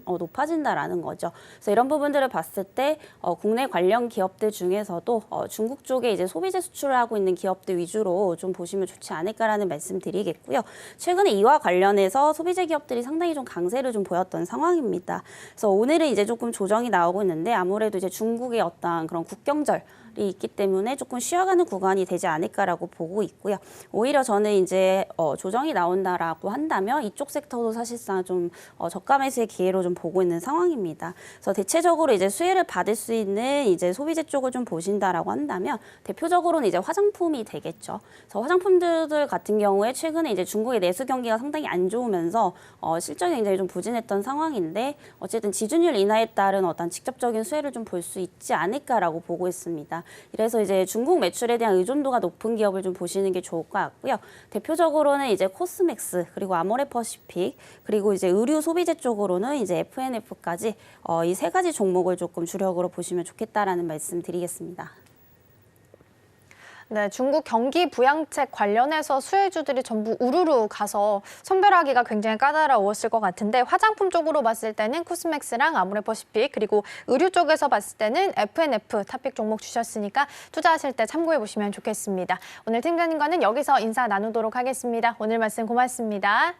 높아진다라는 거죠. 그래서 이런 부분들을 봤을 때 국내 관련 기업들 중에서도 중국 쪽에 이제 소비재 수출을 하고 있는 기업들 위주로 좀 보시면 좋지 않을까라는 말씀드리겠고요. 최근에 이와 관련해서 소비재 기업들이 상당히 좀 강세를 좀 보였던 상황입니다. 그래서 오늘은 이제 조금 조정이 나오고 있는데 아무래도 이제 중국의 어떤 그런 국경절 이 있기 때문에 조금 쉬어가는 구간이 되지 않을까라고 보고 있고요. 오히려 저는 이제 조정이 나온다라고 한다면 이쪽 섹터도 사실상 좀 저가 매수의 기회로 좀 보고 있는 상황입니다. 그래서 대체적으로 이제 수혜를 받을 수 있는 이제 소비재 쪽을 좀 보신다라고 한다면 대표적으로는 이제 화장품이 되겠죠. 그래서 화장품들 같은 경우에 최근에 이제 중국의 내수 경기가 상당히 안 좋으면서 실적이 굉장히 좀 부진했던 상황인데 어쨌든 지준율 인하에 따른 어떤 직접적인 수혜를 좀 볼 수 있지 않을까라고 보고 있습니다. 이래서 이제 중국 매출에 대한 의존도가 높은 기업을 좀 보시는 게 좋을 것 같고요. 대표적으로는 이제 코스맥스 그리고 아모레퍼시픽 그리고 이제 의류 소비재 쪽으로는 이제 F&F까지 이 세 가지 종목을 조금 주력으로 보시면 좋겠다라는 말씀 드리겠습니다. 네, 중국 경기 부양책 관련해서 수혜주들이 전부 우르르 가서 선별하기가 굉장히 까다로웠을 것 같은데 화장품 쪽으로 봤을 때는 코스맥스랑 아모레퍼시픽 그리고 의류 쪽에서 봤을 때는 F&F 탑픽 종목 주셨으니까 투자하실 때 참고해 보시면 좋겠습니다. 오늘 팀장님과는 여기서 인사 나누도록 하겠습니다. 오늘 말씀 고맙습니다.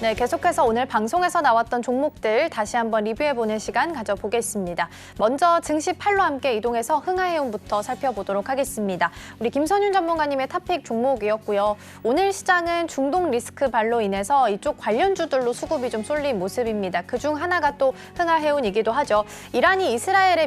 네, 계속해서 오늘 방송에서 나왔던 종목들 다시 한번 리뷰해보는 시간 가져보겠습니다. 먼저 증시 8로 함께 이동해서 흥하해운부터 살펴보도록 하겠습니다. 우리 김선윤 전문가님의 탑픽 종목이었고요. 오늘 시장은 중동 리스크 발로 인해서 이쪽 관련주들로 수급이 좀 쏠린 모습입니다. 그중 하나가 또 흥하해운이기도 하죠. 이란이 이스라엘에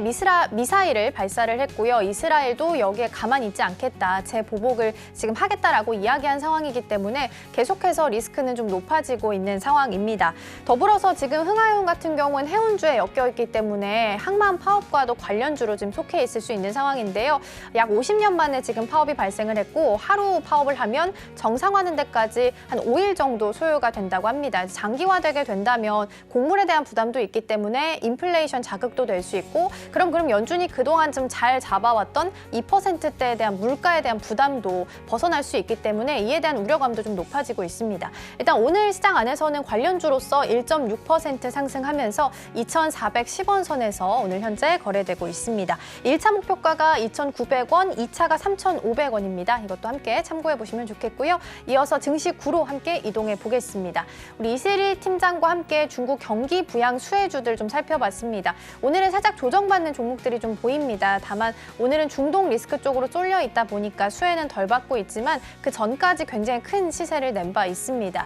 미사일을 발사를 했고요. 이스라엘도 여기에 가만히 있지 않겠다. 재보복을 지금 하겠다라고 이야기한 상황이기 때문에 계속해서 리스크는 좀 높아지고 있는 상황입니다. 더불어서 지금 흥하해운 같은 경우는 해운주에 엮여있기 때문에 항만 파업과도 관련주로 지금 속해 있을 수 있는 상황인데요. 약 50년 만에 지금 파업이 발생을 했고 하루 파업을 하면 정상화하는 데까지 한 5일 정도 소요가 된다고 합니다. 장기화되게 된다면 곡물에 대한 부담도 있기 때문에 인플레이션 자극도 될 수 있고 그럼 연준이 그동안 좀 잘 잡아왔던 2%대에 대한 물가에 대한 부담도 벗어날 수 있기 때문에 이에 대한 우려감도 좀 높아지고 있습니다. 일단 오늘 시장 안에서 안에서는 관련주로서 1.6% 상승하면서 2,410원 선에서 오늘 현재 거래되고 있습니다. 1차 목표가가 2,900원, 2차가 3,500원입니다. 이것도 함께 참고해 보시면 좋겠고요. 이어서 증시 구로 함께 이동해 보겠습니다. 우리 이세리 팀장과 함께 중국 경기 부양 수혜주들 좀 살펴봤습니다. 오늘은 살짝 조정받는 종목들이 좀 보입니다. 다만 오늘은 중동 리스크 쪽으로 쏠려 있다 보니까 수혜는 덜 받고 있지만 그 전까지 굉장히 큰 시세를 낸 바 있습니다.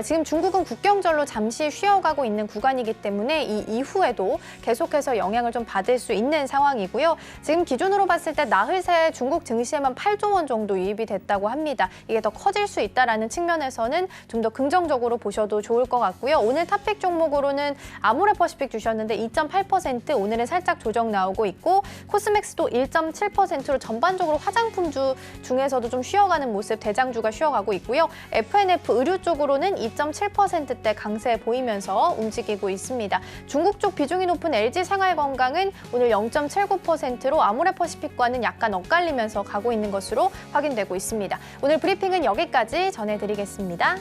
지금 중국은 국경절로 잠시 쉬어가고 있는 구간이기 때문에 이 이후에도 계속해서 영향을 좀 받을 수 있는 상황이고요. 지금 기준으로 봤을 때 나흘 새 중국 증시에만 8조 원 정도 유입이 됐다고 합니다. 이게 더 커질 수 있다라는 측면에서는 좀 더 긍정적으로 보셔도 좋을 것 같고요. 오늘 탑픽 종목으로는 아모레퍼시픽 주셨는데 2.8% 오늘은 살짝 조정 나오고 있고 코스맥스도 1.7%로 전반적으로 화장품주 중에서도 좀 쉬어가는 모습 대장주가 쉬어가고 있고요. FNF 의류 쪽으로는 2.7%대 강세 보이면서 움직이고 있습니다. 중국 쪽 비중이 높은 LG생활건강은 오늘 0.79%로 아모레퍼시픽과는 약간 엇갈리면서 가고 있는 것으로 확인되고 있습니다. 오늘 브리핑은 여기까지 전해드리겠습니다.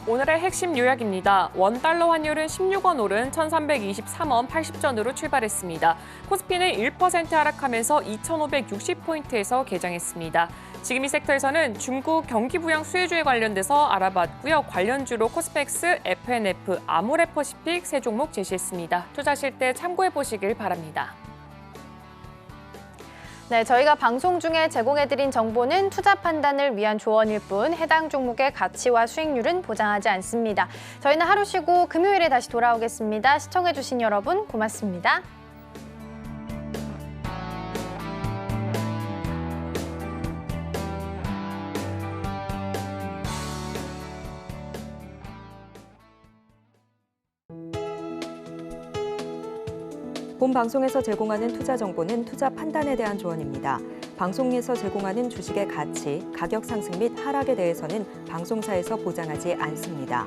오늘의 핵심 요약입니다. 원달러 환율은 16원 오른 1323원 80전으로 출발했습니다. 코스피는 1% 하락하면서 2560포인트에서 개장했습니다. 지금 이 섹터에서는 중국 경기 부양 수혜주에 관련돼서 알아봤고요. 관련주로 코스펙스, FNF, 아모레퍼시픽 세 종목 제시했습니다. 투자하실 때 참고해 보시길 바랍니다. 네, 저희가 방송 중에 제공해드린 정보는 투자 판단을 위한 조언일 뿐 해당 종목의 가치와 수익률은 보장하지 않습니다. 저희는 하루 쉬고 금요일에 다시 돌아오겠습니다. 시청해주신 여러분 고맙습니다. 본 방송에서 제공하는 투자 정보는 투자 판단에 대한 조언입니다. 방송에서 제공하는 주식의 가치, 가격 상승 및 하락에 대해서는 방송사에서 보장하지 않습니다.